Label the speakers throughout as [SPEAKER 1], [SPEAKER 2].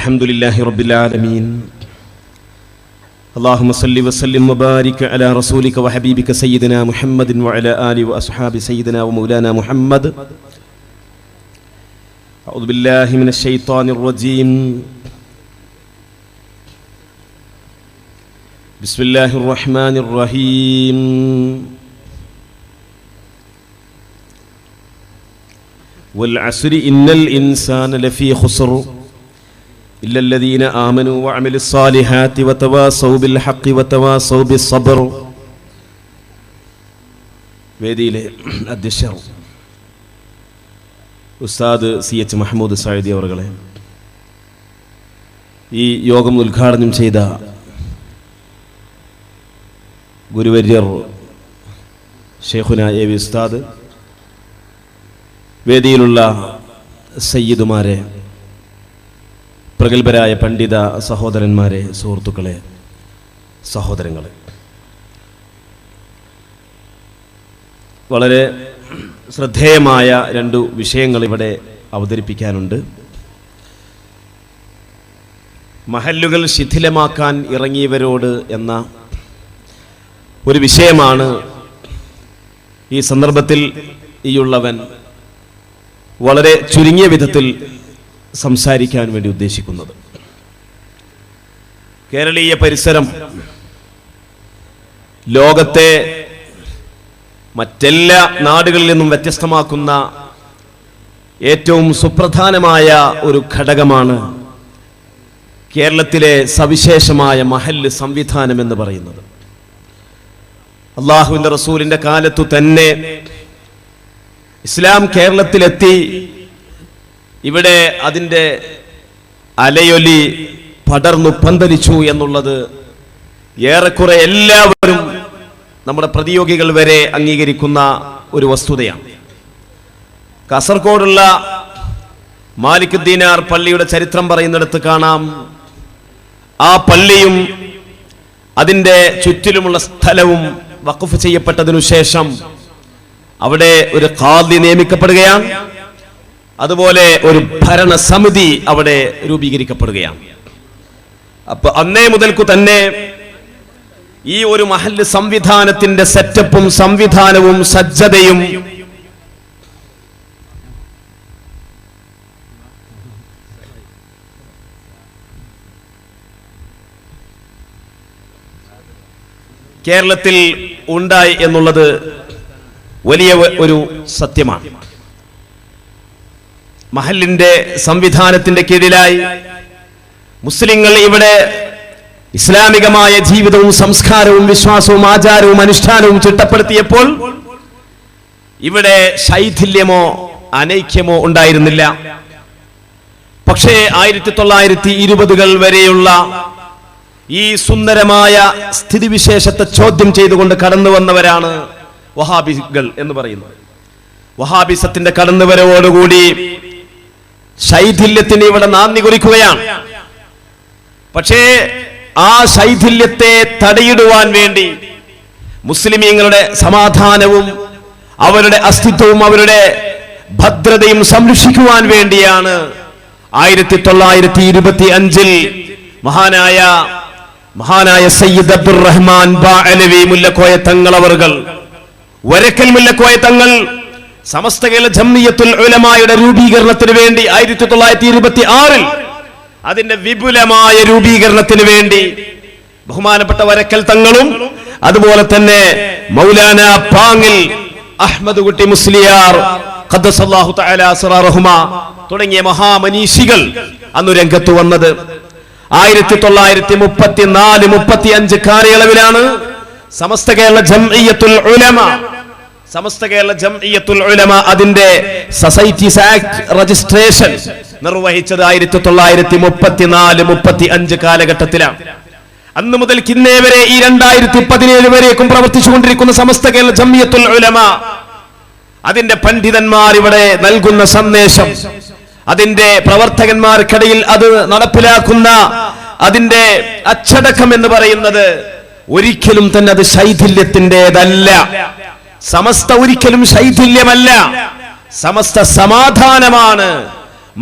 [SPEAKER 1] الحمد لله رب العالمين اللهم صل وسلم وبارك على رسولك وحبيبك سيدنا محمد وعلى آله وأصحاب سيدنا ومولانا محمد. أعوذ بالله من الشيطان الرجيم. بسم الله الرحمن الرحيم. والعصر إن الإنسان لفي خسر إلا الذين آمنوا وعملوا الصالحات وتواصوا بالحق وتواصوا بالصبر. വേദിയിലെ അധ്യക്ഷർ ഉസ്താദ് CH മഹ്മൂദ് സഅദി അവர்களെ, ഈ യോഗം ഉദ്ഘാടനം ചെയ്ത ഗുരുവര്യർ ഷെയ്ഖുന AV ഉസ്താദ്, വേദിയിലുള്ള സയ്യിദുമാരെ, പ്രഗത്ഭരായ പണ്ഡിത സഹോദരന്മാരെ, സുഹൃത്തുക്കളെ, സഹോദരങ്ങളെ, വളരെ ശ്രദ്ധേയമായ രണ്ട് വിഷയങ്ങൾ ഇവിടെ അവതരിപ്പിക്കാനുണ്ട്. മഹല്ലുകൾ ശിഥിലമാക്കാൻ ഇറങ്ങിയവരോട് എന്ന ഒരു വിഷയമാണ് ഈ സന്ദർഭത്തിൽ ഈയുള്ളവൻ വളരെ ചുരുങ്ങിയ വിധത്തിൽ സംസാരിക്കാൻ വേണ്ടി ഉദ്ദേശിക്കുന്നത്. കേരളീയ പരിസരം ലോകത്തെ മറ്റെല്ലാ നാടുകളിൽ നിന്നും വ്യത്യസ്തമാക്കുന്ന ഏറ്റവും സുപ്രധാനമായ ഒരു ഘടകമാണ് കേരളത്തിലെ സവിശേഷമായ മഹല്ല് സംവിധാനം എന്ന് പറയുന്നത്. അല്ലാഹുവിന്റെ റസൂലിന്റെ കാലത്തു തന്നെ ഇസ്ലാം കേരളത്തിലെത്തി. ഇവിടെ അതിൻ്റെ അലയൊലി പടർന്നു പന്തലിച്ചു എന്നുള്ളത് ഏറെക്കുറെ എല്ലാവരും, നമ്മുടെ പ്രതിയോഗികൾ വരെ അംഗീകരിക്കുന്ന ഒരു വസ്തുതയാണ്. കാസർഗോഡുള്ള മാലിക് ദീനാർ പള്ളിയുടെ ചരിത്രം പറയുന്നിടത്ത് കാണാം, ആ പള്ളിയും അതിൻ്റെ ചുറ്റിലുമുള്ള സ്ഥലവും വഖഫ് ചെയ്യപ്പെട്ടതിനു ശേഷം അവിടെ ഒരു ഖാദി നിയമിക്കപ്പെടുകയാണ്. അതുപോലെ ഒരു ഭരണസമിതി അവിടെ രൂപീകരിക്കപ്പെടുകയാണ്. അപ്പൊ അന്നേ മുതൽക്കു തന്നെ ഈ ഒരു മഹല്ല് സംവിധാനത്തിന്റെ സെറ്റപ്പും സംവിധാനവും സജ്ജതയും കേരളത്തിൽ ഉണ്ടായി എന്നുള്ളത് വലിയ ഒരു സത്യമാണ്. മഹല്ലിന്റെ സംവിധാനത്തിന്റെ കീഴിലായി മുസ്ലിങ്ങൾ ഇവിടെ ഇസ്ലാമികമായ ജീവിതവും സംസ്കാരവും വിശ്വാസവും ആചാരവും അനുഷ്ഠാനവും ചിട്ടപ്പെടുത്തിയപ്പോൾ ഇവിടെ ശൈഥില്യമോ അനൈക്യമോ ഉണ്ടായിരുന്നില്ല. പക്ഷേ 1920-കൾ വരെയുള്ള ഈ സുന്ദരമായ സ്ഥിതിവിശേഷത്തെ ചോദ്യം ചെയ്തുകൊണ്ട് കടന്നു വന്നവരാണ് വഹാബികൾ എന്ന് പറയുന്നത്. വഹാബിസത്തിന്റെ കടന്നുവരവോടുകൂടി ശൈഥില്യത്തിന് ഇവിടെ നാന്ദി കുറിക്കുകയാണ്. പക്ഷേ ആ ശൈഥില്യത്തെ തടയിടുവാൻ വേണ്ടി മുസ്ലിമീങ്ങളുടെ സമാധാനവും അവരുടെ അസ്തിത്വവും അവരുടെ ഭദ്രതയും സംരക്ഷിക്കുവാൻ വേണ്ടിയാണ് 1925-ൽ മഹാനായ സയ്യിദ് അബ്ദുറഹ്മാൻ ബാഅലവി മുല്ലക്കോയ തങ്ങൾ അവർകൾ, വരക്കൽ മുല്ലക്കോയ തങ്ങൾ സമസ്ത കേരള ജംഇയ്യത്തുൽ ഉലമായുടെ രൂപീകരണത്തിന് വേണ്ടി 1926-ൽ അതിന്റെ വിപുലമായ രൂപീകരണത്തിന് വേണ്ടി ബഹുമാനപ്പെട്ട വരക്കൽ തങ്ങളും അതുപോലെ തന്നെ മൗലാന പാങ്ങിൽ അഹ്മദ് കുട്ടി മുസ്ലിയാർ ഖദ്ദസല്ലാഹു തആല അസ്റാറഹുമ തുടങ്ങിയ മഹാമനീഷികൾ അന്നു രംഗത്ത് വന്നത് 1934-35 കാലയളവിലാണ്. സമസ്ത കേരള ജംഇയ്യത്തുൽ ഉലമ അതിന്റെ സൊസൈറ്റീസ് ആക്ട് രജിസ്ട്രേഷൻ നിർവഹിച്ചത് 1934-35 കാലഘട്ടത്തിലാണ്. അന്ന് മുതൽ ഇന്നേ വരെ ഈ 2017 വരേക്കും പ്രവർത്തിച്ചുകൊണ്ടിരിക്കുന്ന സമസ്ത കേരള ജംഇയ്യത്തുൽ ഉലമ അതിന്റെ പണ്ഡിതന്മാർ ഇവിടെ നൽകുന്ന സന്ദേശം, അതിന്റെ പ്രവർത്തകന്മാർക്കിടയിൽ അത് നടപ്പിലാക്കുന്ന അതിന്റെ അച്ചടക്കം എന്ന് പറയുന്നത് ഒരിക്കലും തന്നെ അത് ശൈഥില്യത്തിൻ്റെതല്ല. സമസ്ത ഒരിക്കലും ശൈഥില്യമല്ല, സമസ്ത സമാധാനമാണ്.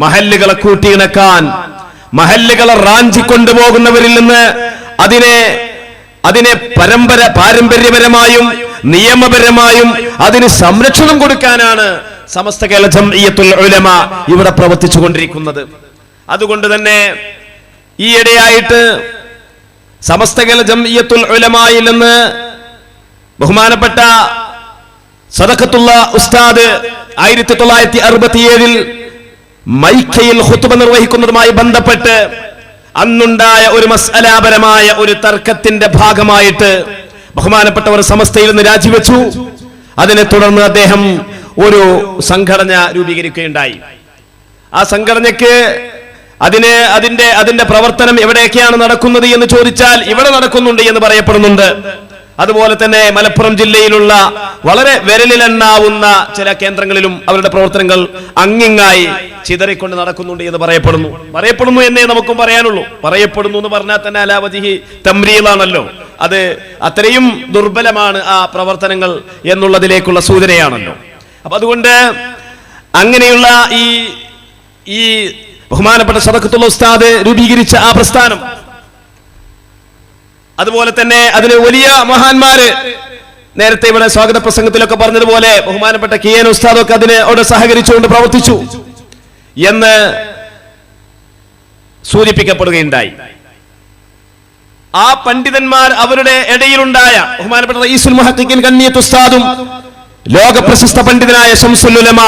[SPEAKER 1] മഹല്ലുകളെ കൂട്ടിയിണക്കാൻ, മഹല്ലുകളെ റാഞ്ചിക്കൊണ്ടുപോകുന്നവരിൽ നിന്ന് അതിനെ പാരമ്പര്യപരമായും നിയമപരമായും അതിന് സംരക്ഷണം കൊടുക്കാനാണ് സമസ്ത കേരള ജംഇയ്യത്തുൽ ഉലമ ഇവിടെ പ്രവർത്തിച്ചുകൊണ്ടിരിക്കുന്നത്. അതുകൊണ്ട് തന്നെ ഈയിടെയായിട്ട് സമസ്ത കേരള ജംഇയ്യത്തുൽ ഉലമയിൽ നിന്ന് ബഹുമാനപ്പെട്ട സദഖത്തുള്ള ഉസ്താദ് 1967 മൈക്കയിൽ ഖുതുബ നിർവഹിക്കുന്നതുമായി ബന്ധപ്പെട്ട് അന്നുണ്ടായ ഒരു മസ്അലാപരമായ ഒരു തർക്കത്തിന്റെ ഭാഗമായിട്ട് ബഹുമാനപ്പെട്ടവർ സമസ്തയിൽ നിന്ന് രാജിവെച്ചു. അതിനെ തുടർന്ന് അദ്ദേഹം ഒരു സംഘടന രൂപീകരിക്കുകയുണ്ടായി. ആ സംഘടനയ്ക്ക് അതിന്റെ പ്രവർത്തനം എവിടെയൊക്കെയാണ് നടക്കുന്നത് എന്ന് ചോദിച്ചാൽ ഇവിടെ നടക്കുന്നുണ്ട് എന്ന് പറയപ്പെടുന്നുണ്ട്. അതുപോലെ തന്നെ മലപ്പുറം ജില്ലയിലുള്ള വളരെ വിരലിലെണ്ണാവുന്ന ചില കേന്ദ്രങ്ങളിലും അവരുടെ പ്രവർത്തനങ്ങൾ അങ്ങിങ്ങായി ചിതറിക്കൊണ്ട് നടക്കുന്നുണ്ട് എന്ന് പറയപ്പെടുന്നു എന്നേ നമുക്കും പറയാനുള്ളൂ. പറയപ്പെടുന്നു എന്ന് പറഞ്ഞാൽ തന്നെ അലാവജിഹി തംരീലാണല്ലോ, അത് അത്രയും ദുർബലമാണ് ആ പ്രവർത്തനങ്ങൾ എന്നുള്ളതിലേക്കുള്ള സൂചനയാണല്ലോ. അപ്പൊ അതുകൊണ്ട് അങ്ങനെയുള്ള ഈ ബഹുമാനപ്പെട്ട സദഖത്തുൽ ഉസ്താദ് രൂപീകരിച്ച ആ പ്രസ്ഥാനം, അതുപോലെ തന്നെ അതിന് വലിയ മഹാന്മാര് നേരത്തെ ഇവിടെ സ്വാഗത പ്രസംഗത്തിലൊക്കെ പറഞ്ഞതുപോലെ ബഹുമാനപ്പെട്ട KN ഉസ്താദൊക്കെ അതിനോട് സഹകരിച്ചുകൊണ്ട് പ്രവർത്തിച്ചു എന്ന് സൂചിപ്പിക്കപ്പെടുകയുണ്ടായി. ആ പണ്ഡിതന്മാർ അവരുടെ ഇടയിലുണ്ടായ ബഹുമാനപ്പെട്ട റഈസുൽ മുഹഖഖീൻ കണ്ണിയത്ത് ഉസ്താദും ലോക പ്രശസ്ത പണ്ഡിതനായ ശംസുൽ ഉലമ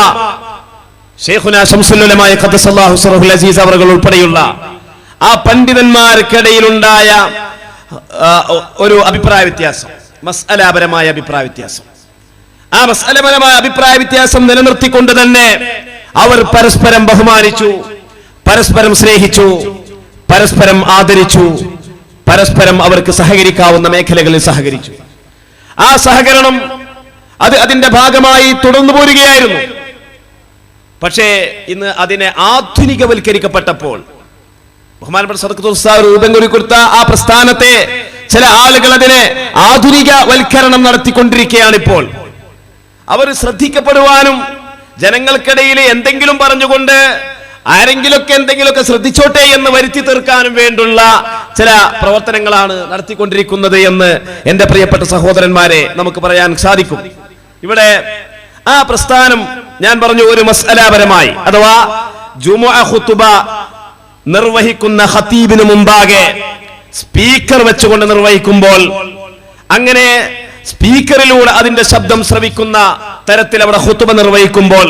[SPEAKER 1] ശൈഖുനാ ശംസുൽ ഉലമ ഖദ്ദസല്ലാഹു സിറഹുൽ അസീസ് അവர்கள் ഉൾപ്പെടെയുള്ള ആ പണ്ഡിതന്മാർക്കിടയിലുണ്ടായ ഒരു അഭിപ്രായ വ്യത്യാസം, മസ്അലാപരമായ അഭിപ്രായ വ്യത്യാസം. ആ മസ്അലാപരമായ അഭിപ്രായ വ്യത്യാസം നിലനിർത്തിക്കൊണ്ട് തന്നെ അവർ പരസ്പരം ബഹുമാനിച്ചു, പരസ്പരം സ്നേഹിച്ചു, പരസ്പരം ആദരിച്ചു, പരസ്പരം അവർക്ക് സഹകരിക്കാവുന്ന മേഖലകളിൽ സഹകരിച്ചു. ആ സഹകരണം അതിന്റെ ഭാഗമായി തുടർന്നു പോരുകയായിരുന്നു. പക്ഷേ ഇന്ന് അതിനെ ആധുനികവൽക്കരിക്കപ്പെട്ടപ്പോൾ ബഹുമാനപ്പെട്ട സദഖത്തുൽ ഉസ്താദ് രൂപം കൊടുത്ത ആ പ്രസ്ഥാനത്തെ ചില ആളുകൾ അതിനെ ആധുനികവൽക്കരണം നടത്തിക്കൊണ്ടിരിക്കുകയാണ്. ഇപ്പോൾ അവർ ശ്രദ്ധിക്കപ്പെടുവാനും ജനങ്ങൾക്കിടയിൽ എന്തെങ്കിലും പറഞ്ഞുകൊണ്ട് ആരെങ്കിലൊക്കെ എന്തെങ്കിലുമൊക്കെ ശ്രദ്ധിച്ചോട്ടെ എന്ന് വരുത്തി തീർക്കാനും വേണ്ടുള്ള ചില പ്രവർത്തനങ്ങളാണ് നടത്തിക്കൊണ്ടിരിക്കുന്നത് എന്ന് എന്റെ പ്രിയപ്പെട്ട സഹോദരന്മാരെ നമുക്ക് പറയാൻ സാധിക്കും. ഇവിടെ ആ പ്രസ്ഥാനം ഞാൻ പറഞ്ഞു ഒരു മസ്അലാപരമായി, അഥവാ ജുമുഅ ഖുതുബ നിർവഹിക്കുന്ന ഖതീബിന് മുമ്പാകെ സ്പീക്കർ വെച്ചുകൊണ്ട് നിർവഹിക്കുമ്പോൾ, അങ്ങനെ സ്പീക്കറിലൂടെ അതിന്റെ ശബ്ദം ശ്രവിക്കുന്ന തരത്തിൽ അവിടെ ഖുതുബ നിർവഹിക്കുമ്പോൾ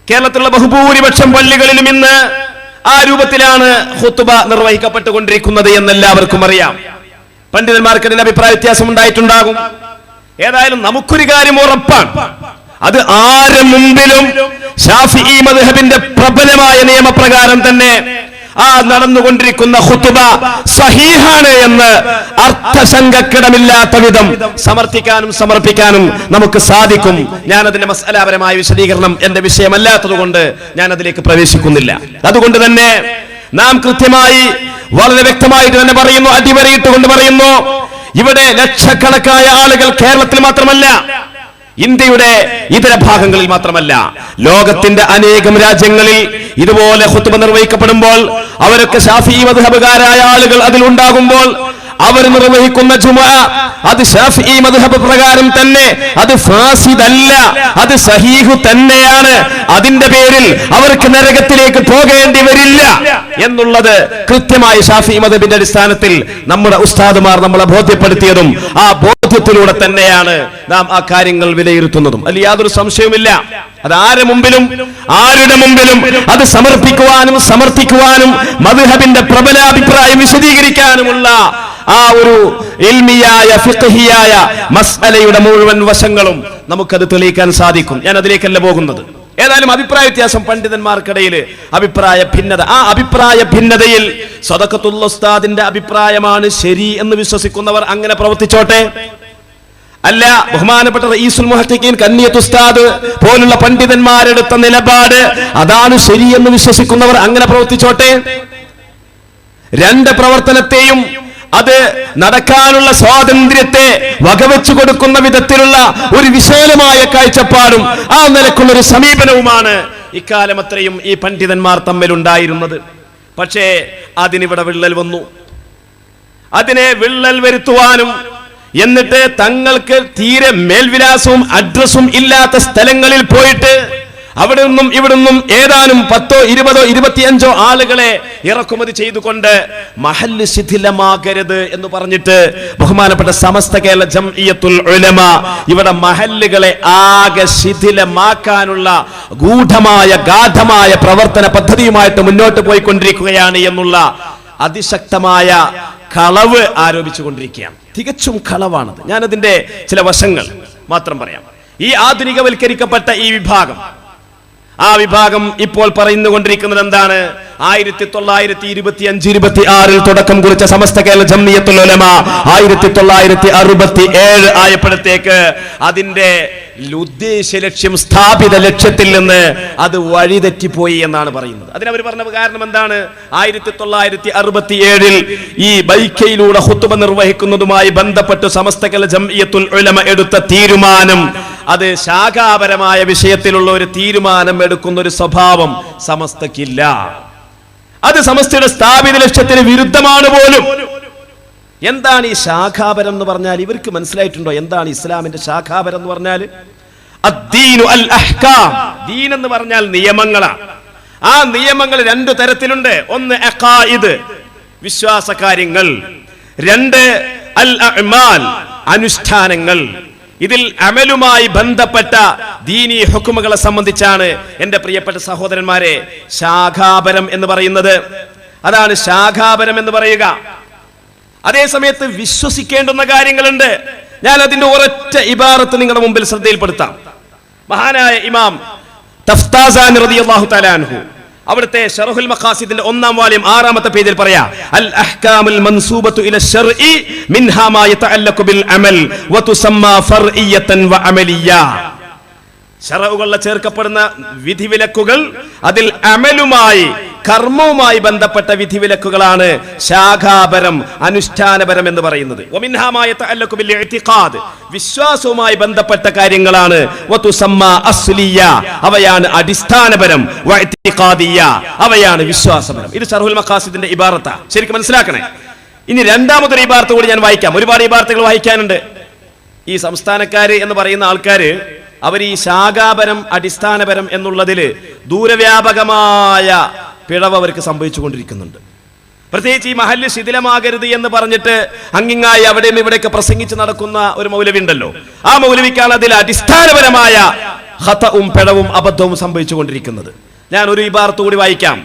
[SPEAKER 1] കേരളത്തിലുള്ള ബഹുഭൂരിപക്ഷം പള്ളികളിലും ഇന്ന് ആ രൂപത്തിലാണ് ഖുതുബ നിർവഹിക്കപ്പെട്ടുകൊണ്ടിരിക്കുന്നത് എന്നെല്ലാവർക്കും അറിയാം. പണ്ഡിതന്മാർക്ക് അതിന്റെ അഭിപ്രായ വ്യത്യാസം ഉണ്ടായിട്ടുണ്ടാകും. ഏതായാലും നമുക്കൊരു കാര്യം ഉറപ്പാണ്, അത് ആര് മുമ്പിലും ശാഫിഈ മദ്ഹബിന്റെ പ്രബലമായ നിയമപ്രകാരം തന്നെ ആ നടന്നുകൊണ്ടിരിക്കുന്ന ഖുതുബ സഹീഹാണ് എന്ന് അർത്ഥശങ്കക്കിടമില്ലാത്ത വിധം സമർത്ഥിക്കാനും സമർപ്പിക്കാനും നമുക്ക് സാധിക്കും. ഞാൻ അതിന്റെ മസ്അലാപരമായ വിശദീകരണം എന്റെ വിഷയമല്ലാത്തതുകൊണ്ട് ഞാൻ അതിലേക്ക് പ്രവേശിക്കുന്നില്ല. അതുകൊണ്ട് തന്നെ നാം കൃത്യമായി വളരെ വ്യക്തമായിട്ട് തന്നെ പറയുന്നു, അടിവരയിട്ടുകൊണ്ട് പറയുന്നു, ഇവിടെ ലക്ഷക്കണക്കായ ആളുകൾ കേരളത്തിൽ മാത്രമല്ല, ഇന്ത്യയുടെ ഇതര ഭാഗങ്ങളിൽ മാത്രമല്ല, ലോകത്തിന്റെ അനേകം രാജ്യങ്ങളിൽ ഇതുപോലെ ഖുതുബ നിർവഹിക്കപ്പെടുമ്പോൾ അവരൊക്കെ ശാഫിഈ മദ്ഹബുകാരായ ആളുകൾ അതിലുണ്ടാകുമ്പോൾ അവർ നിർവഹിക്കുന്ന ജുമുഅ അത് ശാഫിഈ മദ്ഹബ് പ്രകാരം തന്നെ അത് ഫാസിദല്ല, അത് സഹീഹു തന്നെയാണ്. അതിന്റെ പേരിൽ അവർക്ക് നരകത്തിലേക്ക് പോകേണ്ടി വരില്ല എന്നുള്ളത് കൃത്യമായി ശാഫിഈ മദ്ഹബിന്റെ അടിസ്ഥാനത്തിൽ നമ്മുടെ ഉസ്താദുമാർ നമ്മളെ ബോധ്യപ്പെടുത്തിയതും ആ ബോധ്യത്തിലൂടെ തന്നെയാണ് നാം ആ കാര്യങ്ങൾ വിലയിരുത്തുന്നതും. അതിൽ യാതൊരു സംശയവുമില്ല. അത് ആരുടെ മുമ്പിലും അത് സമർപ്പിക്കുവാനും സമർത്ഥിക്കുവാനും മദ്ഹബിന്റെ പ്രബലാഭിപ്രായം വിശദീകരിക്കാനുമുള്ള ആ ഒരു ഇൽമിയായ ഫിഖ്ഹിയായ മസ്അലയുടെ മുഴുവൻ വശങ്ങളും നമുക്കത് തെളിയിക്കാൻ സാധിക്കും. ഞാൻ അതിലേക്കല്ല പോകുന്നത്. ഏതായാലും അഭിപ്രായ വ്യത്യാസം, പണ്ഡിതന്മാർക്കിടയിൽ അഭിപ്രായ ഭിന്നത, ആ അഭിപ്രായ ഭിന്നതയിൽ സദഖത്തുൽ ഉസ്താദിന്റെ അഭിപ്രായമാണ് ശരി എന്ന് വിശ്വസിക്കുന്നവർ അങ്ങനെ പ്രവർത്തിച്ചോട്ടെ. അല്ല, ബഹുമാനപ്പെട്ട റഈസുൽ മുഹഖഖീൻ കണ്ണിയത്ത് ഉസ്താദ് പോലുള്ള പണ്ഡിതന്മാരെടുത്ത നിലപാട് അതാണ് ശരിയെന്ന് വിശ്വസിക്കുന്നവർ അങ്ങനെ പ്രവർത്തിച്ചോട്ടെ. രണ്ട് പ്രവർത്തനത്തെയും അത് നടക്കാനുള്ള സ്വാതന്ത്ര്യത്തെ വകവെച്ചു കൊടുക്കുന്ന വിധത്തിലുള്ള ഒരു വിശാലമായ കാഴ്ചപ്പാടും ആ നിലക്കുള്ള ഒരു സമീപനവുമാണ് ഇക്കാലം അത്രയും ഈ പണ്ഡിതന്മാർ തമ്മിൽ ഉണ്ടായിരുന്നത്. പക്ഷേ അതിനിവിടെ വിള്ളൽ വന്നു. അതിനെ വിള്ളൽ വരുത്തുവാനും എന്നിട്ട് തങ്ങൾക്ക് തീരെ മേൽവിലാസവും അഡ്രസ്സും ഇല്ലാത്ത സ്ഥലങ്ങളിൽ പോയിട്ട് അവിടെ നിന്നും ഇവിടെ നിന്നും ഏതാനും 10, 20, 25 ആളുകളെ ഇറക്കുമതി ചെയ്തുകൊണ്ട് മഹല്ല് ശിഥിലമാകരുത് എന്ന് പറഞ്ഞിട്ട് ബഹുമാനപ്പെട്ട സമസ്ത കേരള ജംഇയ്യത്തുൽ ഉലമ ഇവിടെ മഹല്ലുകളെ ആകെ ശിഥിലമാക്കാനുള്ള ഗാഢമായ പ്രവർത്തന പദ്ധതിയുമായിട്ട് മുന്നോട്ട് പോയിക്കൊണ്ടിരിക്കുകയാണ് എന്നുള്ള അതിശക്തമായ കളവ് ആരോപിച്ചുകൊണ്ടിരിക്കുകയാണ്. തികച്ചും കളവാണത്. ഞാനതിന്റെ ചില വശങ്ങൾ മാത്രം പറയാം. ഈ ആധുനികവൽക്കരിക്കപ്പെട്ട ഈ വിഭാഗം, ആ വിഭാഗം ഇപ്പോൾ പറയുന്നുകൊണ്ടിരിക്കുന്നത് എന്താണ്? 1925-26 തുടക്കം കുറിച്ച സമസ്ത കേരള ജംഇയ്യത്തുൽ ഉലമ 1967 ആയപ്പോഴത്തേക്ക് അതിന്റെ ഉദ്ദേശ ലക്ഷ്യം, സ്ഥാപിത ലക്ഷ്യത്തിൽ നിന്ന് അത് വഴിതെറ്റിപ്പോയി എന്നാണ് പറയുന്നത്. അതിനവർ പറഞ്ഞ കാരണം എന്താണ്? 1967 ഈ ബൈക്കയിലൂടെ ഖുത്ബ നിർവഹിക്കുന്നതുമായി ബന്ധപ്പെട്ട് സമസ്ത കേരള ജംഇയ്യത്തുൽ ഉലമ എടുത്ത തീരുമാനം, അത് ശാഖാപരമായ വിഷയത്തിലുള്ള ഒരു തീരുമാനം എടുക്കുന്ന ഒരു സ്വഭാവം സമസ്തക്കില്ല. അത് സമസ്തയുടെ സ്ഥാപിത ലക്ഷ്യത്തിന് വിരുദ്ധമാണ് പോലും. എന്താണ് ഈ ശാഖാപരം എന്ന് പറഞ്ഞാൽ? ഇവർക്ക് മനസ്സിലായിട്ടുണ്ടോ എന്താണ് ഇസ്ലാമിന്റെ ശാഖാപരം എന്ന് പറഞ്ഞാൽ? അദ്ദീനു അൽ അഹ്കാം. ദീൻ എന്ന് പറഞ്ഞാൽ നിയമങ്ങളാണ്. ആ നിയമങ്ങൾ 2 തരത്തിലുണ്ട്. ഒന്ന് അഖായിദ്, വിശ്വാസ കാര്യങ്ങൾ. 2 അൽ അഅ്മാൽ, അനുഷ്ഠാനങ്ങൾ. ഇതിൽ അമലുമായി ബന്ധപ്പെട്ട ദീനി ഹുക്കുമുകളെ സംബന്ധിച്ചാണ് എന്റെ പ്രിയപ്പെട്ട സഹോദരന്മാരെ ശാഖാപരം എന്ന് പറയുന്നത്. അതാണ് ശാഖാപരം എന്ന് പറയുക. അതേ സമയത്ത് വിശ്വസിക്കേണ്ടുന്ന കാര്യങ്ങളുണ്ട്. ഞാൻ അതിന്റെ ഒരൊറ്റ ഇബാറത്ത് നിങ്ങളുടെ മുമ്പിൽ ശ്രദ്ധയിൽപ്പെടുത്താം. മഹാനായ ഇമാം തഫ്താസാനി റളിയല്ലാഹു തആല അൻഹു അവിടുത്തെ ശറഹുൽ മഖാസിദിന്റെ 1-ാം വാല്യം 6-ാമത്തെ പേജിൽ പറയാ, അൽ അഹ്കാമുൽ മൻസൂബത്തു ഇല ശർഇ മിൻഹാ മാ യതഅല്ലഖു ബിൽ അമൽ വതുസമ്മാ ഫർഇയ്യതൻ വഅമലിയ്യ. ശറഉകളിൽ ചേർക്കപ്പെടുന്ന വിധിവിലക്കുകൾ അതിൽ അമലുമായി, കർമ്മവുമായി ബന്ധപ്പെട്ട വിധിവിലക്കുകളാണ് ശാഖാപരം, അനുഷ്ഠാനപരം എന്ന് പറയുന്നത്. വമിൻഹാ മാ യതഅല്ലഖു ബിൽ ഇഅ്തിഖാദ്, വിശ്വാസവുമായി ബന്ധപ്പെട്ട കാര്യങ്ങളാണ്. വതുസമ്മാ അസ്ലിയ്യ, അവയാണ് അടിസ്ഥാനപരം. വഇഅ്തിഖാദിയ്യ, അവയാണ് വിശ്വാസപരം. ഇത് ശറഹുൽ മഖാസിദിന്റെ ഇബാറത്താ. ശരിക്കും മനസ്സിലാക്കണേ. ഇനി രണ്ടാമതൊരു ഇബാറത്ത് കൂടി ഞാൻ വായിക്കാം. ഒരുപാട് ഇബാറത്തുകൾ വായിക്കാനുണ്ട്. ഈ സംസ്ഥാനക്കാര് എന്ന് പറയുന്ന ആൾക്കാര് അവർ ഈ ശാഖാപരം, അടിസ്ഥാനപരം എന്നുള്ളതിൽ ദൂരവ്യാപകമായ പിഴവ് അവർക്ക് സംഭവിച്ചുകൊണ്ടിരിക്കുന്നുണ്ട്. പ്രത്യേകിച്ച് ഈ മഹല്ല് ശിഥിലമാകരുത് എന്ന് പറഞ്ഞിട്ട് അങ്ങിങ്ങായി അവിടെയും ഇവിടെയൊക്കെ പ്രസംഗിച്ച് നടക്കുന്ന ഒരു മൗലവി ഉണ്ടല്ലോ. ആ മൗലവിക്കാണ് അതിൽ അടിസ്ഥാനപരമായ ഖതഉം പിഴവും അബദ്ധവും സംഭവിച്ചുകൊണ്ടിരിക്കുന്നത്. ഞാൻ ഒരു ഇബാറത്ത് കൂടി വായിക്കാം.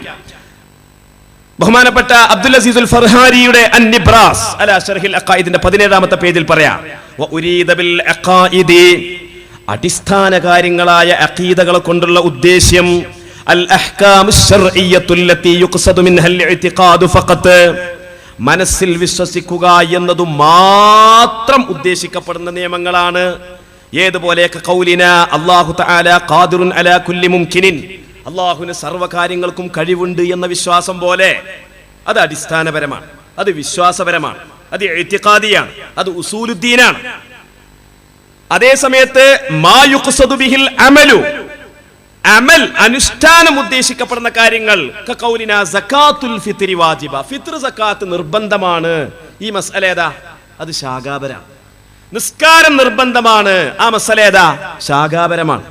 [SPEAKER 1] ബഹുമാനപ്പെട്ട അബ്ദുൽ അസീസുൽ ഫർഹാരിയുടെ അൻ-നിബ്രാസ് അലാ ശർഹിൽ അഖായിദിന്റെ 17-ാമത്തെ പേജിൽ പറയാം, വ ഉരീദ ബിൽ അഖായിദി, അടിസ്ഥാന കാര്യങ്ങളായ അഖീദകളെ കൊണ്ടുള്ള ഉദ്ദേശ്യം അൽ അഹ്കാമു ശർഇയ്യത്തു അല്ലതി യുഖ്സദു മിൻഹൽ ഇഅ്തിഖാദു ഫഖത്ത്, മനസ്സിൽ വിശ്വസിക്കുക എന്നതു മാത്രം ഉദ്ദേശിക്കപ്പെടുന്ന നിയമങ്ങളാണ്. ഏതുപോലെയൊക്കെ ഖൗലിന അല്ലാഹു തആല ഖാദിറുൻ അലാ കുല്ലി മുംകിനിൻ, അല്ലാഹുവിന് സർവ്വ കാര്യങ്ങൾക്കും കഴിവുണ്ട് എന്ന വിശ്വാസം പോലെ അത് അടിസ്ഥാനപരമാണ്, അത് വിശ്വാസപരമാണ്, അത് ഇഅ്തിഖാദിയാണ്, അത് ഉസൂലുദ്ദീനാണ്. അതേ സമയത്ത് മാ യുഖ്സദു ബിഹിൽ അമലു, അമൽ, അനുഷ്ഠാനം ഉദ്ദേശിക്കപ്പെടുന്ന കാര്യങ്ങൾ കഖൗലിന സകാത്തുൽ ഫിത്രി വാജിബ, ഫിത്ർ സകാത്ത് നിർബന്ധമാണ്. ഈ മസ്അല ഏതാ? അത് ശാഖാപരമാണ്. നിസ്കാരം നിർബന്ധമാണ്. ആ മസ്അല ഏതാ? ശാഖാപരമാണ്.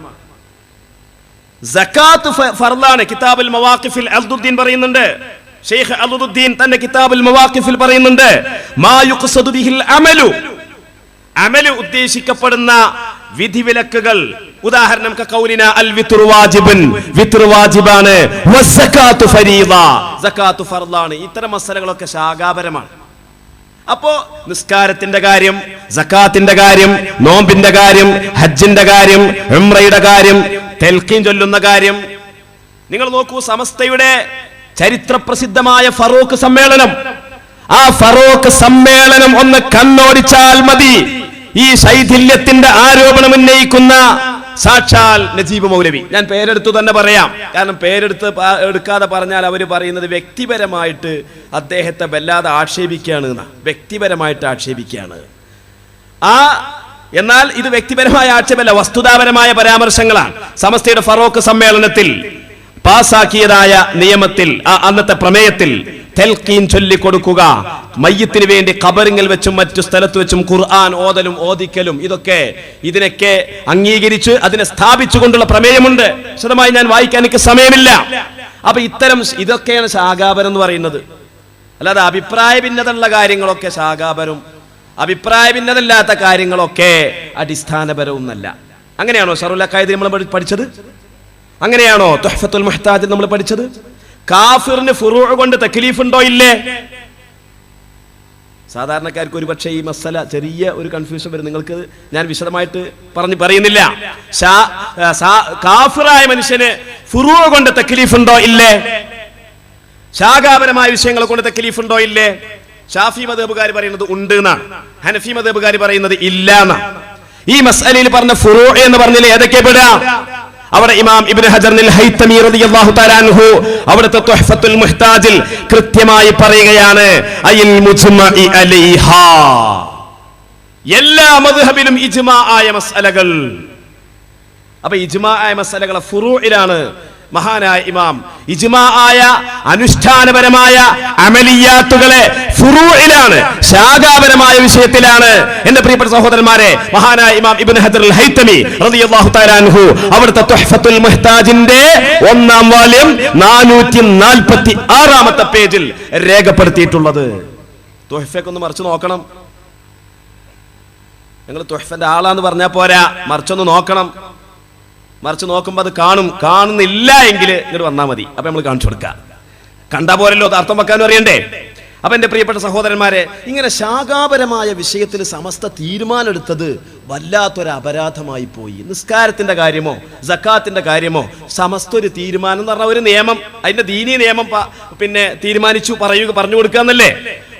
[SPEAKER 1] സകാത്ത് ഫർളാണ്. കിതാബുൽ മവാഖിഫിൽ അൽദുദ്ദീൻ പറയുന്നുണ്ട്, ഷെയ്ഖ് അൽദുദ്ദീൻ തന്റെ കിതാബുൽ മവാഖിഫിൽ പറയുന്നുണ്ട്, മാ യുഖ്സദു ബിഹിൽ അമലു, അമല് ഉദ്ദേശിക്കപ്പെടുന്ന വിധിവിലക്കുകൾ. ഉദാഹരണം കഖൗലിന അൽ വിത്റു വാജിബൻ, വിത്ർ വാജിബാണ്. വസ്സകാത്തു ഫരീദ, സകാത്തു ഫർളാണ്. ഇത്തരം മസലകളൊക്കെ ശാഖാപരമാണ്. അപ്പോ നിസ്കാരത്തിന്റെ കാര്യം, സകാത്തിന്റെ കാര്യം, നോമ്പിന്റെ കാര്യം, ഹജ്ജിന്റെ കാര്യം, ഉംറയുടെ കാര്യം, തെൽഖീൻ ചൊല്ലുന്ന കാര്യം. നിങ്ങൾ നോക്കൂ, സമസ്തയുടെ ചരിത്രപ്രസിദ്ധമായ ഫറൂഖ് സമ്മേളനം, ആ ഫറൂഖ് സമ്മേളനം ഒന്ന് കണ്ണോടിച്ചാൽ മതി, ഈ ശൈഥില്യത്തിന്റെ ആരോപണം ഉന്നയിക്കുന്ന സാക്ഷാൽ നജീബ് മൗലവി, ഞാൻ പേരെടുത്തു തന്നെ പറയാം, കാരണം എടുക്കാതെ പറഞ്ഞാൽ അവർ പറയുന്നത് വ്യക്തിപരമായിട്ട് അദ്ദേഹത്തെ വല്ലാതെ ആക്ഷേപിക്കുകയാണ്, വ്യക്തിപരമായിട്ട് ആക്ഷേപിക്കുകയാണ്. എന്നാൽ ഇത് വ്യക്തിപരമായ ആക്ഷേപമല്ല, വസ്തുതാപരമായ പരാമർശങ്ങളാണ്. സമസ്തയുടെ ഫറൂഖ് സമ്മേളനത്തിൽ പാസാക്കിയതായ നിയമത്തിൽ അന്നത്തെ പ്രമേയത്തിൽ തെൽക്കീൻ ചൊല്ലിക്കൊടുക്കുക, മയ്യത്തിന് വേണ്ടി ഖബറിൽ വെച്ചും മറ്റു സ്ഥലത്ത് വെച്ചും ഖുർആൻ ഓതലും ഓദിക്കലും ഇതിനൊക്കെ അംഗീകരിച്ച് അതിനെ സ്ഥാപിച്ചുകൊണ്ടുള്ള പ്രമേയമുണ്ട്. വിശദമായി ഞാൻ വായിക്കാൻ എനിക്ക് സമയമില്ല. അപ്പൊ ഇതൊക്കെയാണ് ശാഖാപരം എന്ന് പറയുന്നത്. അല്ലാതെ അഭിപ്രായ ഭിന്നതയുള്ള കാര്യങ്ങളൊക്കെ ശാഖാപരം, അഭിപ്രായ ഭിന്നതല്ലാത്ത കാര്യങ്ങളൊക്കെ അടിസ്ഥാനപരവും അല്ല. അങ്ങനെയാണോ ശറഉൽ അഖായിദ് നമ്മൾ പഠിച്ചത്? അങ്ങനെയാണോ തുഹ്ഫത്തുൽ മുഹ്താജിൽ നമ്മൾ പഠിച്ചത്? കാഫിറിന് ഫുറൂഅ് കൊണ്ട് തക്ലീഫ് ഉണ്ടോ ഇല്ലേ? സാധാരണക്കാർക്ക് ഒരു പക്ഷേ ഈ മസല ചെറിയ ഒരു കൺഫ്യൂഷൻ വരും. നിങ്ങൾക്ക് ഞാൻ വിശദമായിട്ട് പറയുന്നില്ല. കാഫിറായ മനുഷ്യന് ഫുറൂഅ് കൊണ്ട് തക്ലീഫ് ഉണ്ടോ ഇല്ലേ? ശാഖാപരമായ വിഷയങ്ങളെ കൊണ്ട് തക്ലീഫ് ഉണ്ടോ ഇല്ലേ? ഷാഫി മദ്ഹബുകാർ പറയുന്നത് ഉണ്ട് എന്നാണ്, ഹനഫി മദ്ഹബുകാർ പറയുന്നത് ഇല്ല എന്നാണ്. ഈ മസ്അലയിൽ പറഞ്ഞ ഫുറൂഅ് എന്ന് പറഞ്ഞാൽ ഏതൊക്കെ പെടാ? അവിടെ ഇമാം ഇബ്നു ഹജർ അൽ ഹൈതമി റളിയല്ലാഹു തആല അൻഹു അവിടുത്തെ തുഹ്ഫത്തുൽ മുഹ്താജിൽ കൃത്യമായി പറയുകയാണ്, അയിൽ മുജ്മഇ അലൈഹാ, എല്ലാ മദ്ഹബിലും ഇജ്മാ ആയ മസ്അലകൾ. അപ്പൊ ഇജ്മാ ആയ മസ്അലകളെ ഫുറൂഇലാണ് മഹാനായ ഇമാം ഇജ്മാ ആയ അനുഷ്ഠാനപരമായ അമലിയാത്തുകളെ ഫുറൂഇലാണ്, ശാഖാപരമായ വിഷയത്തിലാണ്. എന്റെ പ്രിയപ്പെട്ട സഹോദരന്മാരെ, മഹാനായ ഇമാം ഇബ്നു ഹജർ അൽ ഹൈതമി റളിയല്ലാഹു തആല അൻഹു അവിടുത്തെ തുഹ്ഫത്തുൽ മുഹ്താജിന്റെ 1-ാം വാല്യം 446-ാമത്തെ പേജിൽ രേഖപ്പെടുത്തിയിട്ടുള്ളത്. തുഹ്ഫയൊക്കെ മറിച്ച് നോക്കണം. നിങ്ങൾ തുഹ്ഫന്റെ ആളാന്ന് പറഞ്ഞാൽ പോരാ, മറിച്ചൊന്ന് നോക്കണം. മറിച്ച് നോക്കുമ്പോൾ അത് കാണുന്നില്ല എങ്കിൽ ഇങ്ങോട്ട് വന്നാൽ മതി. അപ്പൊ നമ്മൾ കാണിച്ചു കൊടുക്കാം. കണ്ടാ പോരല്ലോ, അർത്ഥം വെക്കാനും അറിയണ്ടേ? അപ്പൊ എന്റെ പ്രിയപ്പെട്ട സഹോദരന്മാരെ, ഇങ്ങനെ ശാഖാപരമായ വിഷയത്തിൽ സമസ്ത തീരുമാനമെടുത്തത് വല്ലാത്തൊരു അപരാധമായി പോയി. നിസ്കാരത്തിന്റെ കാര്യമോ സക്കാത്തിന്റെ കാര്യമോ സമസ്ത ഒരു തീരുമാനം എന്ന് പറഞ്ഞ ഒരു നിയമം, അതിന്റെ ദീനീ നിയമം പിന്നെ തീരുമാനിച്ചു പറഞ്ഞു കൊടുക്കുക എന്നല്ലേ?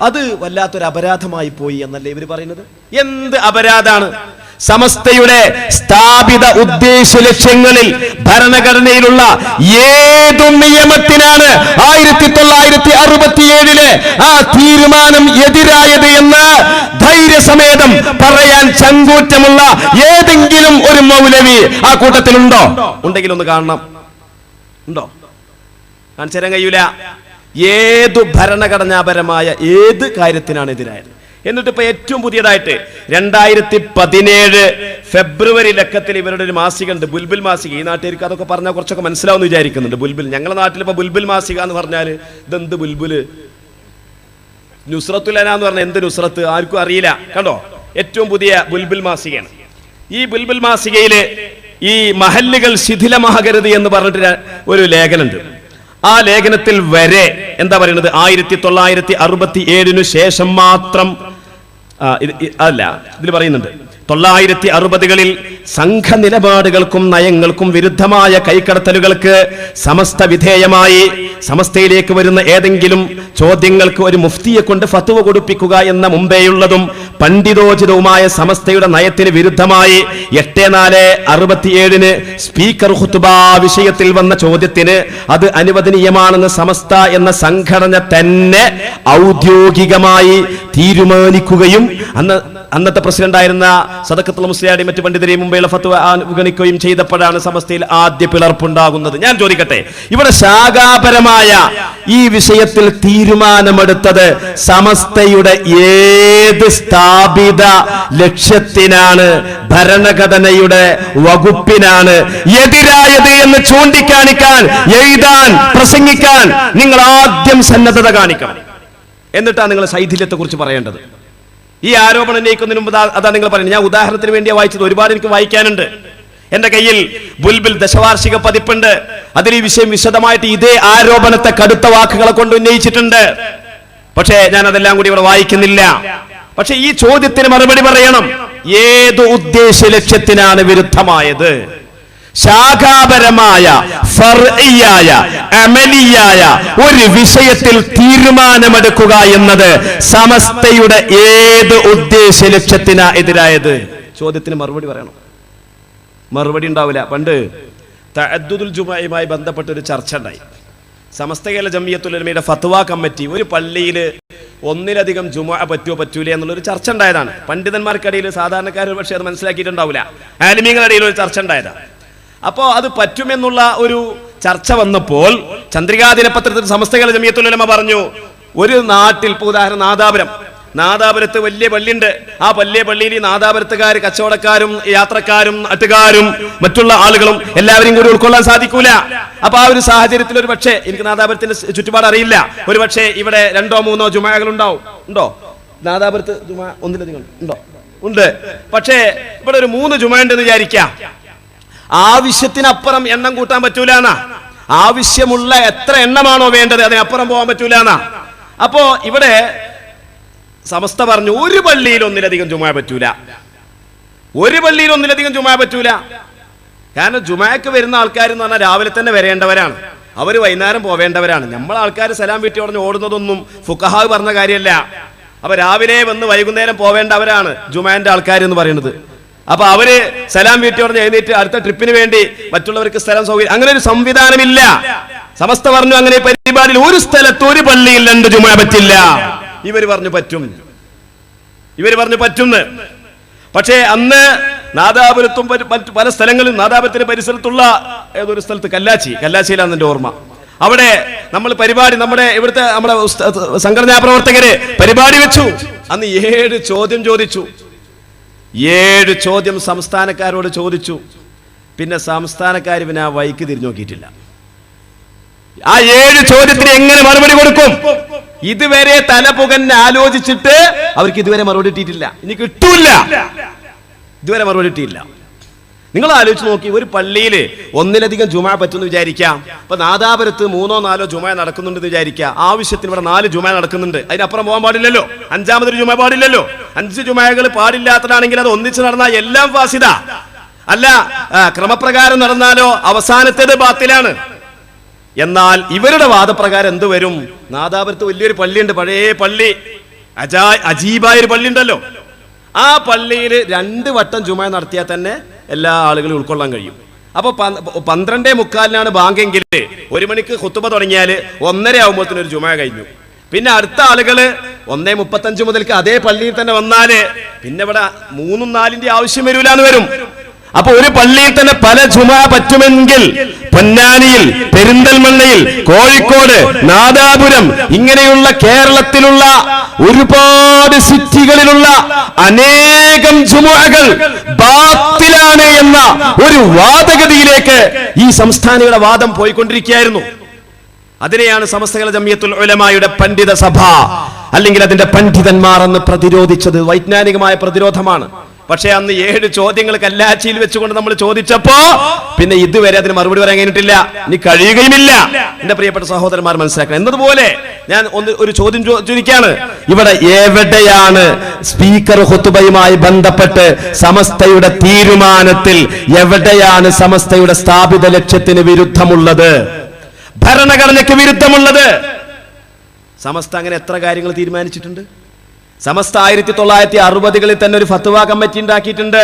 [SPEAKER 1] അത് വല്ലാത്തൊരു അപരാധമായി പോയി എന്നല്ലേ ഇവര് പറയുന്നത്? എന്ത് അപരാധാണ്? സമസ്തയുടെ സ്ഥാപിത ഉദ്ദേശ ലക്ഷ്യങ്ങളിൽ ഭരണഘടനയിലുള്ള ഏതു നിയമത്തിനാണ് 1967 ആ തീരുമാനം എതിരായത് എന്ന് ധൈര്യസമേതം പറയാൻ ചങ്കൂറ്റമുള്ള ഏതെങ്കിലും ഒരു മൗലവി ആ കൂട്ടത്തിലുണ്ടോ? ഉണ്ടെങ്കിൽ ഒന്ന് കാണണം. ഉണ്ടോ? കാണിച്ചു തരാൻ കഴിയൂല. ഏതു ഭരണഘടനാപരമായ ഏത് കാര്യത്തിനാണ് എതിരായത്? എന്നിട്ട് ഇപ്പൊ ഏറ്റവും പുതിയതായിട്ട് 2017 ഫെബ്രുവരി ലക്കത്തിൽ ഇവരുടെ ഒരു മാസിക ഉണ്ട്, ബുൽബുൽ മാസിക. ഈ നാട്ടുകാർക്ക് അതൊക്കെ പറഞ്ഞാൽ കുറച്ചൊക്കെ മനസ്സിലാവുന്ന വിചാരിക്കുന്നുണ്ട്. ബുൽബുൽ, ഞങ്ങളുടെ നാട്ടിൽ ഇപ്പൊ ബുൽബുൽ മാസിക എന്ന് പറഞ്ഞാൽ ഇതെന്ത് ബുൽബുല്? നുസ്രത്തുൽ അന എന്ന് പറഞ്ഞാൽ എന്ത് നുസ്രത്ത്? ആർക്കും അറിയില്ല. കണ്ടോ, ഏറ്റവും പുതിയ ബുൽബുൽ മാസികയാണ്. ഈ ബുൽബുൽ മാസികയില് ഈ മഹല്ലുകൾ ശിഥിലമാകരുത് എന്ന് പറഞ്ഞിട്ട് ഒരു ലേഖനമുണ്ട്. ആ ലേഖനത്തിൽ വരെ എന്താ പറയുന്നത്? 1967 ശേഷം മാത്രം അല്ല, ഇതിൽ പറയുന്നുണ്ട് 1960കളിൽ സംഘ നിലപാടുകൾക്കും നയങ്ങൾക്കും വിരുദ്ധമായ കൈക്കടത്തലുകൾക്ക് സമസ്ത വിധേയമായി സമസ്തയിലേക്ക് വരുന്ന ഏതെങ്കിലും ചോദ്യങ്ങൾക്ക് ഒരു മുഫ്തിയെ കൊണ്ട് ഫത്വ കൊടുപ്പിക്കുക എന്ന മുമ്പേയുള്ളതും പണ്ഡിതോചിതവുമായ സമസ്തയുടെ നയത്തിന് വിരുദ്ധമായി 8/4/67 സ്പീക്കർ ഖുത്ബ വിഷയത്തിൽ വന്ന ചോദ്യത്തിന് അത് അനുവദനീയമാണെന്ന് സമസ്ത എന്ന സംഘടന തന്നെ ഔദ്യോഗികമായി തീരുമാനിക്കുകയും അന്നത്തെ പ്രസിഡന്റായിരുന്ന സദഖത്തുൽ മുസ്ലിയാടി മറ്റു പണ്ഡിതരെയും മുമ്പേയുള്ള ഫത്വ അവഗണിക്കുകയും ചെയ്തപ്പോഴാണ് സമസ്തയിൽ ആദ്യ പിളർപ്പുണ്ടാകുന്നത്. ഞാൻ ചോദിക്കട്ടെ, ഇവിടെ ശാഖാപരമായ ഈ വിഷയത്തിൽ തീരുമാനമെടുത്തത് സമസ്തയുടെ ഏത് സ്ഥാപിത ലക്ഷ്യത്തിനാണ്, ഭരണഘടനയുടെ വകുപ്പിനാണ് എതിരായത് എന്ന് ചൂണ്ടിക്കാണിക്കാൻ, എഴുതാൻ, പ്രസംഗിക്കാൻ നിങ്ങൾ ആദ്യം സന്നദ്ധത കാണിക്കണം. എന്നിട്ടാണ് നിങ്ങൾ ശൈഥില്യത്തെ കുറിച്ച് പറയേണ്ടത്. ഈ ആരോപണം ഉന്നയിക്കുന്നതിന് മുമ്പ് അതാ നിങ്ങൾ പറയുന്നത്. ഞാൻ ഉദാഹരണത്തിന് വേണ്ടിയാ വായിച്ചത്, ഒരുപാട് എനിക്ക് വായിക്കാനുണ്ട്. എന്റെ കയ്യിൽ ബുൽബുൽ ദശവാർഷിക പതിപ്പുണ്ട്. അതിൽ ഈ വിഷയം വിശദമായിട്ട് ഇതേ ആരോപണത്തെ കടുത്ത വാക്കുകളെ കൊണ്ട് ഉന്നയിച്ചിട്ടുണ്ട്. പക്ഷേ ഞാൻ അതെല്ലാം കൂടി ഇവിടെ വായിക്കുന്നില്ല. പക്ഷെ ഈ ചോദ്യത്തിന് മറുപടി പറയണം. ഏതു ഉദ്ദേശ ലക്ഷ്യത്തിനാണ് വിരുദ്ധമായത്? ശാഖാപരമായ ഫർഇയായ അമലിയായ ഒരു വിഷയത്തിൽ തീരുമാനമെടുക്കുക എന്നത് സമസ്തയുടെ ഏത് ഉദ്ദേശ ലക്ഷ്യത്തിനാ എതിരായത്? ചോദ്യത്തിന് മറുപടി പറയണം. മറുപടി ഉണ്ടാവില്ല. പണ്ട് തഅദ്ദുദുൽ ജുമുഅയുമായി ബന്ധപ്പെട്ട ഒരു ചർച്ച ഉണ്ടായി. സമസ്ത കേരള ജംഇയ്യത്തുൽ ഉലമയുടെ ഫത്വ കമ്മിറ്റി ഒരു പള്ളിയിൽ ഒന്നിലധികം ജുമുഅ പറ്റൂലേ എന്നുള്ളൊരു ചർച്ച ഉണ്ടായതാണ്. പണ്ഡിതന്മാർക്കിടയിൽ, സാധാരണക്കാർ പക്ഷേ അത് മനസ്സിലാക്കിയിട്ടുണ്ടാവില്ല, ആലിമീങ്ങളുടെ ഇടയിൽ ഒരു ചർച്ച ഉണ്ടായതാണ്. അപ്പോൾ അത് പറ്റുമെന്നുള്ള ഒരു ചർച്ച വന്നപ്പോൾ ചന്ദ്രികാ ദിനപത്രത്തിൽ സമസ്ത കേരള ജമിയത്തുൽ ഉലമ പറഞ്ഞു, ഒരു നാട്ടിൽ ഇപ്പോൾ ഉദാഹരണം നാദാപുരത്ത് വലിയ പള്ളിയുണ്ട്. ആ വലിയ പള്ളിയിൽ ഈ നാദാപുരത്തുകാർ, കച്ചവടക്കാരും യാത്രക്കാരും നാട്ടുകാരും മറ്റുള്ള ആളുകളും എല്ലാവരെയും കൂടി ഉൾക്കൊള്ളാൻ സാധിക്കൂല. അപ്പൊ ആ ഒരു സാഹചര്യത്തിൽ ഒരു പക്ഷേ, എനിക്ക് നാദാപുരത്തിന്റെ ചുറ്റുപാട് അറിയില്ല, ഒരു പക്ഷേ ഇവിടെ 2-3 ജുമാകൾ ഉണ്ടോ നാദാപുരത്ത്? ജുമാ ഒന്നിലധികം ഉണ്ടോ? ഉണ്ട്. പക്ഷേ ഇവിടെ ഒരു 3 ജുമാ ഉണ്ടെന്ന് വിചാരിക്കാം. ആവശ്യത്തിനപ്പുറം എണ്ണം കൂട്ടാൻ പറ്റൂല എന്നാ. ആവശ്യമുള്ള എത്ര എണ്ണമാണോ വേണ്ടത് അതിനപ്പുറം പോകാൻ പറ്റൂല എന്നാ. അപ്പോ ഇവിടെ സമസ്ത പറഞ്ഞു, ഒരു പള്ളിയിൽ ഒന്നിലധികം ജുമാ പറ്റൂല. കാരണം ജുമാക്ക് വരുന്ന ആൾക്കാർ എന്ന് പറഞ്ഞാൽ രാവിലെ തന്നെ വരേണ്ടവരാണ്, അവർ വൈകുന്നേരം പോവേണ്ടവരാണ്. നമ്മളെ ആൾക്കാർ സലാം വീട്ടി ഉടഞ്ഞ് ഓടുന്നതൊന്നും ഫുഖഹാ പറഞ്ഞ കാര്യമല്ല. അപ്പൊ രാവിലെ വന്ന് വൈകുന്നേരം പോവേണ്ടവരാണ് ജുമാന്റെ ആൾക്കാർ എന്ന് പറയുന്നത്. അപ്പൊ അവര് സലാം വീട്ടി ഉടഞ്ഞ് എഴുന്നേറ്റ് അടുത്ത ട്രിപ്പിന് വേണ്ടി മറ്റുള്ളവർക്ക് സ്ഥലം സൗകര്യം, അങ്ങനെ ഒരു സംവിധാനമില്ല. സമസ്ത പറഞ്ഞു, അങ്ങനെ പരിപാടിയിൽ ഒരു സ്ഥലത്ത് ഒരു പള്ളിയിൽ 2 ജുമാ പറ്റില്ല. ഇവര് പറഞ്ഞു പറ്റും. പക്ഷേ അന്ന് നാദാപുരത്തും മറ്റു പല സ്ഥലങ്ങളിലും, നാദാപുരത്തിന്റെ പരിസരത്തുള്ള ഏതൊരു സ്ഥലത്ത്, കല്ലാച്ചിയിലാണ് എന്റെ ഓർമ്മ, അവിടെ നമ്മൾ പരിപാടി, നമ്മുടെ സംഘടനാ പ്രവർത്തകര് പരിപാടി വെച്ചു. അന്ന് 7 ചോദ്യം ചോദിച്ചു. 7 ചോദ്യം സംസ്ഥാനക്കാരോട് ചോദിച്ചു. പിന്നെ സംസ്ഥാനക്കാർ പിന്നെ ആ വഴിക്ക് തിരിഞ്ഞു നോക്കിയിട്ടില്ല. ആ 7 ചോദ്യത്തിന് എങ്ങനെ മറുപടി കൊടുക്കും? ഇതുവരെ തലപുകന്ന് ആലോചിച്ചിട്ട് അവർക്ക് ഇതുവരെ മറുപടി കിട്ടിയിട്ടില്ല. ഇനി കിട്ടൂല, ഇതുവരെ മറുപടി കിട്ടിയില്ല. നിങ്ങൾ ആലോചിച്ച് നോക്കി, ഒരു പള്ളിയിൽ ഒന്നിലധികം ജുമാ പറ്റുമെന്ന് വിചാരിക്കാം. അപ്പൊ നാദാപുരത്ത് 3-4 ജുമാ നടക്കുന്നുണ്ടെന്ന് വിചാരിക്കാം. ആവശ്യത്തിന് ഇവിടെ 4 ജുമാ നടക്കുന്നുണ്ട്, അതിനപ്പുറം പോകാൻ പാടില്ലല്ലോ. 5ാമതൊരു ജുമാ പാടില്ലല്ലോ. 5 ജുമാകൾ പാടില്ലാത്തതാണെങ്കിൽ അത് ഒന്നിച്ച് നടന്നാൽ എല്ലാം ഫാസിദ. അല്ല, ക്രമപ്രകാരം നടന്നാലോ അവസാനത്തേത് ബാത്തിലാണ്. എന്നാൽ ഇവരുടെ വാദപ്രകാരം എന്ത് വരും? നാദാപുരത്ത് വലിയൊരു പള്ളിയുണ്ട്, പഴയ പള്ളി, അജീബായൊരു പള്ളി ഉണ്ടല്ലോ. ആ പള്ളിയിൽ 2 വട്ടം ജുമാ നടത്തിയാൽ തന്നെ എല്ലാ ആളുകളും ഉൾക്കൊള്ളാൻ കഴിയും. അപ്പൊ 12:45 ബാങ്കെങ്കിൽ 1 മണിക്ക് ഖുതുബ തുടങ്ങിയാൽ 1:30 ആകുമ്പോഴത്തേന് ഒരു ജുമാ കഴിഞ്ഞു. പിന്നെ അടുത്ത ആളുകള് 1:35 മുതൽക്ക് അതേ പള്ളിയിൽ തന്നെ വന്നാല് പിന്നെ ഇവിടെ 3-4 ആവശ്യം വരൂലെന്ന് വരും. അപ്പൊ ഒരു പള്ളിയിൽ തന്നെ പല ജുമാ പറ്റുമെങ്കിൽ പൊന്നാനിയിൽ, പെരിന്തൽമണ്ണയിൽ, കോഴിക്കോട്, നാദാപുരം, ഇങ്ങനെയുള്ള കേരളത്തിലുള്ള ഒരുപാട് സിറ്റികളിലുള്ള അനേകം ജുമുഅകൾ ബാത്തിലാണ് എന്ന ഒരു വാദഗതിയിലേക്ക് ഈ സംസ്ഥാനികളുടെ വാദം പോയിക്കൊണ്ടിരിക്കുകയായിരുന്നു. അതിനെയാണ് സമസ്ത കേരള ജമിയത്തുൽ ഉലമായുടെ പണ്ഡിത സഭ അല്ലെങ്കിൽ അതിന്റെ പണ്ഡിതന്മാർ എന്ന് പ്രതിരോധിച്ചത്. വൈജ്ഞാനികമായ പ്രതിരോധമാണ്. പക്ഷേ അന്ന് 7 ചോദ്യങ്ങൾ കല്ലാച്ചിയിൽ വെച്ചുകൊണ്ട് നമ്മൾ ചോദിച്ചപ്പോ പിന്നെ ഇതുവരെ അതിന് മറുപടി പറയാൻ കഴിഞ്ഞിട്ടില്ല, ഇനി കഴിയുകയുമില്ല. എന്റെ പ്രിയപ്പെട്ട സഹോദരന്മാർ മനസ്സിലാക്കണം. എന്നതുപോലെ ഞാൻ ഒരു ചോദ്യം ചോദിക്കാണ്, ഇവിടെ എവിടെയാണ് സ്പീക്കർ ഖുതുബയുമായി ബന്ധപ്പെട്ട് സമസ്തയുടെ തീരുമാനത്തിൽ എവിടെയാണ് സമസ്തയുടെ സ്ഥാപിത ലക്ഷ്യത്തിന് വിരുദ്ധമുള്ളത്, ഭരണഘടനയ്ക്ക് വിരുദ്ധമുള്ളത്? സമസ്ത അങ്ങനെ എത്ര കാര്യങ്ങൾ തീരുമാനിച്ചിട്ടുണ്ട്. സമസ്ത 1960-കളിൽ തന്നെ ഒരു ഫത്വ കമ്മിറ്റി ഉണ്ടാക്കിയിട്ടുണ്ട്.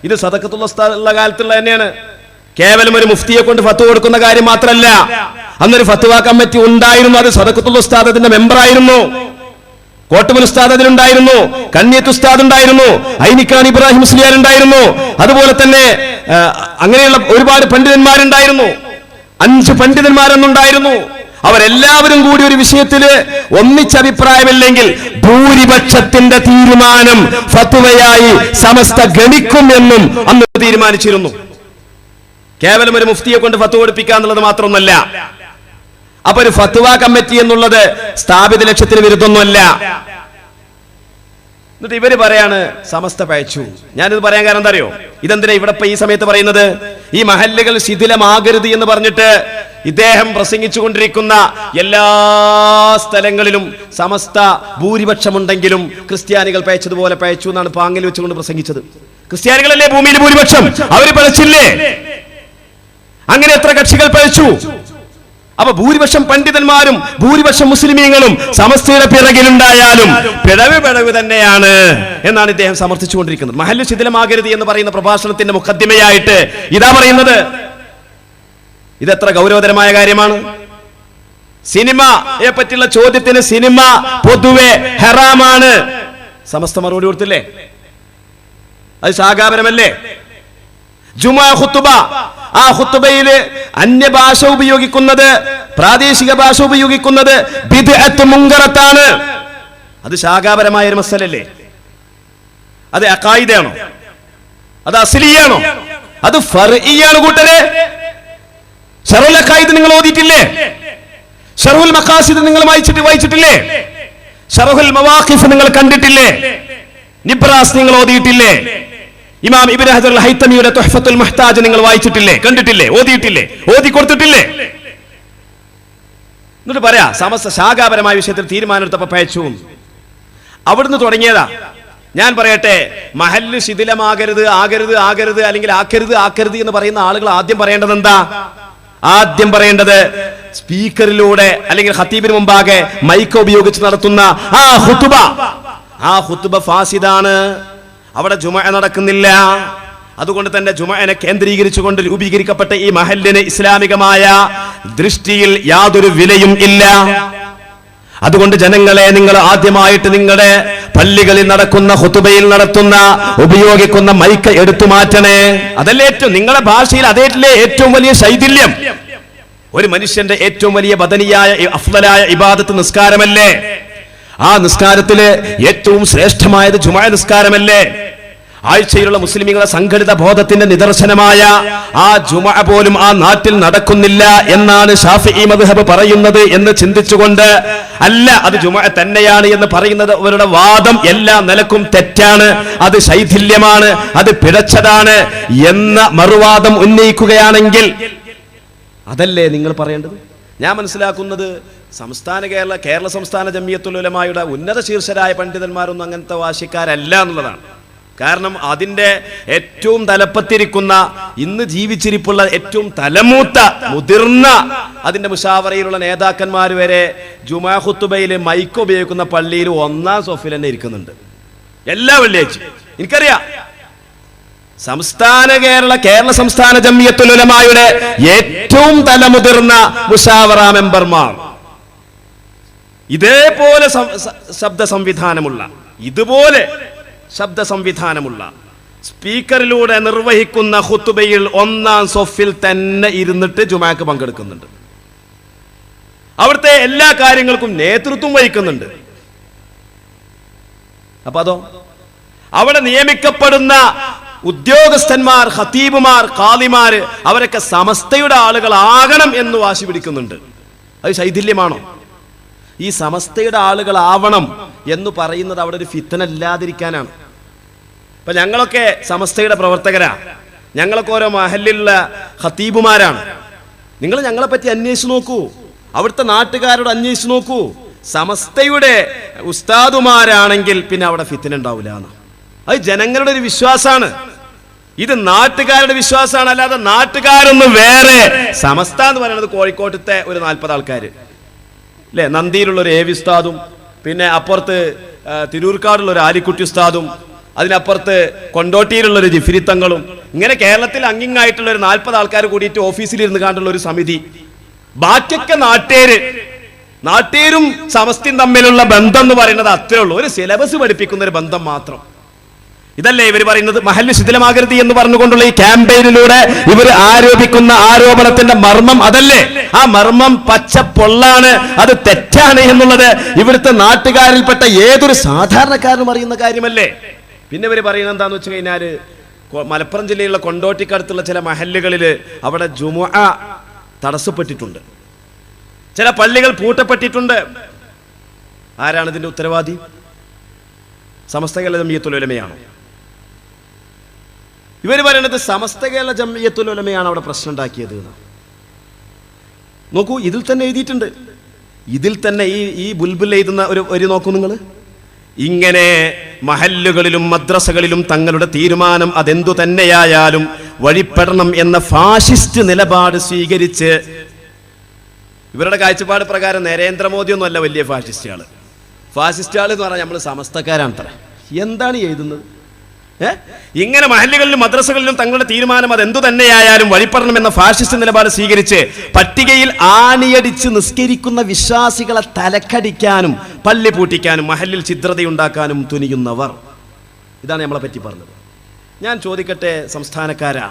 [SPEAKER 1] ഇത് സദഖത്തുൽ ഉസ്താദ് ഉള്ള കാലത്തുള്ള തന്നെയാണ്. കേവലം ഒരു മുഫ്തിയെ കൊണ്ട് ഫത്വ കൊടുക്കുന്ന കാര്യം മാത്രമല്ല, അന്നൊരു ഫത്വ കമ്മിറ്റി ഉണ്ടായിരുന്നു. അത് സദഖത്തുൽ ഉസ്താദ് അതിന്റെ മെമ്പറായിരുന്നു. കോട്ടുമൽ ഉസ്താദ് അതിലുണ്ടായിരുന്നു, കണ്ണിയത്ത് ഉസ്താദ് ഉണ്ടായിരുന്നു, ഐനിക്കാൻ ഇബ്രാഹിം മുസ്ലിയാർ ഉണ്ടായിരുന്നു. അതുപോലെ തന്നെ അങ്ങനെയുള്ള ഒരുപാട് പണ്ഡിതന്മാരുണ്ടായിരുന്നു. 5 പണ്ഡിതന്മാരെന്നുണ്ടായിരുന്നു. അവരെല്ലാവരും കൂടി ഒരു വിഷയത്തിൽ ഒന്നിച്ചഭിപ്രായമില്ലെങ്കിൽ ഭൂരിപക്ഷത്തിന്റെ തീരുമാനം ഫത്വയായി സമസ്ത ഗണിക്കും എന്നും അന്ന് തീരുമാനിച്ചിരുന്നു. കേവലം ഒരു മുഫ്തിയെ കൊണ്ട് ഫത്വ കൊടുപ്പിക്കുക എന്നുള്ളത് മാത്രമൊന്നുമല്ല. അപ്പൊ ഒരു ഫത്വ കമ്മിറ്റി എന്നുള്ളത് സ്ഥാപിത ലക്ഷ്യത്തിന് വിരുദ്ധമൊന്നുമല്ല. എന്നിട്ട് ഇവര് പറയാണ് സമസ്ത പയച്ചു. ഞാനിത് പറയാൻ കാരണം എന്താ അറിയോ? ഇതെന്തിനാ ഇവിടെ ഈ സമയത്ത് പറയുന്നത്? ഈ മഹല്ലുകൾ ശിഥിലമാകരുത് എന്ന് പറഞ്ഞിട്ട് ഇദ്ദേഹം പ്രസംഗിച്ചുകൊണ്ടിരിക്കുന്ന എല്ലാ സ്ഥലങ്ങളിലും സമസ്ത ഭൂരിപക്ഷമുണ്ടെങ്കിലും ക്രിസ്ത്യാനികൾ പയച്ചതുപോലെ പയച്ചു എന്നാണ് പാങ്ങിൽ വെച്ചുകൊണ്ട് പ്രസംഗിച്ചത്. ക്രിസ്ത്യാനികളല്ലേ ഭൂമിയിൽ ഭൂരിപക്ഷം, അവര് പഴച്ചില്ലേ? അങ്ങനെ എത്ര കക്ഷികൾ പഴച്ചു? അപ്പൊ ഭൂരിപക്ഷം പണ്ഡിതന്മാരും ഭൂരിപക്ഷം മുസ്ലിമീങ്ങളും സമസ്തയുടെ പിറകിലുണ്ടായാലും പിഴവ് തന്നെയാണ് എന്നാണ് ഇദ്ദേഹം സമർത്ഥിച്ചുകൊണ്ടിരിക്കുന്നത്. മഹല്ല് ശിഥിലമാകരുത് എന്ന് പറയുന്ന പ്രഭാഷണത്തിന്റെ മുഖദ്ദിമയായിട്ട് ഇതാ പറയുന്നത്. ഇതെത്ര ഗൗരവതരമായ കാര്യമാണ്. സിനിമയെ പറ്റിയുള്ള ചോദ്യത്തിന് സിനിമ പൊതുവെ ഹറാമാണ്. സമസ്ത മറുപടി കൊടുത്തില്ലേ? അത് ശാഖാപരമല്ലേ? ജുമാ ഖുതുബ ആ ഖുത്ബയിൽ അന്യഭാഷ ഉപയോഗിക്കുന്നത്, പ്രാദേശിക ഭാഷ ഉപയോഗിക്കുന്നത് ബിദ്അത്ത് മുൻകറത്താണ്. അത് ശാഖാപരമായ ഒരു മസലല്ലേ? അത് അഖായിദയാണോ? അത് അസ്ലിയാണോ? അത് ഫർഇയാണ് കൂട്ടരെ. ശറഹുൽ അഖായിദ് നിങ്ങൾ ഓതിയിട്ടില്ലേ? ശറഹുൽ മഖാസിദ് നിങ്ങൾ വായിച്ചിട്ടില്ലേ? ശറഹുൽ മവാഖിഫ് നിങ്ങൾ കണ്ടിട്ടില്ലേ? നിബ്രാസ് നിങ്ങൾ ഓതിയിട്ടില്ലേ? ഇമാം ഇബ്നു ഹജർ അൽ ഹൈതമിയുടെ തുഹ്ഫത്തുൽ മുഹ്താജ് നിങ്ങൾ വായിച്ചിട്ടില്ലേ? കണ്ടിട്ടില്ലേ? ഓതിയിട്ടില്ലേ? ഓതി കൊടുത്തിട്ടില്ലേ? എന്നിട്ട് പറയാ സമസ്ത ശാഖാപരമായ വിഷയത്തിൽ തീരുമാനമെടുത്തപ്പോ പയച്ചു. അവിടുന്ന് തുടങ്ങിയതാ. ഞാൻ പറയട്ടെ, മഹല്ല് ശിഥിലമാകരുത്, ആകരുത്, അല്ലെങ്കിൽ ആക്കരുത് എന്ന് പറയുന്ന ആളുകൾ ആദ്യം പറയേണ്ടത് എന്താ? ആദ്യം പറയേണ്ടത് സ്പീക്കറിലൂടെ അല്ലെങ്കിൽ ഖത്തീബിന് മുമ്പാകെ മൈക്ക് ഉപയോഗിച്ച് നടത്തുന്ന ആ ഖുതുബ ഫാസിദാണ്. അവിടെ ജുമുഅ നടക്കുന്നില്ല. അതുകൊണ്ട് തന്നെ ജുമുഅനെ കേന്ദ്രീകരിച്ചുകൊണ്ട് രൂപീകരിക്കപ്പെട്ട ഈ മഹല്ലിന് ഇസ്ലാമികമായ ദൃഷ്ടിയിൽ യാതൊരു വിലയും ഇല്ല. അതുകൊണ്ട് ജനങ്ങളെ, നിങ്ങൾ ആദ്യമായിട്ട് നിങ്ങളുടെ പള്ളികളിൽ നടക്കുന്ന ഖുതുബയിൽ നടത്തുന്ന ഉപയോഗിക്കുന്ന മൈക്ക് എടുത്തു മാറ്റണേ. അതല്ലേ ഏറ്റവും, നിങ്ങളുടെ ഭാഷയിൽ അതേറ്റില്ലേ ഏറ്റവും വലിയ ശൈഥില്യം. ഒരു മനുഷ്യന്റെ ഏറ്റവും വലിയ ബദനിയായ അഫ്ളലായ ഇബാദത്ത് നിസ്കാരമല്ലേ? ആ നിസ്കാരത്തില് ഏറ്റവും ശ്രേഷ്ഠമായത് ജുമുഅ നിസ്കാരമല്ലേ? ആഴ്ചയിലുള്ള മുസ്ലിമീങ്ങളുടെ സംഘടിത ബോധത്തിന്റെ നിദർശനമായ ആ ജുമുഅ പോലും ആ നാട്ടിൽ നടക്കുന്നില്ല എന്നാണ് ശാഫിഈ മദ്ഹബ് പറയുന്നത് എന്ന് ചിന്തിച്ചുകൊണ്ട്, അല്ല അത് ജുമുഅ തന്നെയാണ് എന്ന് പറയുന്നത് അവരുടെ വാദം എല്ലാ നിലക്കും തെറ്റാണ്, അത് ശൈഥില്യമാണ്, അത് പിഴച്ചതാണ് എന്ന മറുവാദം ഉന്നയിക്കുകയാണെങ്കിൽ അതല്ലേ നിങ്ങൾ പറയേണ്ടത്? ഞാൻ മനസ്സിലാക്കുന്നത് കേരള സംസ്ഥാന ജംഇയ്യത്തുൽ ഉലമായുടെ ഉന്നത ശീർഷരായ പണ്ഡിതന്മാരൊന്നും അങ്ങനത്തെ വാശിക്കാരല്ല എന്നുള്ളതാണ്. കാരണം അതിന്റെ ഏറ്റവും തലപ്പത്തിരിക്കുന്ന, ഇന്ന് ജീവിച്ചിരിപ്പുള്ള ഏറ്റവും തലമൂത്ത മുതിർന്ന അതിന്റെ മുശാവറയിലുള്ള നേതാക്കന്മാർ വരെ ജുമുഅ ഖുതുബയിൽ മൈക്ക് ഉപയോഗിക്കുന്ന പള്ളിയിൽ ഒന്നാം സോഫിൽ തന്നെ ഇരിക്കുന്നുണ്ട് എല്ലാ വെള്ളിയാഴ്ചയും. എനിക്കറിയാം, കേരള സംസ്ഥാന ജംഇയ്യത്തുൽ ഉലമായുടെ ഏറ്റവും തലമുതിർന്ന മുശാവറ മെമ്പർമാർ ഇതുപോലെ ശബ്ദ സംവിധാനമുള്ള സ്പീക്കറിലൂടെ നിർവഹിക്കുന്ന ഖുതുബയിൽ ഒന്നാം സൊഫിൽ തന്നെ ഇരുന്നിട്ട് ജുമുഅക്ക് പങ്കെടുക്കുന്നുണ്ട്. അവിടുത്തെ എല്ലാ കാര്യങ്ങൾക്കും നേതൃത്വം വഹിക്കുന്നുണ്ട്. അപ്പൊ അതോ അവിടെ നിയമിക്കപ്പെടുന്ന ഉദ്യോഗസ്ഥന്മാർ, ഖതീബുമാർ, ഖാദിമാർ അവരൊക്കെ സമസ്തയുടെ ആളുകളാകണം എന്ന് വാശി പിടിക്കുന്നുണ്ട്. അത് ശൈഥില്യമാണോ? ഈ സമസ്തയുടെ ആളുകളാവണം എന്ന് പറയുന്നത് അവിടെ ഒരു ഫിത്ന ഇല്ലാതിരിക്കാനാണ്. ഇപ്പൊ ഞങ്ങളൊക്കെ സമസ്തയുടെ പ്രവർത്തകരാ, ഞങ്ങളൊക്കെ ഓരോ മഹല്ലിലുള്ള ഖതീബുമാരാണ്. നിങ്ങൾ ഞങ്ങളെ പറ്റി അന്വേഷിച്ചു നോക്കൂ, അവിടുത്തെ നാട്ടുകാരോട് അന്വേഷിച്ചു നോക്കൂ. സമസ്തയുടെ ഉസ്താദുമാരാണെങ്കിൽ പിന്നെ അവിടെ ഫിത്ന ഉണ്ടാവില്ല എന്ന്. അത് ജനങ്ങളുടെ ഒരു വിശ്വാസമാണ്, ഇത് നാട്ടുകാരുടെ വിശ്വാസമാണ്. അല്ലാതെ നാട്ടുകാരൊന്നും വേറെ. സമസ്ത എന്ന് പറയുന്നത് കോഴിക്കോട്ടത്തെ ഒരു 40 ആൾക്കാർ അല്ലേ, നന്ദിയിലുള്ള ഒരു എ വി ഉസ്താദും, പിന്നെ അപ്പുറത്ത് തിരൂർക്കാടുള്ള ഒരു ആലിക്കുട്ടി ഉസ്താദും, അതിനപ്പുറത്ത് കൊണ്ടോട്ടിയിലുള്ള ഒരു ജിഫ്രി തങ്ങളും, ഇങ്ങനെ കേരളത്തിൽ അങ്ങിങ്ങായിട്ടുള്ള ഒരു 40 ആൾക്കാർ കൂടിയിട്ട് ഓഫീസിലിരുന്ന് കണ്ടുള്ള ഒരു സമിതി. ബാക്കിയൊക്കെ നാട്ടേരും സമസ്തയും തമ്മിലുള്ള ബന്ധം എന്ന് പറയുന്നത് അത്രേ ഉള്ളൂ, ഒരു സിലബസ് പഠിപ്പിക്കുന്ന ഒരു ബന്ധം മാത്രം. ഇതല്ലേ ഇവർ പറയുന്നത് മഹല്ല് ശിഥിലമാകരുത് എന്ന് പറഞ്ഞുകൊണ്ടുള്ള ഈ ക്യാമ്പയിനിലൂടെ ഇവർ ആരോപിക്കുന്ന ആരോപണത്തിന്റെ മർമ്മം അതല്ലേ? ആ മർമ്മം പച്ച പൊള്ളാണ്, അത് തെറ്റാണ് എന്നുള്ളത് ഇവിടുത്തെ നാട്ടുകാരിൽപ്പെട്ട ഏതൊരു സാധാരണക്കാരനും അറിയുന്ന കാര്യമല്ലേ? പിന്നെ ഇവർ പറയുന്നത് എന്താന്ന് വെച്ച് കഴിഞ്ഞാൽ, മലപ്പുറം ജില്ലയിലുള്ള കൊണ്ടോട്ടിക്കടുത്തുള്ള ചില മഹല്ലുകളിൽ അവിടെ ജുമുഅ തടസ്സപ്പെട്ടിട്ടുണ്ട്, ചില പള്ളികൾ പൂട്ടപ്പെട്ടിട്ടുണ്ട്. ആരാണ് ഇതിന്റെ ഉത്തരവാദി? സമസ്ത കേരള ജംഇയ്യത്തുൽ ഉലമയാണോ? ഇവർ പറയുന്നത് സമസ്ത കേരള ജംഇയ്യത്തുൽ ഉലമയാണ് അവിടെ പ്രശ്നം ഉണ്ടാക്കിയത്. നോക്കൂ, ഇതിൽ തന്നെ എഴുതിയിട്ടുണ്ട്. ഇതിൽ തന്നെ ഈ ബുൽബുൽ എഴുതുന്ന ഒരു നോക്കൂ നിങ്ങൾ. ഇങ്ങനെ മഹല്ലുകളിലും മദ്രസകളിലും തങ്ങളുടെ തീരുമാനം അതെന്തു തന്നെയായാലും വഴിപ്പെടണം എന്ന ഫാഷിസ്റ്റ് നിലപാട് സ്വീകരിച്ച്, ഇവരുടെ കാഴ്ചപ്പാട് പ്രകാരം നരേന്ദ്രമോദി ഒന്നും അല്ല വലിയ ഫാഷിസ്റ്റുകൾ എന്ന് പറഞ്ഞാൽ നമ്മൾ സമസ്തക്കാരാണ് അത്ര. എന്താണ് എഴുതുന്നത്? ഇങ്ങനെ മഹല്ലുകളിലും മദ്രസകളിലും തങ്ങളുടെ തീരുമാനം അതെന്തു തന്നെയായാലും വഴിപ്പെടണം എന്ന ഫാഷിസ്റ്റ് നിലപാട് സ്വീകരിച്ച് പട്ടികയിൽ ആണിയടിച്ച് നിസ്കരിക്കുന്ന വിശ്വാസികളെ തലക്കടിക്കാനും പള്ളി പൂട്ടിക്കാനും മഹല്ലിൽ ഛിദ്രതയുണ്ടാക്കാനും തുനിയുന്നവർ. ഇതാണ് നമ്മളെ പറ്റി പറഞ്ഞത്. ഞാൻ ചോദിക്കട്ടെ, സംസ്ഥാനക്കാരാ,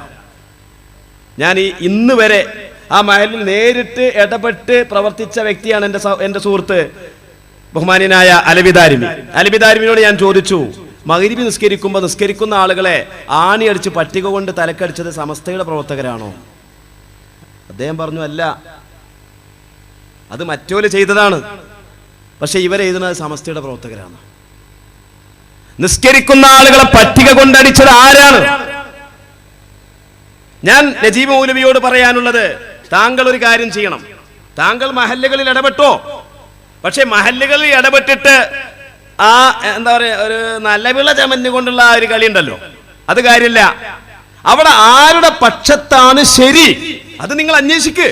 [SPEAKER 1] ഞാൻ ഇന്ന് വരെ ആ മഹലിൽ നേരിട്ട് ഇടപെട്ട് പ്രവർത്തിച്ച വ്യക്തിയാണ് എൻ്റെ സുഹൃത്ത് ബഹുമാന്യനായ അലവിദാരിമിനോട് ഞാൻ ചോദിച്ചു, മഗ്‌രിബ് നിസ്കരിക്കുന്ന ആളുകളെ ആണിയടിച്ച് പട്ടിക കൊണ്ട് തലക്കടിച്ചത് സമസ്തയുടെ പ്രവർത്തകരാണോ? അദ്ദേഹം പറഞ്ഞു, അല്ല, അത് മറ്റോല് ചെയ്തതാണ്. പക്ഷെ ഇവരെഴുതുന്നത് സമസ്തയുടെ പ്രവർത്തകരാണ്. നിസ്കരിക്കുന്ന ആളുകളെ പട്ടിക കൊണ്ടടിച്ചത് ആരാണ്? ഞാൻ നജീബ് മൗലവിയോട് പറയാനുള്ളത്, താങ്കൾ ഒരു കാര്യം ചെയ്യണം. താങ്കൾ മഹല്ലുകളിൽ ഇടപെട്ടോ, പക്ഷെ മഹല്ലുകളിൽ ഇടപെട്ടിട്ട് ആ എന്താ പറയാ ഒരു നല്ല വിള ചമഞ്ഞു കൊണ്ടുള്ള ആ ഒരു കളി ഉണ്ടല്ലോ, അത് കാര്യമില്ല. അവിടെ ആരുടെ പക്ഷത്താണ് ശരി അത് നിങ്ങൾ അന്വേഷിക്ക്.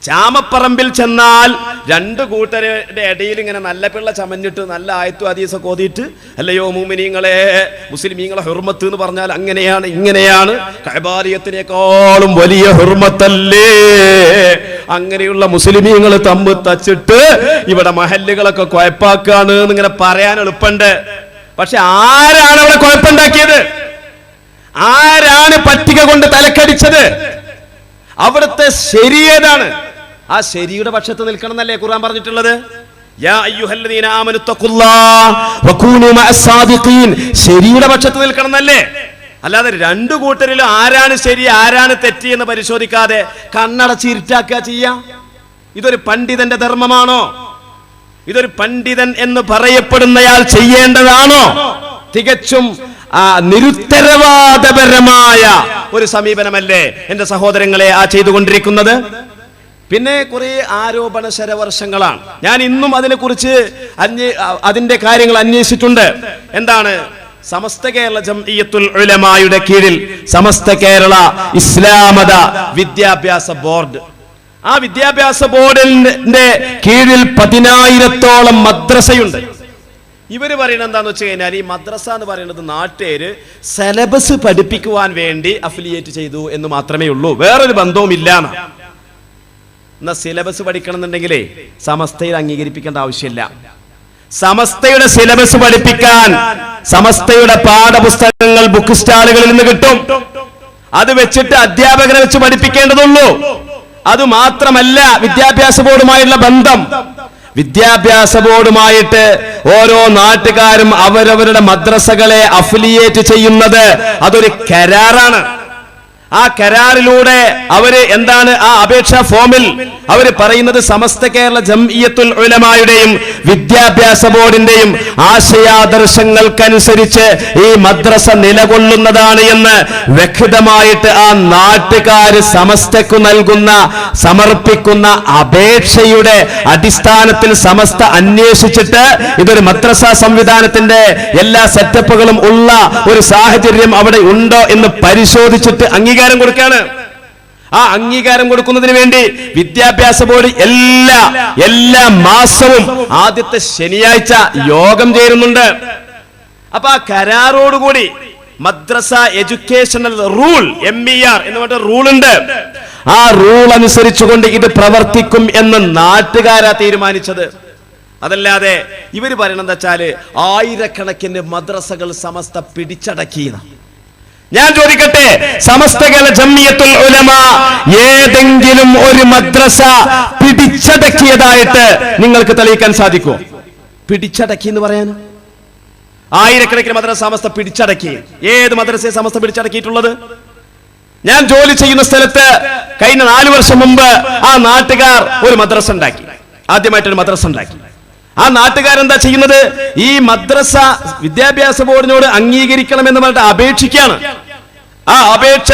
[SPEAKER 1] ചാമപ്പറമ്പിൽ ചെന്നാൽ രണ്ടു കൂട്ടരുടെ ഇടയിൽ ഇങ്ങനെ നല്ല പിള്ള ചമഞ്ഞിട്ട് നല്ല ആയത്തു ഹദീസൊക്കെ ഓതിയിട്ട്, അല്ലയോ മുഅ്മിനീങ്ങളെ, മുസ്ലിമീങ്ങളെ ഹുർമത്ത് എന്ന് പറഞ്ഞാൽ അങ്ങനെയാണ് ഇങ്ങനെയാണ്, കഅബാലിയത്തിനേക്കാളും വലിയ ഹുർമത്തല്ലേ, അങ്ങനെയുള്ള മുസ്ലിമീങ്ങൾ തമ്മിൽ തച്ചിട്ട് ഇവിടെ മഹല്ലുകളൊക്കെ കുഴപ്പാക്കാണ് എന്നിങ്ങനെ പറയാൻ എളുപ്പമുണ്ട്. പക്ഷെ ആരാണ് അവിടെ കുഴപ്പമുണ്ടാക്കിയത്? ആരാണ് പട്ടിക കൊണ്ട് തലക്കടിച്ചത്? അവിടുത്തെ ശരിയേതാണ്? ആ ശരിയുടെ പക്ഷത്ത് നിൽക്കണം എന്നല്ലേ ഖുർആൻ പറഞ്ഞിട്ടുള്ളത്? യാ അയ്യുഹല്ലദീന ആമനു തഖുല്ലാഹ വകൂനൂ മഅസ്സാദിഖീൻ. ശരിയുടെ പക്ഷത്ത് നിൽക്കണം എന്നല്ലേ? അല്ലാതെ രണ്ടു കൂട്ടരിൽ ആരാണ് ശരി ആരാണ് തെറ്റി എന്ന് പരിശോധിക്കാതെ കണ്ണടച്ചിരുട്ടാക്കുക ചെയ്യാം. ഇതൊരു പണ്ഡിതന്റെ ധർമ്മമാണോ? ഇതൊരു പണ്ഡിതൻ എന്ന് പറയപ്പെടുന്നയാൾ ചെയ്യേണ്ടതാണോ? തികച്ചും നിരുത്തരവാദപരമായ ഒരു സമീപനമല്ലേ എന്റെ സഹോദരങ്ങളെ ആ ചെയ്തുകൊണ്ടിരിക്കുന്നത്? പിന്നെ കുറെ ആരോപണ ശരവർഷങ്ങളാണ്. ഞാൻ ഇന്നും അതിനെക്കുറിച്ച് അതിന്റെ കാര്യങ്ങൾ അന്വേഷിച്ചിട്ടുണ്ട്. എന്താണ്? സമസ്ത കേരള ജംഇയ്യത്തുൽ ഉലമായുടെ കീഴിൽ സമസ്ത കേരള ഇസ്ലാമത വിദ്യാഭ്യാസ ബോർഡ്, ആ വിദ്യാഭ്യാസ ബോർഡിന്റെ കീഴിൽ 10,000-ഓളം മദ്രസയുണ്ട്. ഇവര് പറയുന്നത് എന്താന്ന് വെച്ച് കഴിഞ്ഞാൽ, ഈ മദ്രസ എന്ന് പറയുന്നത് നാട്ടുകാര് സിലബസ് പഠിപ്പിക്കുവാൻ വേണ്ടി അഫിലിയേറ്റ് ചെയ്തു എന്ന് മാത്രമേ ഉള്ളൂ, വേറൊരു ബന്ധവും ഇല്ല. എന്നാ സിലബസ് പഠിക്കണം എന്നുണ്ടെങ്കിലേ സമസ്തയിൽ അംഗീകരിപ്പിക്കേണ്ട ആവശ്യമില്ല. സമസ്തയുടെ സിലബസ് പഠിപ്പിക്കാൻ സമസ്തയുടെ പാഠപുസ്തകങ്ങൾ ബുക്ക് സ്റ്റാളുകളിൽ നിന്ന് കിട്ടും. അത് വെച്ചിട്ട് അധ്യാപകരെ വെച്ച് പഠിപ്പിക്കേണ്ടതുള്ളൂ. അത് മാത്രമല്ല വിദ്യാഭ്യാസ ബോർഡുമായുള്ള ബന്ധം. വിദ്യാഭ്യാസ ബോർഡുമായിട്ട് ഓരോ നാട്ടുകാരും അവരവരുടെ മദ്രസകളെ അഫിലിയേറ്റ് ചെയ്യുന്നത് അതൊരു കരാറാണ്. ആ കരാറിലൂടെ അവര് എന്താണ്, ആ അപേക്ഷാ ഫോമിൽ അവര് പറയുന്നത് സമസ്ത കേരള ജംഇയ്യത്തുൽ ഉലമായുടെയും വിദ്യാഭ്യാസ ബോർഡിന്റെയും ആശയാദർശങ്ങൾക്കനുസരിച്ച് ഈ മദ്രസ നിലകൊള്ളുന്നതാണ് എന്ന് വ്യക്തമായിട്ട് ആ നാട്ടുകാര് സമസ്തക്ക് സമർപ്പിക്കുന്ന അപേക്ഷയുടെ അടിസ്ഥാനത്തിൽ സമസ്ത അന്വേഷിച്ചിട്ട് ഇതൊരു മദ്രസ സംവിധാനത്തിന്റെ എല്ലാ സെറ്റപ്പുകളും ഉള്ള ഒരു സാഹചര്യം അവിടെ ഉണ്ടോ എന്ന് പരിശോധിച്ചിട്ട് അംഗീകാരം കൊടുക്കാണ്. ആ അംഗീകാരം കൊടുക്കുന്നതിന് വേണ്ടി വിദ്യാഭ്യാസ ബോർഡ് എല്ലാ മാസവും ആദ്യത്തെ ശനിയാഴ്ച യോഗം ചേരുന്നുണ്ട്. അപ്പൊ ആ കരാറോടുകൂടി മദ്രസ എഡ്യൂക്കേഷണൽ റൂൾ MER എന്ന് പറഞ്ഞ റൂൾ ഉണ്ട്. ആ റൂൾ അനുസരിച്ചുകൊണ്ട് ഇത് പ്രവർത്തിക്കും എന്ന് നാട്ടുകാരാ തീരുമാനിച്ചത്. അതല്ലാതെ ഇവര് പറയണത് എന്താ വെച്ചാല് ആയിരക്കണക്കിന് മദ്രസകൾ സമസ്ത പിടിച്ചടക്കിയെന്ന. ഞാൻ ചോദിക്കട്ടെ, സമസ്ത കേരള ജംഇയ്യത്തുൽ ഉലമ ഏതെങ്കിലും ഒരു മദ്രസ പിടിച്ചടക്കിയതായിട്ട് നിങ്ങൾക്ക് തെളിയിക്കാൻ സാധിക്കുമോ? പിടിച്ചടക്കി എന്ന് പറയാൻ ആയിരക്കണക്കിന് മദ്രസ സമസ്ത പിടിച്ചടക്കി. ഏത് മദ്രസയെ സമസ്ത പിടിച്ചടക്കിയിട്ടുള്ളത്? ഞാൻ ജോലി ചെയ്യുന്ന സ്ഥലത്ത് കഴിഞ്ഞ 4 വർഷം മുമ്പ് ആ നാട്ടുകാർ ഒരു മദ്രസ ഉണ്ടാക്കി. ആദ്യമായിട്ടൊരു മദ്രസ ഉണ്ടാക്കി. ആ നാട്ടുകാരെന്താ ചെയ്യുന്നത്? ഈ മദ്രസ വിദ്യാഭ്യാസ ബോർഡിനോട് അംഗീകരിക്കണമെന്ന് പറഞ്ഞിട്ട് അപേക്ഷിക്കുകയാണ്. ആ അപേക്ഷ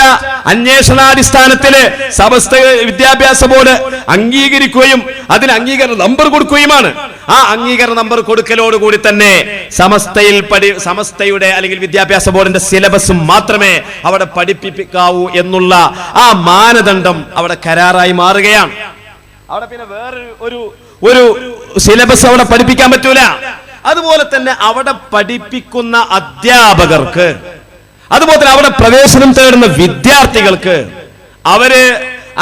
[SPEAKER 1] അന്വേഷണാടിസ്ഥാനത്തില് സമസ്ത വിദ്യാഭ്യാസ ബോർഡ് അംഗീകരിക്കുകയും അതിന് അംഗീകരണ നമ്പർ കൊടുക്കുകയുമാണ്. ആ അംഗീകരണ നമ്പർ കൊടുക്കലോടുകൂടി തന്നെ സമസ്തയുടെ അല്ലെങ്കിൽ വിദ്യാഭ്യാസ ബോർഡിന്റെ സിലബസ് മാത്രമേ അവിടെ പഠിപ്പിക്കാവൂ എന്നുള്ള ആ മാനദണ്ഡം അവിടെ കരാറായി മാറുകയാണ്. അവിടെ പിന്നെ ഒരു സിലബസ് അവിടെ പഠിപ്പിക്കാൻ പറ്റൂല. അതുപോലെ തന്നെ അവിടെ പഠിപ്പിക്കുന്ന അധ്യാപകർക്ക്, അതുപോലെ തന്നെ അവിടെ പ്രവേശനം തേടുന്ന വിദ്യാർത്ഥികൾക്ക് അവര്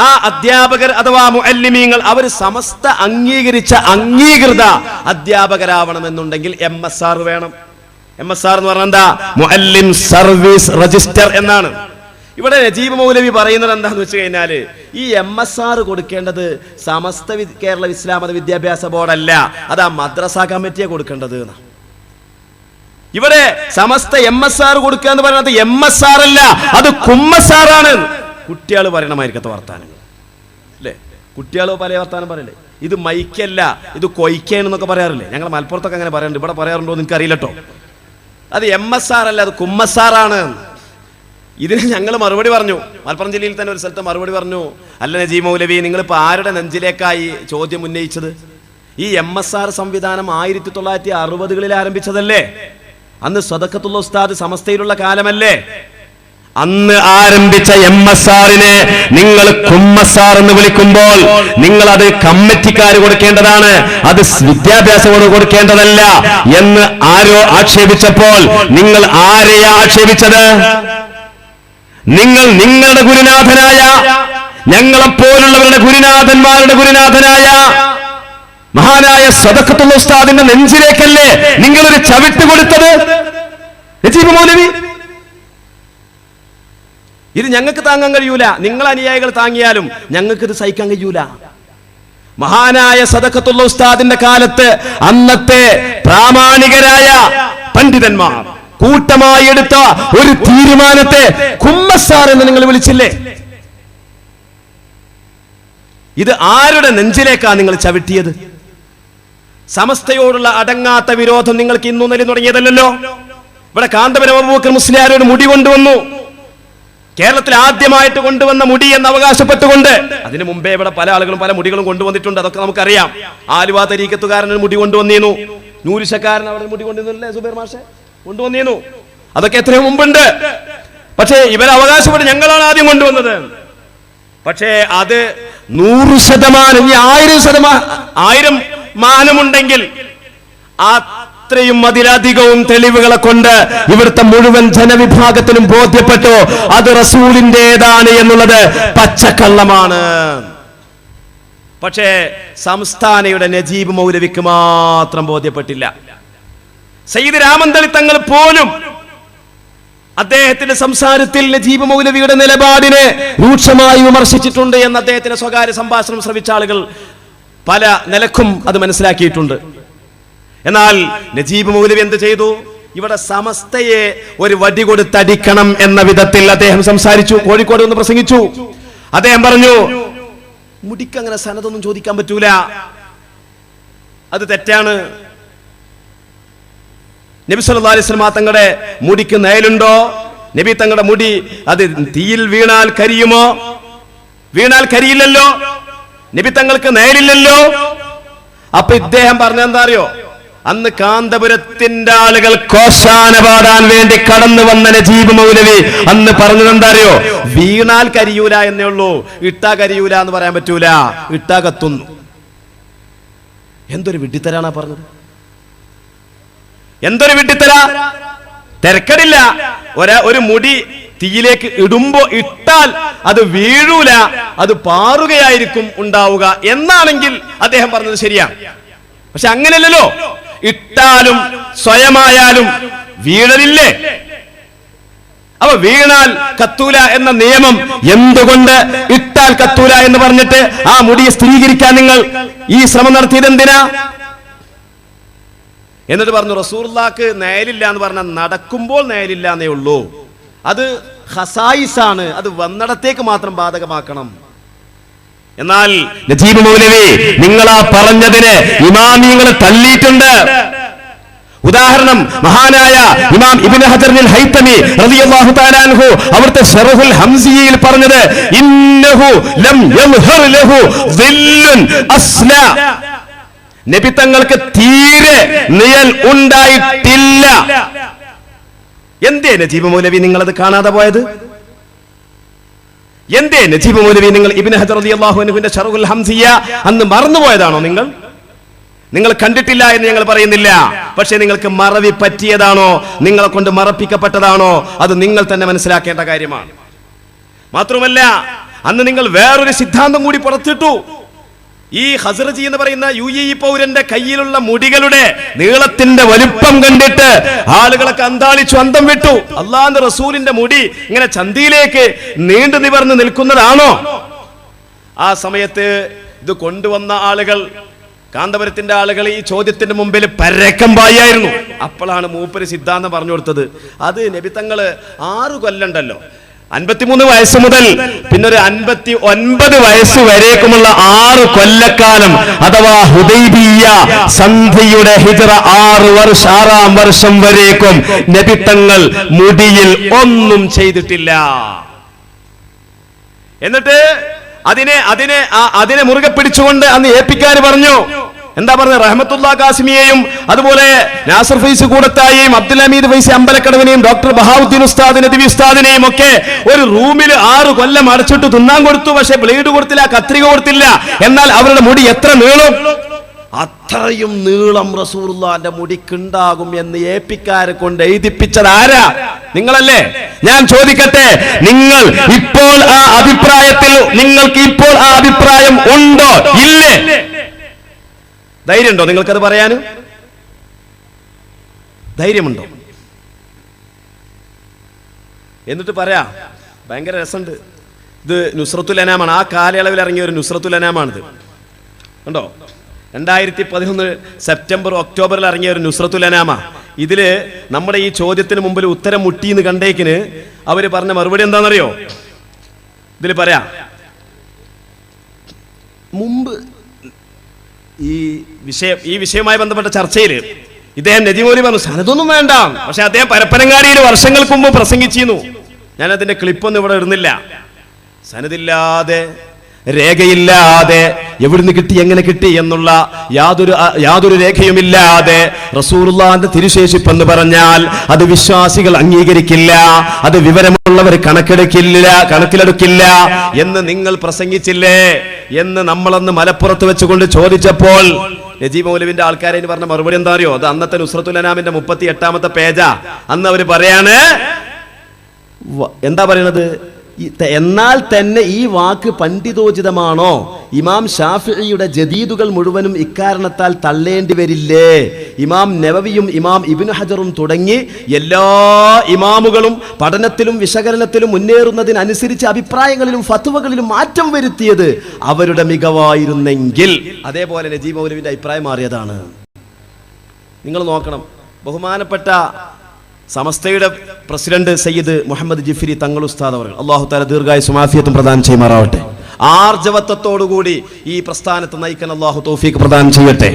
[SPEAKER 1] ആ അധ്യാപകർ അഥവാ മുഅല്ലിമീങ്ങൾ അവര് സമസ്ത അംഗീകരിച്ച അംഗീകൃത അധ്യാപകരാവണമെന്നുണ്ടെങ്കിൽ MSR വേണം. MSR എന്ന് പറഞ്ഞാൽ എന്താ? മുഅല്ലിം സർവീസ് രജിസ്റ്റർ എന്നാണ്. ഇവിടെ നജീബ് മൗലവി പറയുന്നത് എന്താന്ന് വെച്ച് കഴിഞ്ഞാൽ ഈ MSR കൊടുക്കേണ്ടത് സമസ്ത കേരള ഇസ്ലാം മത വിദ്യാഭ്യാസ ബോർഡല്ല, അത് ആ മദ്രസ കമ്മിറ്റിയെ കൊടുക്കേണ്ടത്. ഇവിടെ സമസ്ത MSR കൊടുക്കുക എന്ന് പറയുന്നത് MSR അല്ല, അത് കുമ്മസാറാണ്. കുട്ടികൾ പറയണമായിരിക്കത്തെ വർത്താനങ്ങൾ അല്ലേ? കുട്ടികൾ പല വർത്താനം പറയല്ലേ? ഇത് മൈക്കല്ല, ഇത് കൊയ്ക്കേന്നൊക്കെ പറയാറില്ലേ? ഞങ്ങൾ മലപ്പുറത്തൊക്കെ അങ്ങനെ പറയാറുണ്ട്, ഇവിടെ പറയാറുണ്ടോ എന്ന് എനിക്കറിയില്ല കേട്ടോ. അത് MSR അല്ല, അത് കുമ്മസാറാണ്. ഇതിന് ഞങ്ങൾ മറുപടി പറഞ്ഞു. മലപ്പുറം ജില്ലയിൽ തന്നെ ഒരു സ്ഥലത്ത് മറുപടി പറഞ്ഞു, അല്ല നജീബ് മൗലവി, നിങ്ങളിപ്പോൾ ആരുടെ നെഞ്ചിലേക്കായി ചോദ്യം ഉന്നയിച്ചത്? ഈ MSR സംവിധാനം 1960-കളിൽ ആരംഭിച്ചതല്ലേ? അന്ന് സദഖത്തുൽ ഉസ്താദ് സമസ്തയിലുള്ള കാലമല്ലേ? അന്ന് ആരംഭിച്ച MSRനെ നിങ്ങൾ കുമ്മസാർ എന്ന് വിളിക്കുമ്പോൾ നിങ്ങൾ അത് കമ്മിറ്റിക്കാർ കൊടുക്കേണ്ടതാണ്, അത് വിദ്യാഭ്യാസ ബോർഡ് കൊടുക്കേണ്ടതല്ല എന്ന് ആരോ ആക്ഷേപിച്ചപ്പോൾ നിങ്ങൾ ആരെയാ ആക്ഷേപിച്ചത്? നിങ്ങൾ നിങ്ങളുടെ ഗുരുനാഥനായ, ഞങ്ങളെപ്പോലുള്ളവരുടെ ഗുരുനാഥന്മാരുടെ ഗുരുനാഥനായ മഹാനായ സദഖത്തുൽ ഉസ്താദിന്റെ നെഞ്ചിലേക്കല്ലേ നിങ്ങളൊരു ചവിട്ട് കൊടുത്തത് നജീബ് മൗലവി? ഇത് ഞങ്ങൾക്ക് താങ്ങാൻ കഴിയൂല. നിങ്ങൾ അനുയായികൾ താങ്ങിയാലും ഞങ്ങൾക്ക് ഇത് സഹിക്കാൻ കഴിയൂല. മഹാനായ സദഖത്തുൽ ഉസ്താദിന്റെ കാലത്ത് അന്നത്തെ പ്രാമാണികരായ പണ്ഡിതന്മാർ കൂട്ടമായി എടുത്ത ഒരു തീരുമാനത്തെ കുമ്മസാർ എന്ന് നിങ്ങൾ വിളിച്ചില്ലേ? ഇത് ആരുടെ നെഞ്ചിലേക്കാ നിങ്ങൾ ചവിട്ടിയത്? സമസ്തയോടുള്ള അടങ്ങാത്ത വിരോധം നിങ്ങൾക്ക് ഇന്നു നില തുടങ്ങിയതല്ലോ. ഇവിടെ കാന്തപുരം അബൂബക്കർ മുസ്ലിയാരോട് മുടി കൊണ്ടുവന്നു, കേരളത്തിൽ ആദ്യമായിട്ട് കൊണ്ടുവന്ന മുടി എന്ന് അവകാശപ്പെട്ടുകൊണ്ട്. അതിനു മുമ്പേ ഇവിടെ പല ആളുകളും പല മുടികളും കൊണ്ടുവന്നിട്ടുണ്ട്, അതൊക്കെ നമുക്കറിയാം. ആലുവ തരീക്കത്തുകാരൻ മുടി കൊണ്ടുവന്നിരുന്നു, നൂരിശക്കാരൻ അവിടെ മുടി കൊണ്ടുവന്നില്ലേ, സുബൈർ മാഷെ കൊണ്ടുവന്നിരുന്നു, അതൊക്കെ എത്രയോ മുമ്പുണ്ട്. പക്ഷേ ഇവർ അവകാശപ്പെട്ട് ഞങ്ങളാണ് ആദ്യം കൊണ്ടുവന്നത്. പക്ഷേ അത് 100%, ഇനി 1000 മാനമുണ്ടെങ്കിൽ അത്രയും അതിലധികവും തെളിവുകളെ കൊണ്ട് ഇവിടുത്തെ മുഴുവൻ ജനവിഭാഗത്തിനും ബോധ്യപ്പെട്ടു അത് റസൂലിന്റേതാണ് എന്നുള്ളത് പച്ചക്കള്ളമാണ്. പക്ഷേ സംസ്ഥാനയുടെ നജീബ് മൗലവിക്ക് മാത്രം ബോധ്യപ്പെട്ടില്ല. സയ്യിദ് രാമന്തളി തങ്ങൾ പോലും അദ്ദേഹത്തിന്റെ സംസാരത്തിൽ നജീബ് മൗലവിയുടെ നിലപാടിനെ രൂക്ഷമായി വിമർശിച്ചിട്ടുണ്ട് എന്ന് അദ്ദേഹത്തിന്റെ സ്വകാര്യ സംഭാഷണം ശ്രവിച്ച ആളുകൾ പല നിലക്കും അത് മനസ്സിലാക്കിയിട്ടുണ്ട്. എന്നാൽ നജീബ് മൗലവി എന്ത് ചെയ്തു? ഇവിടെ സമസ്തയെ ഒരു വടി കൊടുത്തടിക്കണം എന്ന വിധത്തിൽ അദ്ദേഹം സംസാരിച്ചു. കോഴിക്കോട് ഒന്ന് പ്രസംഗിച്ചു. അദ്ദേഹം പറഞ്ഞു, മുടിക്ക് അങ്ങനെ സനതൊന്നും ചോദിക്കാൻ പറ്റൂല, അത് തെറ്റാണ്. നബി സല്ലല്ലാഹു അലൈഹി വസല്ലം തങ്ങളുടെ മുടിക്ക് നയലുണ്ടോ? നബി തങ്ങളുടെ മുടി അത് തീയിൽ വീണാൽ കരിയുമോ? വീണാൽ കരിയില്ലല്ലോ. നബി തങ്ങൾക്ക് നയലില്ലല്ലോ. അപ്പൊ ഇദ്ദേഹം പറഞ്ഞെന്താ അറിയോ? അന്ന് കാന്തപുരത്തിന്റെ ആളുകൾ കോശാന പാടാൻ വേണ്ടി കടന്നു വന്ന നജീബ് മൗലവി അന്ന് പറഞ്ഞത് എന്താ അറിയോ? വീണാൽ കരിയൂല എന്നേ ഉള്ളൂ, ഇട്ടാ കരിയൂല എന്ന് പറയാൻ പറ്റൂല, ഇട്ടാ കത്തുന്നു. എന്തൊരു വിഡ്ഢിത്തരാണ് പറഞ്ഞത്, എന്തൊരു വിഡ്ഢിത്തര! തിരക്കടില്ല, ഒരു മുടി തീയിലേക്ക് ഇട്ടാൽ അത് വീഴൂല, അത് പാറുകയായിരിക്കും ഉണ്ടാവുക എന്നാണെങ്കിൽ അദ്ദേഹം പറഞ്ഞത് ശരിയാണ്. പക്ഷെ അങ്ങനെയല്ലല്ലോ, ഇട്ടാലും സ്വയമായാലും വീഴലില്ലേ? അപ്പൊ വീണാൽ കത്തൂല എന്ന നിയമം എന്തുകൊണ്ട് ഇട്ടാൽ കത്തൂല എന്ന് പറഞ്ഞിട്ട് ആ മുടിയെ സ്ഥിരീകരിക്കാൻ നിങ്ങൾ ഈ ശ്രമം നടത്തിയത് എന്തിനാ? എന്നിട്ട് പറഞ്ഞു റസൂലുള്ളാഹിക്ക് നയലില്ല എന്ന് പറഞ്ഞാൽ നടക്കുമ്പോൾ നയലില്ല എന്നേ ഉള്ളൂ, അത് ഖസായിസാണ്, അത് വന്നിടത്തേക്ക് മാത്രം ബാധകമാക്കണം. എന്നാൽ നജീബ് മൗലവി നിങ്ങളാ പറഞ്ഞതിന് ഇമാമിയങ്ങൾ തള്ളിയിട്ടുണ്ട്. ഉദാഹരണം, മഹാനായ ഇമാം ഇബ്നു ഹജർ അൽ ഹൈതമി റളിയല്ലാഹു തആല അൻഹു അവിടുത്തെ ശറഹുൽ ഹംസിയയിൽ പറഞ്ഞത്, ഇന്നഹു ലം യൽഹർ ലഹു ദില്ലുൻ അസ്ല, നബി തങ്ങൾക്ക് തീരെ നിഴൽ ഉണ്ടായിട്ടില്ല. എന്തേ നജീബ് മൗലവി നിങ്ങളത് കാണാതെ പോയത്? എന്തേ നജീബ് മൗലവി നിങ്ങൾ ഇബ്നു ഹജർ റളിയല്ലാഹു അൻഹുവിന്റെ ശറഹുൽ ഹംസിയ അന്ന് മറന്നുപോയതാണോ? നിങ്ങൾ കണ്ടിട്ടില്ല എന്ന് ഞങ്ങൾ പറയുന്നില്ല, പക്ഷെ നിങ്ങൾക്ക് മറവി പറ്റിയതാണോ, നിങ്ങളെ കൊണ്ട് മറപ്പിക്കപ്പെട്ടതാണോ, അത് നിങ്ങൾ തന്നെ മനസ്സിലാക്കേണ്ട കാര്യമാണ്. മാത്രമല്ല അന്ന് നിങ്ങൾ വേറൊരു സിദ്ധാന്തം കൂടി പുറത്തിട്ടു. ഈ ഹസ്റജി എന്ന് പറയുന്ന UAE പൗരന്റെ കയ്യിലുള്ള മുടികളുടെ നീളത്തിന്റെ വലുപ്പം കണ്ടിട്ട് ആളുകളൊക്കെ അന്താളിച്ചു, അന്തം വിട്ടു. അള്ളാഹുവിന്റെ റസൂലിന്റെ മുടി ഇങ്ങനെ ചന്തിയിലേക്ക് നീണ്ടു നിവർന്ന് നിൽക്കുന്നതാണോ? ആ സമയത്ത് ഇത് കൊണ്ടുവന്ന ആളുകൾ, കാന്തപുരത്തിന്റെ ആളുകൾ ഈ ചോദ്യത്തിന്റെ മുമ്പിൽ പരക്കം പായായിരുന്നു. അപ്പോഴാണ് മൂപ്പര് സിദ്ധാന്തം പറഞ്ഞു കൊടുത്തത്. അത് നബി തങ്ങള് 6 കൊല്ലണ്ടല്ലോ, 53 വയസ്സ് മുതൽ പിന്നെ ഒരു 59 വയസ്സ് വരേക്കുമുള്ള 6 കൊല്ലക്കാലം, അഥവാ ഹുദൈബിയ്യ സന്ധിയുടെ ഹിജ്റ 6-ാം വർഷം വരേക്കും നബി തങ്ങൾ മുടിയിൽ ഒന്നും ചെയ്തിട്ടില്ല. എന്നിട്ട് അതിനെ മുറുകെ പിടിച്ചുകൊണ്ട് അന്ന് ഏപ്പിക്കാര് പറഞ്ഞു, എന്താ പറഞ്ഞത്? റഹ്മത്തുള്ളാഹി ഖാസിമിയെയും അതുപോലെ നാസർ ഫൈസി കൂടത്തായെയും അബ്ദുൽ ഹമീദ് ഫൈസി അമ്പലക്കടവിനെയും ഡോക്ടർ ബഹാവുദ്ദീൻ ഉസ്താദ് നദവി ഉസ്താദിനെയും ഒക്കെ ഒരു റൂമിൽ 6 കൊല്ലം അടച്ചിട്ട് തിന്നാൻ കൊടുത്തു. പക്ഷെ ബ്ലേഡ് കൊടുത്തില്ല, കത്രിക കൊടുത്തില്ല. എന്നാൽ അവരുടെ മുടി എത്ര നീളും? അത്രയും നീളം റസൂലുള്ളാഹിന്റെ മുടിക്കുണ്ടാകും എന്ന് ഏപ്പിക്കാരെ കൊണ്ട് എഴുതിപ്പിച്ചത് ആരാ? നിങ്ങളല്ലേ? ഞാൻ ചോദിക്കട്ടെ, നിങ്ങൾ ഇപ്പോൾ ആ അഭിപ്രായത്തിൽ, നിങ്ങൾക്ക് ഇപ്പോൾ ആ അഭിപ്രായം ഉണ്ടോ ഇല്ലേ? ധൈര്യമുണ്ടോ നിങ്ങൾക്കത് പറയാൻ? ധൈര്യമുണ്ടോ? എന്നിട്ട് പറയാ, ഭയങ്കര രസമുണ്ട്. ഇത് നുസ്രത്തുൽ അനാമാണ്, ആ കാലയളവിൽ ഇറങ്ങിയ ഒരു നുസ്രത്തുൽ അനാമാണിത്. കണ്ടോ? 2011 സെപ്റ്റംബർ ഒക്ടോബറിൽ ഇറങ്ങിയ ഒരു നുസ്രത്തുൽ അനാമ. ഇതില് നമ്മുടെ ഈ ചോദ്യത്തിന് മുമ്പിൽ ഉത്തരം മുട്ടിന്ന് കണ്ടേക്കിന് അവര് പറഞ്ഞ മറുപടി എന്താണെന്നറിയോ? ഇതിൽ പറയാ, മുമ്പ് ഈ വിഷയവുമായി ബന്ധപ്പെട്ട ചർച്ചയിൽ ഇദ്ദേഹം നജീബ് മൗലവി പറഞ്ഞു സനതൊന്നും വേണ്ട, പക്ഷെ അദ്ദേഹം പരപ്പനങ്ങാടിയിൽ വർഷങ്ങൾക്ക് മുമ്പ് പ്രസംഗിച്ചിരുന്നു. ഞാൻ അതിന്റെ ക്ലിപ്പൊന്നും ഇവിടെ ഇടുന്നില്ല. സനദില്ലാതെ, രേഖയില്ലാതെ, എവിടുന്ന് കിട്ടി, എങ്ങനെ കിട്ടി എന്നുള്ള യാതൊരു രേഖയുമില്ലാതെ റസൂലുള്ളാഹിന്റെ തിരുശേഷിപ്പ് എന്ന് പറഞ്ഞാൽ അത് വിശ്വാസികൾ അംഗീകരിക്കില്ല, അത് വിവരമുള്ളവർ കണക്കിലെടുക്കില്ല എന്ന് നിങ്ങൾ പ്രസംഗിച്ചില്ലേ എന്ന് നമ്മളന്ന് മലപ്പുറത്ത് വെച്ചുകൊണ്ട് ചോദിച്ചപ്പോൾ നജീബ് മൗലവിന്റെ ആൾക്കാരെ പറഞ്ഞ മറുപടി എന്താ അറിയോ? അത് അന്നത്തെ നുസ്രത്തുൽ അനാമിന്റെ 38ാമത്തെ പേജാ. അന്ന് അവര് പറയാണ്, എന്താ പറയണത്? എന്നാൽ തന്നെ ഈ വാക്ക് പണ്ഡിതോചിതമാണോ? ഇമാം ഷാഫിഈയുടെ ജദീദുകൾ മുഴുവനും ഇക്കാരണത്താൽ തള്ളേണ്ടി വരില്ലേ? ഇമാം നവവിയും ഇമാം ഇബ്നു ഹജറും തുടങ്ങി എല്ലാ ഇമാമുകളും പഠനത്തിലും വിശകലനത്തിലും മുന്നേറുന്നതിനനുസരിച്ച് അഭിപ്രായങ്ങളിലും ഫത്വകളിലും മാറ്റം വരുത്തിയത് അവരുടെ മികവായിരുന്നെങ്കിൽ, അതേപോലെ നജീബ് മൗലവിന്റെ അഭിപ്രായം മാറിയതാണ്. നിങ്ങൾ നോക്കണം. ബഹുമാനപ്പെട്ട സമസ്തയുടെ പ്രസിഡന്റ് സയ്യിദ് മുഹമ്മദ് ജിഫ്രി തങ്ങൾ ഉസ്താദ് അവർ, അല്ലാഹു തആല ദീർഘായുസ്സും ആഫിയത്തും പ്രദാനം ചെയ്യുമാറാവട്ടെ. ആർജവത്വത്തോടുകൂടി ഈ പ്രസ്ഥാനത്ത് നയിക്കാൻ അല്ലാഹു തൗഫീഖ് പ്രദാനം ചെയ്യട്ടെ.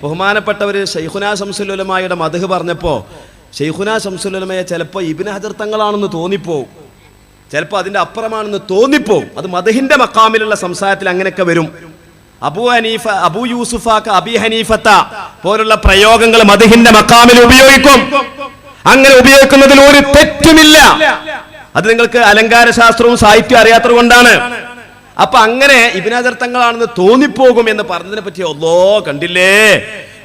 [SPEAKER 1] ബഹുമാനപ്പെട്ടവര് ശൈഖുനാ ശംസുൽ ഉലമായുടെ മദ്ഹ് പറഞ്ഞപ്പോൾ ശൈഖുനാ ശംസുൽ ഉലമയെ ചിലപ്പോൾ ഇബ്നു ഹജർ തങ്ങളാണെന്ന് തോന്നിപ്പോവും, ചിലപ്പോൾ അതിന്റെ അപ്പുറമാണെന്ന് തോന്നിപ്പോവും. അത് മദ്ഹിന്റെ മഖാമിലുള്ള സംസാരത്തിൽ അങ്ങനെയൊക്കെ വരും. അബൂ യൂസുഫാക്ക അബി ഹനീഫത്ത പോലുള്ള പ്രയോഗങ്ങൾ മദ്ഹിന്റെ മഖാമിൽ ഉപയോഗിക്കും. അങ്ങനെ ഉപയോഗിക്കുന്നതിൽ ഒരു തെറ്റുമില്ല. അത് നിങ്ങൾക്ക് അലങ്കാര ശാസ്ത്രവും സാഹിത്യവും അറിയാത്തത് കൊണ്ടാണ്. അപ്പൊ അങ്ങനെ ഇബ്നു ഹജർ തങ്ങളാണെന്ന് തോന്നിപ്പോകും എന്ന് പറഞ്ഞതിനെ പറ്റി അല്ലോ കണ്ടില്ലേ,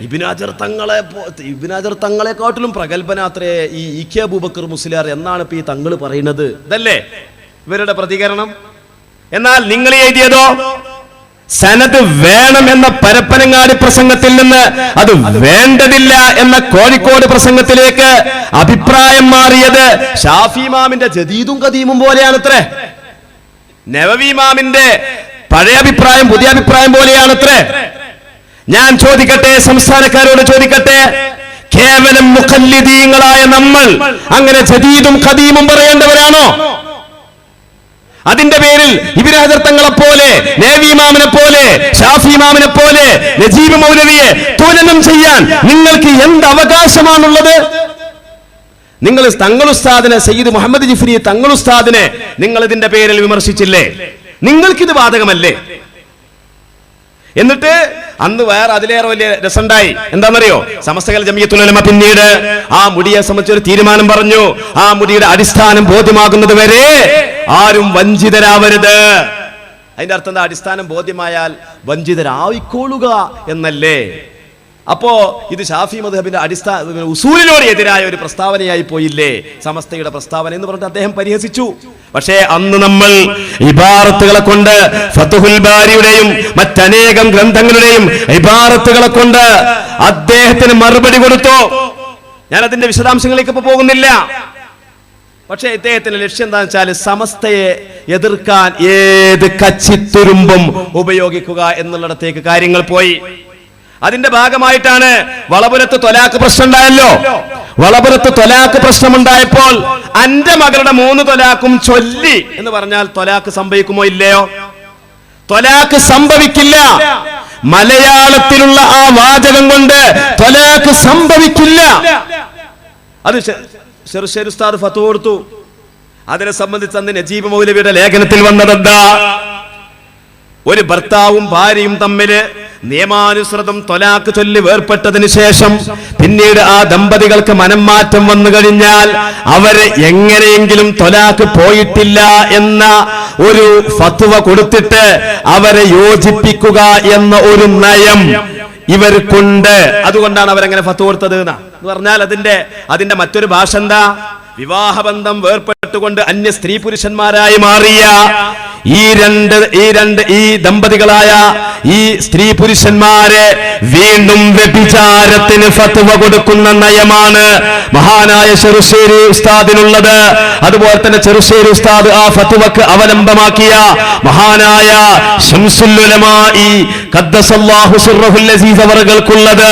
[SPEAKER 1] ഇബ്നു ഹജർ തങ്ങളെക്കാട്ടിലും പ്രഗത്ഭനാത്രേ ഈ ഇ.കെ. അബൂബക്കർ മുസ്ലിയാർ എന്നാണ് ഇപ്പൊ ഈ തങ്ങൾ പറയുന്നത്. ഇതല്ലേ ഇവരുടെ പ്രതികരണം? എന്നാൽ നിങ്ങൾ എഴുതിയതോ സനത് വേണം എന്ന പരപ്പനങ്ങാടി പ്രസംഗത്തിൽ നിന്ന് അത് വേണ്ടതില്ല എന്ന കോഴിക്കോട് പ്രസംഗത്തിലേക്ക് അഭിപ്രായം മാറിയത് ഷാഫി ഇമാമിന്റെ ജദീദും ഖദീമും പോലെയാണത്രേ. നവവി ഇമാമിന്റെ പഴയ അഭിപ്രായം പുതിയ അഭിപ്രായം പോലെയാണത്രേ. ഞാൻ ചോദിക്കട്ടെ, സംസ്ഥാനക്കാരോട് ചോദിക്കട്ടെ, കേവലം മുഖല്ലിദീങ്ങളായ നമ്മൾ അങ്ങനെ ജദീദും ഖദീമും പറയേണ്ടവരാണോ? അതിന്റെ പേരിൽ ഇബ്നു ഹജർ തങ്ങളെ പോലെ, നവവി ഇമാമിനെ പോലെ, ഷാഫി ഇമാമിനെ പോലെ നജീബ് മൗലവിയെ തുലനം ചെയ്യാൻ നിങ്ങൾക്ക് എന്ത് അവകാശമാണുള്ളത്? നിങ്ങൾ തങ്ങൾ ഉസ്താദിനെ, സയ്യിദ് മുഹമ്മദ് ജിഫ്രി തങ്ങൾ ഉസ്താദിനെ നിങ്ങൾ ഇതിന്റെ പേരിൽ വിമർശിച്ചില്ലേ? നിങ്ങൾക്കിത് ബാധകമല്ലേ? എന്നിട്ട് അന്ന് വേറെ അതിലേറെ വലിയ രസമുണ്ടായി. എന്താണെന്നറിയോ? സമസ്തകൾ ജമിയത്തുൽ ഉലമ പിന്നീട് ആ മുടിയെ സംബന്ധിച്ചൊരു തീരുമാനം പറഞ്ഞു. ആ മുടിയുടെ അടിസ്ഥാനം ബോധ്യമാകുന്നത് വരെ ആരും വഞ്ചിതരാവരുത്. അതിന്റെ അർത്ഥം എന്താ? അടിസ്ഥാനം ബോധ്യമായാൽ വഞ്ചിതരായിക്കോളുക എന്നല്ലേ? അപ്പോ ഇത് ഷാഫി മദ്ഹബിന്റെ അടിസ്ഥാന ഉസൂലിനോട് എതിരായ ഒരു പ്രസ്താവനയായി പോയില്ലേ സമസ്തയുടെ പ്രസ്താവന എന്ന് പറഞ്ഞിട്ട് അദ്ദേഹം പരിഹസിച്ചു. പക്ഷേ അന്ന് നമ്മൾ ഇബാറത്തുകളെ കൊണ്ട് ഫത്ഹുൽ ബാരിയുടെയും മറ്റനേകം ഗ്രന്ഥങ്ങളുടെയും ഇബാറത്തുകളെ കൊണ്ട് അദ്ദേഹത്തിന് മറുപടി കൊടുത്തു. ഞാൻ അതിന്റെ വിശദാംശങ്ങളിലേക്ക് ഇപ്പൊ പോകുന്നില്ല. പക്ഷേ ഇദ്ദേഹത്തിന്റെ ലക്ഷ്യം എന്താണെന്ന് വെച്ചാൽ സമസ്തയെ എതിർക്കാൻ ഏത് കച്ചിത്തുരുമ്പും ഉപയോഗിക്കുക എന്നുള്ളിടത്തേക്ക് കാര്യങ്ങൾ പോയി. അതിന്റെ ഭാഗമായിട്ടാണ് വളപുരത്ത് ത്വലാഖ് പ്രശ്നം ഉണ്ടായല്ലോ. വളപുരത്ത് ത്വലാഖ് പ്രശ്നമുണ്ടായപ്പോൾ അന്റെ മകളുടെ 3 ത്വലാഖും ചൊല്ലി എന്ന് പറഞ്ഞാൽ ത്വലാഖ് സംഭവിക്കുമോ ഇല്ലയോ? ത്വലാഖ് സംഭവിക്കില്ല. മലയാളത്തിലുള്ള ആ വാചകം കൊണ്ട് ത്വലാഖ് സംഭവിക്കില്ല. അത് ചെറുശ്ശേരി ഉസ്താദ് ഫത്വ കൊടുത്തു. അതിനെ സംബന്ധിച്ച് അന്ന് നജീബ് മൗലവിയുടെ ലേഖനത്തിൽ വന്നതെന്താ? ഒരു ഭർത്താവും ഭാര്യയും തമ്മില് നിയമാനുസൃതം ത്വലാഖ് ചൊല്ലി വേർപ്പെട്ടതിന് ശേഷം പിന്നീട് ആ ദമ്പതികൾക്ക് മനംമാറ്റം വന്നു കഴിഞ്ഞാൽ അവര് എങ്ങനെയെങ്കിലും ത്വലാഖ് പോയിട്ടില്ല എന്ന ഒരു ഫത്വ കൊടുത്തിട്ട് അവരെ യോജിപ്പിക്കുക എന്ന ഒരു നയം ഇവർക്കുണ്ട്. അതുകൊണ്ടാണ് അവരങ്ങനെ ഫത്വ കൊടുത്തത് എന്ന് പറഞ്ഞാൽ അതിന്റെ മറ്റൊരു ഭാഷ എന്താ? വിവാഹബന്ധം വേർപ്പെട്ടുകൊണ്ട് അന്യ സ്ത്രീ പുരുഷന്മാരായി മാറിയ ഈ ദമ്പതികളായ ഈ സ്ത്രീ പുരുഷന്മാരെ വീണ്ടും വ്യഭിചാരത്തിന് ഫത്വ കൊടുക്കുന്ന നയമാണ് മഹാനായ ചെറുശ്ശേരി ഉസ്താദിനുള്ളത്. അതുപോലെ തന്നെ ചെറുശ്ശേരി ഉസ്താദ് ആ ഫത്വക്ക് അവലംബമാക്കിയ മഹാനായ ശംസുൽ ഉലമായി ഖദ്ദസല്ലാഹു സിർറഹുൽ അസീസ് അവർക്കുള്ളത്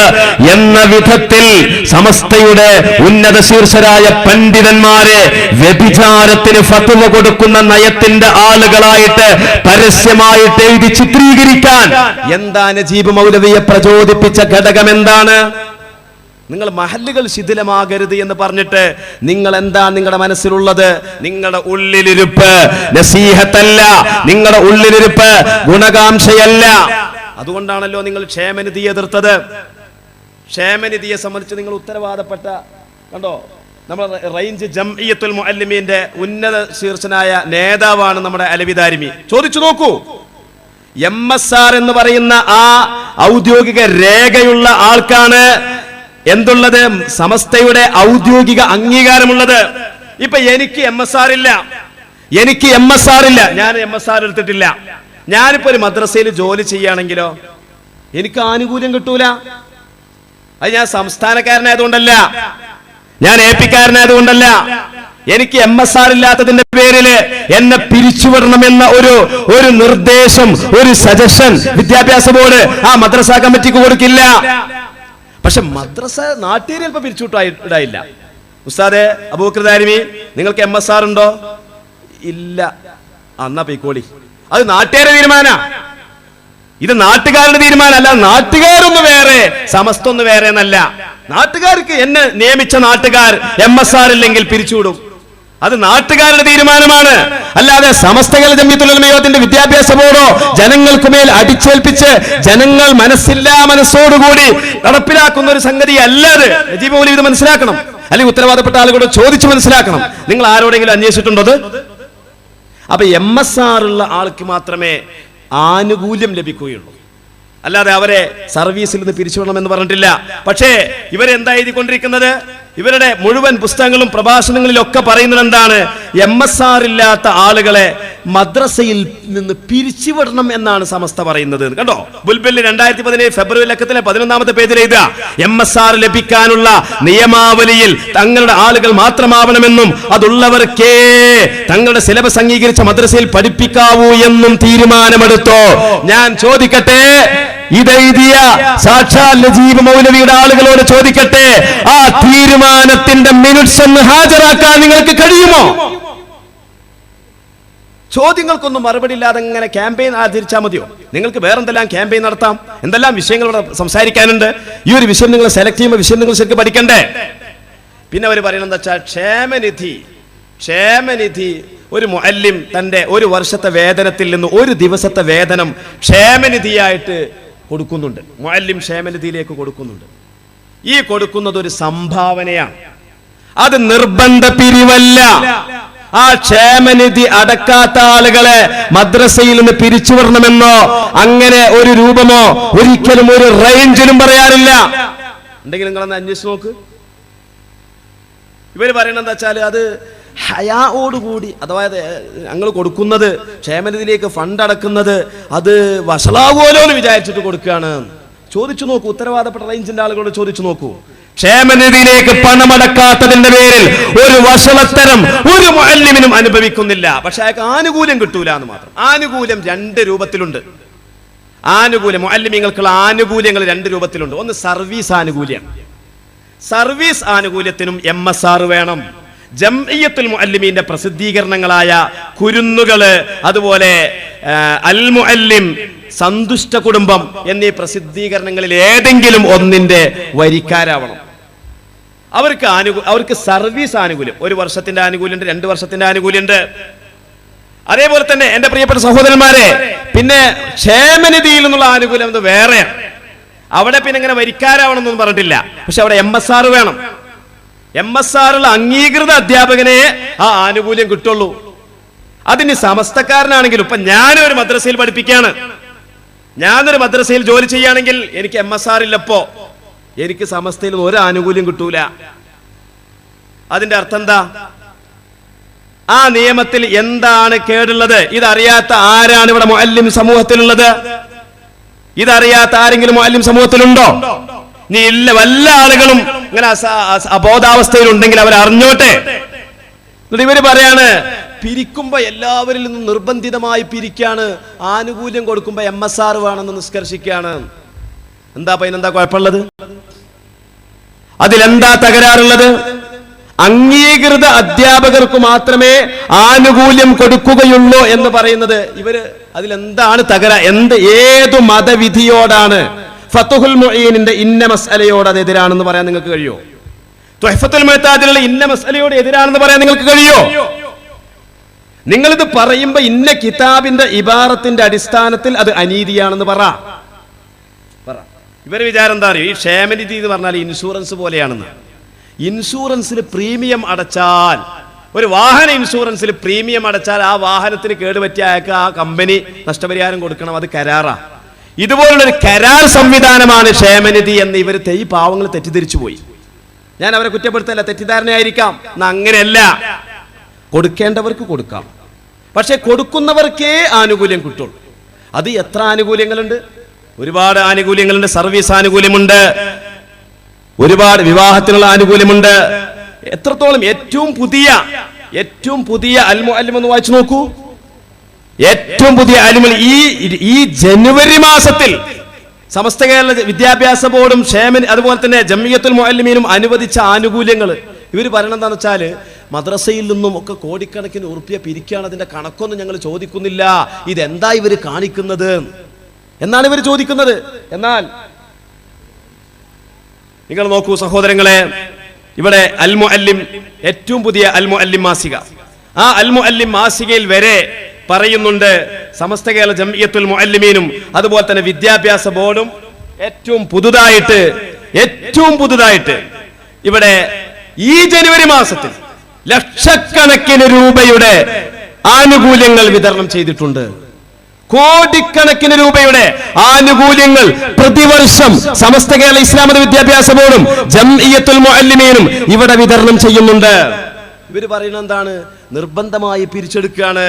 [SPEAKER 1] എന്ന വിധത്തിൽ സമസ്തയുടെ ഉന്നത ശീർഷരായ പണ്ഡിതന്മാരെ വ്യഭിചാരത്തിന് ഫത്വ കൊടുക്കുന്ന നയത്തിന്റെ ആളുകളായിട്ട് പരസ്യമായിട്ട് എഴുതി ചിത്രീകരിക്കാൻ എന്താ നജീബ് മൗലവിയെ പ്രചോദിപ്പിച്ച ഘടകം എന്താണ്? നിങ്ങൾ മഹല്ലുകൾ ശിഥിലമാകരുത് എന്ന് പറഞ്ഞിട്ട് നിങ്ങൾ എന്താ നിങ്ങളുടെ മനസ്സിലുള്ളത്? നിങ്ങളുടെ ഉള്ളിലിരുപ്പ് നസീഹത്തല്ല, നിങ്ങളുടെ ഉള്ളിലിരുപ്പ് ഗുണകാംക്ഷയല്ല. അതുകൊണ്ടാണല്ലോ നിങ്ങൾ ക്ഷേമനിധിയെ എതിർത്തത്. ക്ഷേമനിധിയെ സംബന്ധിച്ച് നിങ്ങൾ ഉത്തരവാദപ്പെട്ട കണ്ടോ, നമ്മുടെ റേഞ്ച് ജംഇയ്യത്തുൽ മുഅല്ലിമീന്റെ ഉന്നത ശീർഷനായ നേതാവാണ് നമ്മുടെ അലവി ദാരിമി. ചോദിച്ചു നോക്കൂ, MSR എന്ന് പറയുന്ന ആ ഔദ്യോഗിക രേഖയുള്ള ആൾക്കാണ് എന്തുള്ളത്? സമസ്തയുടെ ഔദ്യോഗിക അംഗീകാരമുള്ളത്. ഇപ്പൊ എനിക്ക് MSR ഇല്ല, ഞാൻ MSR എടുത്തിട്ടില്ല. ഞാനിപ്പോ ഒരു മദ്രസയിൽ ജോലി ചെയ്യുകയാണെങ്കിലോ എനിക്ക് ആനുകൂല്യം കിട്ടൂല. അത് ഞാൻ സംസ്ഥാനക്കാരനായതുകൊണ്ടല്ല, ഞാൻ AP-കാരനായതുകൊണ്ടല്ല. എനിക്ക് MSR ഇല്ലാത്തതിന്റെ പേരില് എന്നെ പിരിച്ചുവിടണമെന്ന ഒരു നിർദ്ദേശം, ഒരു സജഷൻ വിദ്യാഭ്യാസ ബോർഡ് ആ മദ്രസ കമ്മിറ്റിക്ക് കൊടുക്കില്ല. പക്ഷെ മദ്രസ നാട്ടുകാർ ചിലപ്പോൾ പിരിച്ചുവിട്ടായില്ല. ഉസ്താദെ അബൂബക്കർ ദാരിമി, നിങ്ങൾക്ക് MSR ഉണ്ടോ? ഇല്ല. എന്നാ പൈക്കോളി. അത് നാട്ടുകാരുടെ തീരുമാന. ഇത് നാട്ടുകാരുടെ തീരുമാനം അല്ല. നാട്ടുകാരൊന്ന് വേറെ, സമസ്ത ഒന്ന് വേറെ എന്നല്ല. നാട്ടുകാർക്ക് എന്നെ നിയമിച്ച നാട്ടുകാർ MSR ഇല്ലെങ്കിൽ പിരിച്ചുവിടും. അത് നാട്ടുകാരുടെ തീരുമാനമാണ്. അല്ലാതെ സമസ്തകൾ ജംഇയ്യത്തുൽ ഉലമയുടെ വിദ്യാഭ്യാസ ബോർഡോ ജനങ്ങൾക്ക് മേൽ അടിച്ചേൽപ്പിച്ച് ജനങ്ങൾ മനസ്സോടുകൂടി നടപ്പിലാക്കുന്ന ഒരു സംഗതി അല്ലാതെ നജീബ് മൗലവി ഇത് മനസ്സിലാക്കണം. അല്ലെങ്കിൽ ഉത്തരവാദപ്പെട്ട ആളുകളോട് ചോദിച്ചു മനസ്സിലാക്കണം. നിങ്ങൾ ആരോടെങ്കിലും അന്വേഷിച്ചിട്ടുണ്ടോ? അപ്പൊ MSR ഉള്ള ആൾക്ക് മാത്രമേ ആനുകൂല്യം ലഭിക്കുകയുള്ളൂ. അല്ലാതെ അവരെ സർവീസിൽ നിന്ന് പിരിച്ചുവിടണമെന്ന് പറഞ്ഞിട്ടില്ല. പക്ഷേ ഇവരെന്താ എഴുതിക്കൊണ്ടിരിക്കുന്നത്? ഇവരുടെ മുഴുവൻ പുസ്തകങ്ങളും പ്രഭാഷണങ്ങളിലൊക്കെ പറയുന്നത് എന്താണ്? MSR ഇല്ലാത്ത ആളുകളെ മദ്രസയിൽ നിന്ന് പിരിച്ചുവിടണം എന്നാണ് സമസ്ത പറയുന്നത്. കണ്ടോ, ബുൽബിൽ 2017 ഫെബ്രുവരി ലക്കത്തിലെ 11ാമത്തെ പേജിൽ എഴുതുക, MSR ലഭിക്കാനുള്ള നിയമാവലിയിൽ തങ്ങളുടെ ആളുകൾ മാത്രമാവണമെന്നും അതുള്ളവർക്കേ തങ്ങളുടെ സിലബസ് അംഗീകരിച്ച മദ്രസയിൽ പഠിപ്പിക്കാവൂ എന്നും തീരുമാനമെടുത്തോ. ഞാൻ ചോദിക്കട്ടെ, ഇതെഴുതിയ സാക്ഷാൽ നജീബ് മൗലവിയുടെ ആളുകളോട് ചോദിക്കട്ടെ, ആ തീരുമാനത്തിന്റെ മിനിറ്റ്സ് ഒന്ന് ഹാജരാക്കാൻ നിങ്ങൾക്ക് കഴിയുമോ? ചോദ്യങ്ങൾക്കൊന്നും മറുപടി ഇല്ലാതെ ഇങ്ങനെ ക്യാമ്പയിൻ ആചരിച്ചാൽ മതിയോ? നിങ്ങൾക്ക് വേറെന്തെല്ലാം ക്യാമ്പയിൻ നടത്താം, എന്തെല്ലാം വിഷയങ്ങളോട് സംസാരിക്കാനുണ്ട്. ഈ ഒരു വിഷയം നിങ്ങൾ സെലക്ട് ചെയ്യുമ്പോൾ വിഷയം നിങ്ങൾ ശരിക്കും പഠിക്കണ്ടേ? പിന്നെ അവർ പറയുന്നത് എന്താ വെച്ചാൽ ക്ഷേമനിധി ഒരു മുഅല്ലിം തന്റെ ഒരു വർഷത്തെ വേതനത്തിൽ നിന്ന് ഒരു ദിവസത്തെ വേതനം ക്ഷേമനിധിയായിട്ട് കൊടുക്കുന്നുണ്ട്. മുഅല്ലിം ക്ഷേമനിധിയിലേക്ക് കൊടുക്കുന്നുണ്ട്. ഈ കൊടുക്കുന്നത് ഒരു സംഭാവനയാണ്, അത് നിർബന്ധ പിരിവല്ല. ആ ക്ഷേമനിധി അടക്കാത്ത ആളുകളെ മദ്രസയിൽ നിന്ന് പിരിച്ചുവിടണമെന്നോ അങ്ങനെ ഒരു രൂപമോ ഒരിക്കലും ഒരു റേഞ്ചിലും പറയാറില്ല. ഉണ്ടെങ്കിൽ നിങ്ങളൊന്ന് അന്വേഷിച്ച് നോക്ക്. ഇവര് പറയണെന്താ വെച്ചാൽ അത് ഹയാഓടുകൂടി, അഥവാ ഞങ്ങൾ കൊടുക്കുന്നത് ക്ഷേമനിധിയിലേക്ക് ഫണ്ട് അടക്കുന്നത് അത് വഷളാകുമല്ലോ എന്ന് വിചാരിച്ചിട്ട് കൊടുക്കുകയാണ്. ചോദിച്ചു നോക്കൂ, ഉത്തരവാദപ്പെട്ട റേഞ്ചിന്റെ ആളുകളോട് ചോദിച്ചു നോക്കൂ. ക്ഷേമനിധിയിലേക്ക് പണമടക്കാത്തതിന്റെ പേരിൽ ഒരു വഷളത്തരം ഒരു മുഅല്ലിമിനും അനുഭവിക്കുന്നില്ല. പക്ഷെ അയാൾക്ക് ആനുകൂല്യം കിട്ടൂല എന്ന് മാത്രം. ആനുകൂല്യം രണ്ട് രൂപത്തിലുണ്ട്. ആനുകൂല്യം, മുഅല്ലിമീങ്ങൾക്കുള്ള ആനുകൂല്യങ്ങൾ രണ്ട് രൂപത്തിലുണ്ട്. ഒന്ന് സർവീസ് ആനുകൂല്യം. സർവീസ് ആനുകൂല്യത്തിനും MSR വേണം. ജംഇയ്യത്തുൽ മുഅല്ലിമീന്റെ പ്രസിദ്ധീകരണങ്ങളായ കുരുന്നുകള്, അതുപോലെ അൽ മുഅല്ലിം, സന്തുഷ്ട കുടുംബം എന്നീ പ്രസിദ്ധീകരണങ്ങളിൽ ഏതെങ്കിലും ഒന്നിന്റെ വരിക്കാരാവണം. അവർക്ക് സർവീസ് ആനുകൂല്യം, 1 വർഷത്തിന്റെ ആനുകൂല്യമുണ്ട്, 2 വർഷത്തിന്റെ ആനുകൂല്യമുണ്ട്. അതേപോലെ തന്നെ എന്റെ പ്രിയപ്പെട്ട സഹോദരന്മാരെ, പിന്നെ ക്ഷേമനിധിയിൽ നിന്നുള്ള ആനുകൂല്യം എന്ന് വേറെയാണ്. അവിടെ പിന്നെ ഇങ്ങനെ വരിക്കാരാവണം എന്നൊന്നും പറഞ്ഞിട്ടില്ല. പക്ഷെ അവിടെ MSR വേണം. MSR ഉള്ള അംഗീകൃത അധ്യാപകനെ ആ ആനുകൂല്യം കിട്ടുള്ളൂ. അതിന് സമസ്തക്കാരനാണെങ്കിലും, ഇപ്പൊ ഞാനൊരു മദ്രസയിൽ പഠിപ്പിക്കുകയാണ്, ഞാനൊരു മദ്രസയിൽ ജോലി ചെയ്യുകയാണെങ്കിൽ എനിക്ക് MSR ഇല്ലപ്പോ എനിക്ക് സമസ്തയിൽ ഒരു ആനുകൂല്യം കിട്ടൂല. അതിന്റെ അർത്ഥം എന്താ? ആ നിയമത്തിൽ എന്താണ് കേടുള്ളത്? ഇതറിയാത്ത ആരാണ് ഇവിടെ മുഅല്ലിം സമൂഹത്തിലുള്ളത്? ഇതറിയാത്ത ആരെങ്കിലും മുഅല്ലിം സമൂഹത്തിലുണ്ടോ? നീ ഇല്ല. വല്ല ആളുകളും ഇങ്ങനെ അബോധാവസ്ഥയിൽ ഉണ്ടെങ്കിൽ അവർ അറിഞ്ഞോട്ടെ. എന്നിട്ട് ഇവര് പറയാണ് പിരിക്കുമ്പോ എല്ലാവരിൽ നിന്നും നിർബന്ധിതമായി പിരിക്കാണ്, ആനുകൂല്യം കൊടുക്കുമ്പോ MSR വേണമെന്ന് നിഷ്കർഷിക്കുകയാണ്. എന്താ അതിനെന്താ കുഴപ്പമുള്ളത്? അതിലെന്താ തകരാറുള്ളത്? അംഗീകൃത അധ്യാപകർക്ക് മാത്രമേ ആനുകൂല്യം കൊടുക്കുകയുള്ളൂ എന്ന് പറയുന്നത് ഇവര് അതിലെന്താണ് ഏതു മതവിധിയോടാണ്? ഫത്ഹുൽ മുഈനിന്റെ ഇന്ന മസ്അലയോട് അത് എതിരാണെന്ന് പറയാൻ നിങ്ങൾക്ക് കഴിയോ? തുഹ്ഫത്തുൽ മുഅ്തദിലുള്ള ഇന്ന മസ്അലയോട് എതിരാണെന്ന് പറയാൻ നിങ്ങൾക്ക് കഴിയോ? നിങ്ങളിത് പറയുമ്പോ ഇന്ന കിതാബിന്റെ ഇബാറത്തിന്റെ അടിസ്ഥാനത്തിൽ അത് അനീതിയാണെന്ന് പറ. ഇവര് വിചാരം എന്താ അറിയോ? ഈ ക്ഷേമനിധി എന്ന് പറഞ്ഞാൽ ഇൻഷുറൻസ് പോലെയാണെന്ന്. ഇൻഷുറൻസിൽ പ്രീമിയം അടച്ചാൽ, ഒരു വാഹന ഇൻഷുറൻസിൽ പ്രീമിയം അടച്ചാൽ ആ വാഹനത്തിന് കേടുപറ്റിയ അയാൾക്ക് ആ കമ്പനി നഷ്ടപരിഹാരം കൊടുക്കണം. അത് കരാറാ. ഇതുപോലുള്ളൊരു കരാർ സംവിധാനമാണ് ക്ഷേമനിധി എന്ന് ഇവർ പാവങ്ങൾ തെറ്റിദ്ധരിച്ചു പോയി. ഞാൻ അവരെ കുറ്റപ്പെടുത്തല്ല, തെറ്റിദ്ധാരണയായിരിക്കാം. അങ്ങനെയല്ല, കൊടുക്കേണ്ടവർക്ക് കൊടുക്കാം, പക്ഷെ കൊടുക്കുന്നവർക്കേ ആനുകൂല്യം കിട്ടുള്ളൂ. അത് എത്ര ആനുകൂല്യങ്ങളുണ്ട്? ഒരുപാട് ആനുകൂല്യങ്ങളുണ്ട്. സർവീസ് ആനുകൂല്യമുണ്ട്, ഒരുപാട് വിവാഹത്തിനുള്ള ആനുകൂല്യമുണ്ട്. എത്രത്തോളം? ഏറ്റവും പുതിയ അൽ മുഅല്ലിം എന്ന് വായിച്ചു നോക്കൂ. ഏറ്റവും പുതിയ അലിമുൽ ഈ ജനുവരി മാസത്തിൽ സമസ്ത കേരള വിദ്യാഭ്യാസ ബോർഡും അതുപോലെ തന്നെ ജംഇയ്യത്തുൽ മുഅല്ലിമീനും അനുവദിച്ച ആനുകൂല്യങ്ങൾ ഇവർ പറയണത് എന്താണെന്ന് വെച്ചാൽ, മദ്രസയിൽ നിന്നും ഒക്കെ കോടിക്കണക്കിന് ഉറുപ്പിക പിരിക്കുകയാണ്, അതിന്റെ കണക്കൊന്നും ഞങ്ങൾ ചോദിക്കുന്നില്ല, ഇതെന്താ ഇവർ കാണിക്കുന്നത് എന്നാണ് ഇവർ ചോദിക്കുന്നത്. എന്നാൽ നിങ്ങൾ നോക്കൂ സഹോദരങ്ങളെ, ഇവിടെ അൽ മുഅല്ലിം, ഏറ്റവും പുതിയ അൽ മുഅല്ലിം മാസിക, ആ അൽ മുഅല്ലിം മാസികയിൽ വരെ പറയുന്നുണ്ട്, സമസ്ത കേരള ജംഇയ്യത്തുൽ മുഅല്ലിമീനും അതുപോലെ തന്നെ വിദ്യാഭ്യാസ ബോർഡും ഏറ്റവും പുതുതായിട്ട് ഇവിടെ ഈ ജനുവരി മാസത്തിൽ ലക്ഷക്കണക്കിന് രൂപയുടെ ആനുകൂല്യങ്ങൾ വിതരണം ചെയ്തിട്ടുണ്ട്. കോടിക്കണക്കിന് രൂപയുടെ ആനുകൂല്യങ്ങൾ പ്രതിവർഷം സമസ്ത കേരള ഇസ്ലാമിക വിദ്യാഭ്യാസ ബോർഡും ജംഇയ്യത്തുൽ മുഅല്ലിമീനും ഇവിടെ വിതരണം ചെയ്യുന്നുണ്ട്. ഇവർ പറയുന്നത് എന്താണ്? നിർബന്ധമായി പിരിച്ചെടുക്കുകയാണ്,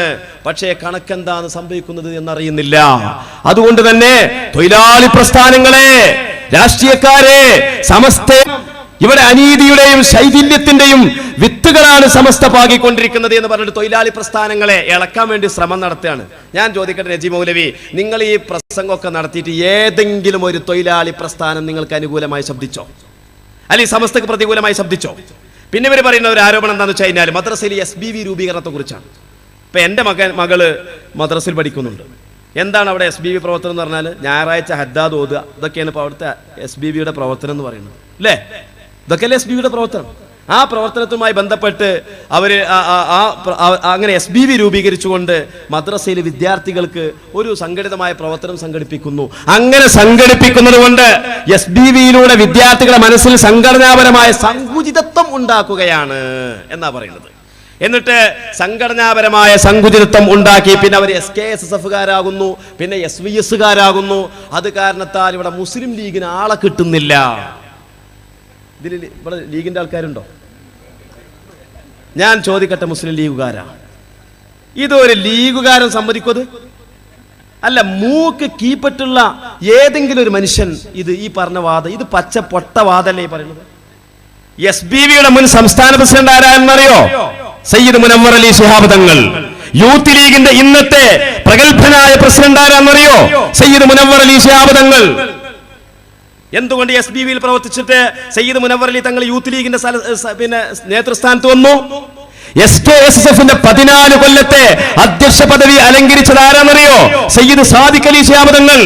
[SPEAKER 1] പക്ഷേ കണക്കെന്താണ് സംഭവിക്കുന്നത് എന്നറിയുന്നില്ല. അതുകൊണ്ട് തന്നെ തൊഴിലാളി പ്രസ്ഥാനങ്ങളെ, രാഷ്ട്രീയക്കാരെ, സമസ്ത ഇവിടെ അനീതിയുടെയും ശൈഥില്യത്തിന്റെയും വിത്തുകളാണ് സമസ്ത പാകിക്കൊണ്ടിരിക്കുന്നത് എന്ന് പറഞ്ഞിട്ട് തൊഴിലാളി പ്രസ്ഥാനങ്ങളെ ഇളക്കാൻ വേണ്ടി ശ്രമം നടത്തുകയാണ്. ഞാൻ ചോദിക്കട്ടെ നജീബ് മൗലവി, നിങ്ങൾ ഈ പ്രസംഗമൊക്കെ നടത്തിയിട്ട് ഏതെങ്കിലും ഒരു തൊഴിലാളി പ്രസ്ഥാനം നിങ്ങൾക്ക് അനുകൂലമായി ശബ്ദിച്ചോ? അല്ലെങ്കിൽ സമസ്തക്ക് പ്രതികൂലമായി ശബ്ദിച്ചോ? പിന്നെ ഇവർ പറയുന്ന ഒരു ആരോപണം എന്താണെന്ന് വെച്ച് കഴിഞ്ഞാൽ മദ്രസയിൽ SBV രൂപീകരണത്തെ കുറിച്ചാണ്. ഇപ്പൊ എൻ്റെ മകള് മദ്രസയിൽ പഠിക്കുന്നുണ്ട്. എന്താണ് അവിടെ SBV പ്രവർത്തനം എന്ന് പറഞ്ഞാൽ? ഞായറാഴ്ച ഹദ്ദാദ് ഓതുക, ഇതൊക്കെയാണ് ഇപ്പോൾ അവിടുത്തെ SBVയുടെ പ്രവർത്തനം എന്ന് പറയുന്നത്, അല്ലേ? ഇതൊക്കെയല്ലേ SBVയുടെ പ്രവർത്തനം. ആ പ്രവർത്തനത്തുമായി ബന്ധപ്പെട്ട് അവര് അങ്ങനെ SBV രൂപീകരിച്ചുകൊണ്ട് മദ്രസയിലെ വിദ്യാർത്ഥികൾക്ക് ഒരു സംഘടിതമായ പ്രവർത്തനം സംഘടിപ്പിക്കുന്നു. അങ്ങനെ സംഘടിപ്പിക്കുന്നത് കൊണ്ട് SBVയിലൂടെ വിദ്യാർത്ഥികളുടെ മനസ്സിൽ സംഘടനാപരമായ സങ്കുചിതത്വം ഉണ്ടാക്കുകയാണ് എന്നാ പറയുന്നത്. എന്നിട്ട് സംഘടനാപരമായ സങ്കുചിതത്വം ഉണ്ടാക്കി. പിന്നെ അവർ SKSSF-കാരാകുന്നു, പിന്നെ SVS-കാരാകുന്നു. അത് കാരണത്താൽ ഇവിടെ മുസ്ലിം ലീഗിന് ആളെ കിട്ടുന്നില്ല. ഇതിൽ ഇവിടെ ലീഗിന്റെ ആൾക്കാരുണ്ടോ? ഞാൻ ചോദിക്കട്ടെ, മുസ്ലിം ലീഗുകാരാ, ഇതൊരു ലീഗുകാരൻ സമ്മതിക്കത്? അല്ല, മൂക്ക് കീപ്പറ്റുള്ള ഏതെങ്കിലും ഒരു മനുഷ്യൻ ഈ പറഞ്ഞ വാദം, ഇത് പച്ച പൊട്ട വാദല്ലേ പറയുന്നത്? SBVയുടെ മുൻ സംസ്ഥാന പ്രസിഡന്റ് ആരാണെന്നറിയോ? സയ്യിദ് മുനവ്വർ അലി ശിഹാബ് തങ്ങൾ. യൂത്ത് ലീഗിന്റെ ഇന്നത്തെ പ്രഗത്ഭനായ പ്രസിഡന്റ് ആരാണെന്നറിയോ? സയ്യിദ് മുനവ്വർ അലി ശിഹാബ് തങ്ങൾ. എന്തുകൊണ്ട് SBVയിൽ പ്രവർത്തിച്ചിട്ട് സയ്യിദ് മുനവ്വർ അലി തങ്ങൾ യൂത്ത് ലീഗിന്റെ പിന്നെ നേതൃസ്ഥാനത്ത് വന്നു? SKSSF-ന്റെ 14 കൊല്ലത്തെ അധ്യക്ഷ പദവി അലങ്കരിച്ചത് ആരാണെന്നറിയോ? സയ്യിദ് സാദിഖ് അലി ശിഹാബ് തങ്ങൾ.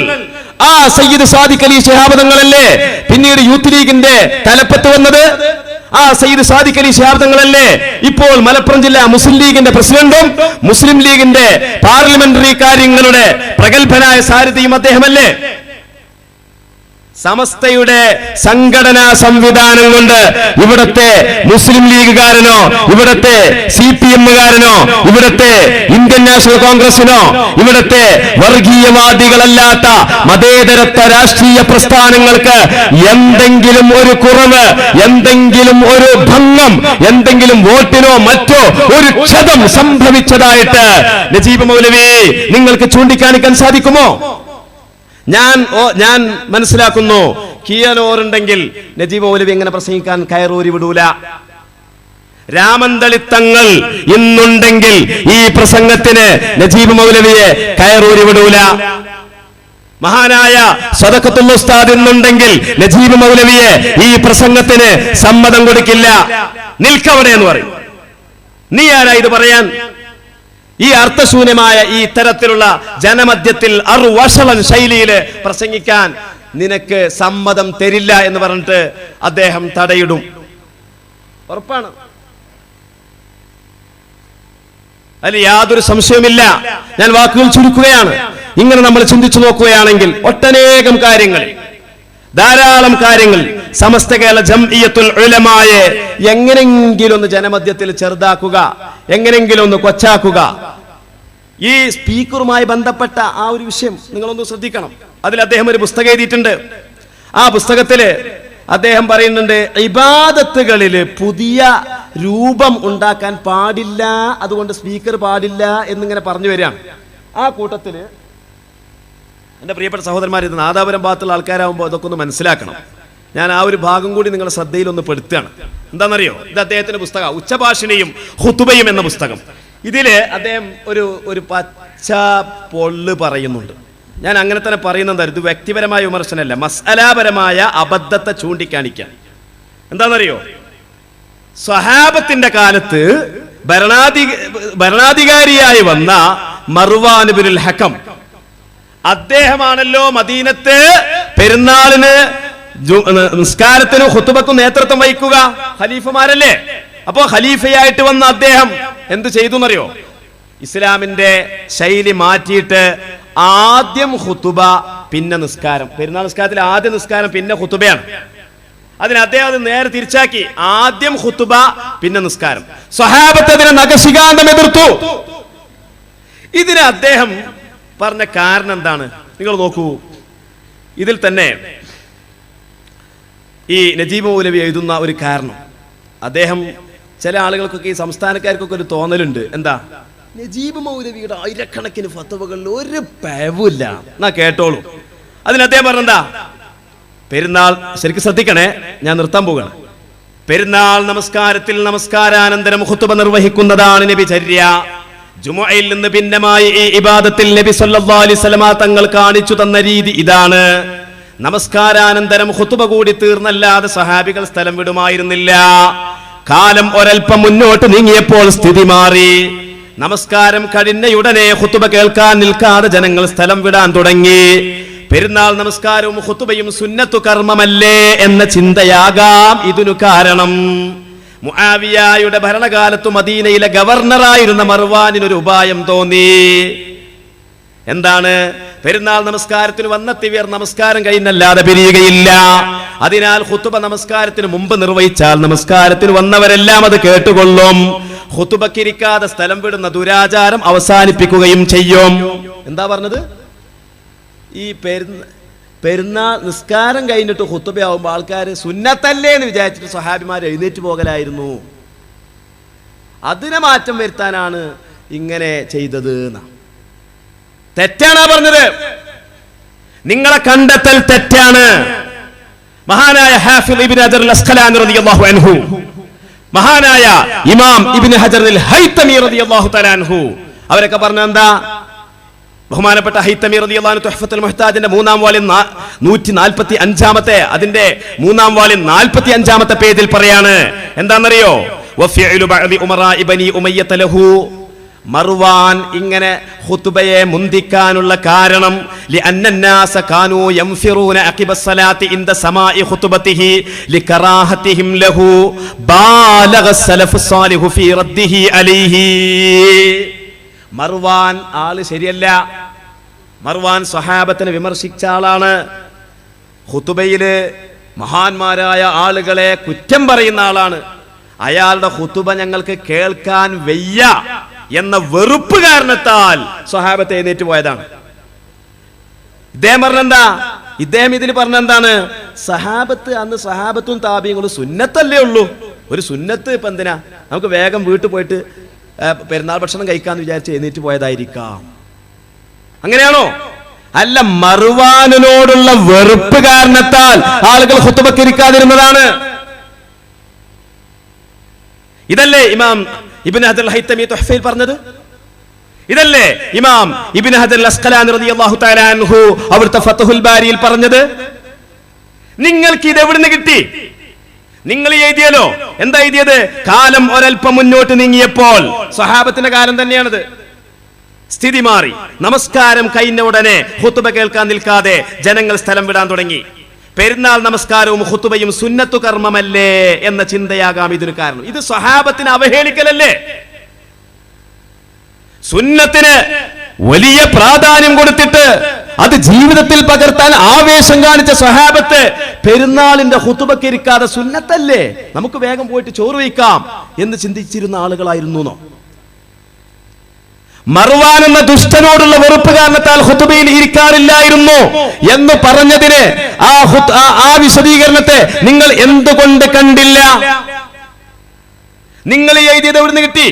[SPEAKER 1] ആ സയ്യിദ് സാദിഖ് അലി ശിഹാബ് തങ്ങളല്ലേ പിന്നീട് യൂത്ത് ലീഗിന്റെ തലപ്പത്ത് വന്നത്? ആ സയ്യിദ് സാദിഖ് അലി ശിഹാബ് തങ്ങളല്ലേ ഇപ്പോൾ മലപ്പുറം ജില്ലാ മുസ്ലിം ലീഗിന്റെ പ്രസിഡന്റും മുസ്ലിം ലീഗിന്റെ പാർലമെന്ററി കാര്യങ്ങളുടെ പ്രഗത്ഭനായ സാരഥിയും അദ്ദേഹമല്ലേ? സമസ്തയുടെ സംഘടനാ സംവിധാനം കൊണ്ട് ഇവിടത്തെ മുസ്ലിം ലീഗുകാരനോ, ഇവിടത്തെ CPM-കാരനോ, ഇവിടത്തെ ഇന്ത്യൻ നാഷണൽ കോൺഗ്രസിനോ, ഇവിടത്തെ വർഗീയവാദികളല്ലാത്ത മതേതരത്വ രാഷ്ട്രീയ പ്രസ്ഥാനങ്ങൾക്ക് എന്തെങ്കിലും ഒരു കുറവ്, എന്തെങ്കിലും ഒരു ഭംഗം, എന്തെങ്കിലും വോട്ടിനോ മറ്റോ ഒരു ക്ഷതം സംഭവിച്ചതായിട്ട് നജീബ് മൗലവി നിങ്ങൾക്ക് ചൂണ്ടിക്കാണിക്കാൻ സാധിക്കുമോ? ഞാൻ മനസ്സിലാക്കുന്നു, കിയനോറുണ്ടെങ്കിൽ നജീബ് മൗലവി എങ്ങനെ പ്രസംഗിക്കാൻ കയറൂരി വിടൂല. രാമന്തളിത്തങ്ങൾ ഇന്നുണ്ടെങ്കിൽ ഈ പ്രസംഗത്തിന് നജീബ് മൗലവിയെ കയറൂരി വിടൂല. മഹാനായ സദഖത്തുൽ ഉസ്താദ് ഇന്നുണ്ടെങ്കിൽ നജീബ് മൗലവിയെ ഈ പ്രസംഗത്തിന് സമ്മതം കൊടുക്കില്ല. നിൽക്കവിടെ എന്ന് പറയും. നീ ആരാ ഇത് പറയാൻ? ഈ അർത്ഥശൂന്യമായ ഈ ഇത്തരത്തിലുള്ള ജനമധ്യത്തിൽ അറുവഷളൻ ശൈലിയിൽ പ്രസംഗിക്കാൻ നിനക്ക് സമ്മതം തരില്ല എന്ന് പറഞ്ഞിട്ട് അദ്ദേഹം തടയിടും. ഉറപ്പാണ്, അതിൽ യാതൊരു സംശയവുമില്ല. ഞാൻ വാക്കുകൾ ചുരുക്കുകയാണ്. ഇങ്ങനെ നമ്മൾ ചിന്തിച്ചു നോക്കുകയാണെങ്കിൽ ഒട്ടനേകം കാര്യങ്ങൾ, ധാരാളം കാര്യങ്ങൾ സമസ്ത കേരള ജംഇയ്യത്തുൽ ഉലമായെ എങ്ങനെങ്കിലും ഒന്ന് ജനമധ്യത്തിൽ ചെറുതാക്കുക, എങ്ങനെങ്കിലും ഒന്ന് കൊച്ചാക്കുക. ഈ സ്പീക്കറുമായി ബന്ധപ്പെട്ട ആ ഒരു വിഷയം നിങ്ങളൊന്ന് ശ്രദ്ധിക്കണം. അതിൽ അദ്ദേഹം ഒരു പുസ്തകം എഴുതിയിട്ടുണ്ട്. ആ പുസ്തകത്തില് അദ്ദേഹം പറയുന്നുണ്ട്, ഇബാദത്തുകളിൽ പുതിയ രൂപം ഉണ്ടാക്കാൻ പാടില്ല, അതുകൊണ്ട് സ്പീക്കർ പാടില്ല എന്നിങ്ങനെ പറഞ്ഞു വരികയാണ്. ആ കൂട്ടത്തില് എൻ്റെ പ്രിയപ്പെട്ട സഹോദരന്മാർ, ഇത് നാദാപുരം ഭാഗത്തുള്ള ആൾക്കാരാകുമ്പോൾ അതൊക്കെ ഒന്ന് മനസ്സിലാക്കണം. ഞാൻ ആ ഒരു ഭാഗം കൂടി നിങ്ങളുടെ ശ്രദ്ധയിൽ ഒന്ന് പെടുത്തുകയാണ്. എന്താണെന്നറിയോ? ഇത് അദ്ദേഹത്തിന്റെ പുസ്തകം ഉച്ചഭാഷിണിയും ഖുതുബയും എന്ന പുസ്തകം. ഇതില് അദ്ദേഹം ഒരു പച്ച പൊള്ള് പറയുന്നുണ്ട്. ഞാൻ അങ്ങനെ തന്നെ പറയുന്നത്, ഇത് വ്യക്തിപരമായ വിമർശനമല്ല, മസ്അലാപരമായ അബദ്ധത്തെ ചൂണ്ടിക്കാണിക്കാൻ. എന്താണെന്നറിയോ? സ്വഹാബത്തിന്റെ കാലത്ത് ഭരണാധികാരിയായി വന്ന മർവാൻ ഇബ്നുൽ ഹകം, അദ്ദേഹമാണല്ലോ മദീനത്ത് പെരുന്നാളിന് നിസ്കാരത്തിനും ഖുതുബക്കും നേതൃത്വം വഹിക്കുക. ഖലീഫമാരല്ലേ? അപ്പോ ഖലീഫയായിട്ട് വന്ന അദ്ദേഹം എന്ത് ചെയ്തു എന്നറിയോ? ഇസ്ലാമിന്റെ ശൈലി മാറ്റിയിട്ട് ആദ്യം ഖുതുബ പിന്നെ നിസ്കാരം. പെരുന്നാൾ നിസ്കാരത്തിൽ ആദ്യം നിസ്കാരം പിന്നെ ഖുതുബയാണ്. അതിന് അദ്ദേഹം അത് നേരെ തിരിച്ചാക്കി, ആദ്യം ഖുതുബ പിന്നെ നിസ്കാരം. സ്വഹാബത്ത് അതിനെ നഖശിഖാന്തം എതിർത്തു. ഇതിന് അദ്ദേഹം പറഞ്ഞ കാരണം എന്താണ്? നിങ്ങൾ നോക്കൂ, ഇതിൽ തന്നെ ഈ നജീബ് മൗലവി എഴുതുന്ന ഒരു കാരണം, അദ്ദേഹം ചില ആളുകൾക്കൊക്കെ, ഈ സംസ്ഥാനക്കാർക്കൊക്കെ ഒരു തോന്നലുണ്ട്, എന്താ, നജീബ് മൗലവിയുടെ ആയിരക്കണക്കിന് ഫത്വകളിൽ ഒരു പിഴവില്ല. എന്നാ കേട്ടോളൂ. അതിന് അദ്ദേഹം പറഞ്ഞെന്താ? പെരുന്നാൾ, ശരിക്കും ശ്രദ്ധിക്കണേ, ഞാൻ നിർത്താൻ പോവുകയാണ്. പെരുന്നാൾ നമസ്കാരത്തിൽ നമസ്കാരാനന്തരം ഖുതുബ നിർവഹിക്കുന്നതാണ് നബിചര്യ. ജുമുഅയിൽ നിന്ന് ഭിന്നമായി ഈ ഇബാദത്തിൽ നബി സല്ലല്ലാഹു അലൈഹി വസല്ലമ തങ്ങൾ കാണിച്ചു തന്ന രീതി ഇതാണ്. നമസ്കാരാനന്തരം ഖുതുബ കൂടി തീർന്നല്ലാതെ സഹാബികൾ സ്ഥലം വിടുമായിരുന്നില്ല. കാലം ഒരൽപ്പം മുന്നോട്ട് നീങ്ങിയപ്പോൾ സ്ഥിതി മാറി. നമസ്കാരം കഴിഞ്ഞയുടനെ ഖുതുബ കേൾക്കാൻ നിൽക്കാതെ ജനങ്ങൾ സ്ഥലം വിടാൻ തുടങ്ങി. പെരുന്നാൾ നമസ്കാരവും ഖുതുബയും സുന്നത്തു കർമ്മമല്ലേ എന്ന ചിന്തയാകാം ഇതിനു കാരണം. മുആവിയയുടെ ഭരണകാലത്ത് മദീനയിലെ ഗവർണറായിരുന്ന മർവാനിനൊരു ഉപായം തോന്നി. എന്താണ്? പെരുന്നാൾ നമസ്കാരത്തിന് വന്നെത്തിയവർ നമസ്കാരം കഴിഞ്ഞല്ലാതെ പിരിയുകയില്ല. അതിനാൽ ഖുതുബ നമസ്കാരത്തിന് മുമ്പ് നിർവഹിച്ചാൽ നമസ്കാരത്തിന് വന്നവരെല്ലാം അത് കേട്ടുകൊള്ളും. ഖുതുബക്കിരിക്കാതെ സ്ഥലം വിടുന്ന ദുരാചാരം അവസാനിപ്പിക്കുകയും ചെയ്യും. എന്താ പറഞ്ഞത്? ഈ പെരുന്നാൾ നിസ്കാരം കഴിഞ്ഞിട്ട് ഖുതുബയാവുമ്പോൾ ആൾക്കാർ സുന്നത്തല്ലേ എന്ന് വിചാരിച്ചിട്ട് സ്വഹാബിമാർ എഴുന്നേറ്റ് പോകലായിരുന്നു. അതിനെ മാറ്റം വരുത്താനാണ് ഇങ്ങനെ ചെയ്തത്. തെറ്റാണ് പറഞ്ഞത്. നിങ്ങളെ കണ്ടെത്തൽ തെറ്റാണ്. മഹാനായ ഹാഫിദ് ഇബ്നു ഹജർ അൽ-അസ്ഖലാനി റളിയല്ലാഹു അൻഹു, മഹാനായ ഇമാം ഇബ്നു ഹജർ അൽ-ഹൈതമി റളിയല്ലാഹു തആല അൻഹു അവരൊക്കെ പറഞ്ഞ എന്താ? ബഹുമാനപ്പെട്ട ഹൈതമി റളിയല്ലാഹു അൻഹു തുഹ്ഫത്തുൽ മുഹ്താജിന്റെ 3-ാം വാല്യം 145-ാമത്തെ അതിന്റെ 3-ാം വാല്യം 45-ാമത്തെ പേജിൽ പറയാണ്. എന്താണെന്നറിയോ? വഫിഅലു ബഅദി ഉമറാഇ ബനി ഉമയ്യത ലഹു, മർവാൻ ഇങ്ങനെ ഖുതുബയെ മുന്തിക്കാനുള്ള കാരണം ലിഅന്നന്നാസ കാനൂ യംഫിറൂന അഖിബസ്സലാത്തി ഇൻദ സമാഇ ഖുതുബതിഹി ലികറാഹതിഹിം ലഹു ബാലഗ സലഫ് സാലിഹു ഫീ റദ്ദിഹി അലൈഹി. മർവാൻ ആള് ശരിയല്ല. മർവാൻ സ്വഹാബത്തിനെ വിമർശിച്ച ആളാണ്. ഖുതുബയില് മഹാന്മാരായ ആളുകളെ കുറ്റം പറയുന്ന ആളാണ്. അയാളുടെ ഖുതുബ ഞങ്ങൾക്ക് കേൾക്കാൻ വയ്യ എന്ന വെറുപ്പ് കാരണത്താൽ സ്വഹാബത്തെ എഴുന്നേറ്റ് പോയതാണ്. ഇദ്ദേഹം പറഞ്ഞെന്താ? ഇദ്ദേഹം ഇതിൽ പറഞ്ഞെന്താണ്? സഹാബത്ത് അന്ന് സഹാബത്തും താബിയങ്ങളും സുന്നത്തല്ലേ ഉള്ളൂ. ഒരു സുന്നത്ത് ഇപ്പൊ എന്തിനാ? നമുക്ക് വേഗം വീട്ടിൽ പോയിട്ട് പെരുന്നാൾ ഭക്ഷണം കഴിക്കാന്ന് വിചാരിച്ച് എഴുന്നേറ്റ് പോയതായിരിക്കാം. അങ്ങനെയാണോ? അല്ല, മർവാനിനോടുള്ള വെറുപ്പ് കാരണത്താൽ ആളുകൾ ഖുതുബക്കിരിക്കാതിരുന്നതാണ്. ഇതല്ലേ ഇമാം ഇബ്നു ഹജർ അൽ-ഹൈതമി തുഹ്ഫയിൽ പറഞ്ഞത്? ഇതല്ലേ ഇമാം ഇബ്നു ഹജർ അൽ-അസ്ഖലാനി റളിയല്ലാഹു തആല അൻഹു അവിടുത്തെ ഫത്ഹുൽ ബാരിയിൽ പറഞ്ഞത്? നിങ്ങൾക്ക് ഇത് എവിടുന്ന് കിട്ടി? നിങ്ങൾ എഴുതിയല്ലോ. എന്താ എഴുതിയത്? കാലം ഒരൽപ്പം മുന്നോട്ട് നീങ്ങിയപ്പോൾ, സ്വഹാബത്തിന്റെ കാലം തന്നെയാണത്, സ്ഥിതി മാറി. നമസ്കാരം കഴിഞ്ഞ ഉടനെ ഖുതുബ കേൾക്കാൻ നിൽക്കാതെ ജനങ്ങൾ സ്ഥലം വിടാൻ തുടങ്ങി. പെരുന്നാൾ നമസ്കാരവും ഖുതുബയും സുന്നത്തു കർമ്മമല്ലേ എന്ന ചിന്തയാകാം ഇതിന് കാരണം. ഇത് സ്വഹാബത്തിനെ അവഹേളിക്കലല്ലേ? സുന്നത്തിന് വലിയ പ്രാധാന്യം കൊടുത്തിട്ട് അത് ജീവിതത്തിൽ പകർത്താൻ ആവേശം കാണിച്ച സ്വഹാബത്ത് പെരുന്നാളിന്റെ ഖുതുബക്കിരിക്കാതെ സുന്നത്തല്ലേ, നമുക്ക് വേഗം പോയിട്ട് ചോറ് വയ്ക്കാം എന്ന് ചിന്തിച്ചിരുന്ന ആളുകളായിരുന്നു. മർവാൻ എന്ന ദുഷ്ടനോടുള്ള വെറുപ്പ് കാരണത്താൽ ഖുതുബയിൽ ഇരിക്കാറില്ലായിരുന്നു എന്ന് പറഞ്ഞതിന് ആ വിശദീകരണത്തെ നിങ്ങൾ എന്തുകൊണ്ട് കണ്ടില്ല? നിങ്ങൾ എഴുതിയത് എവിടുന്ന് കിട്ടി?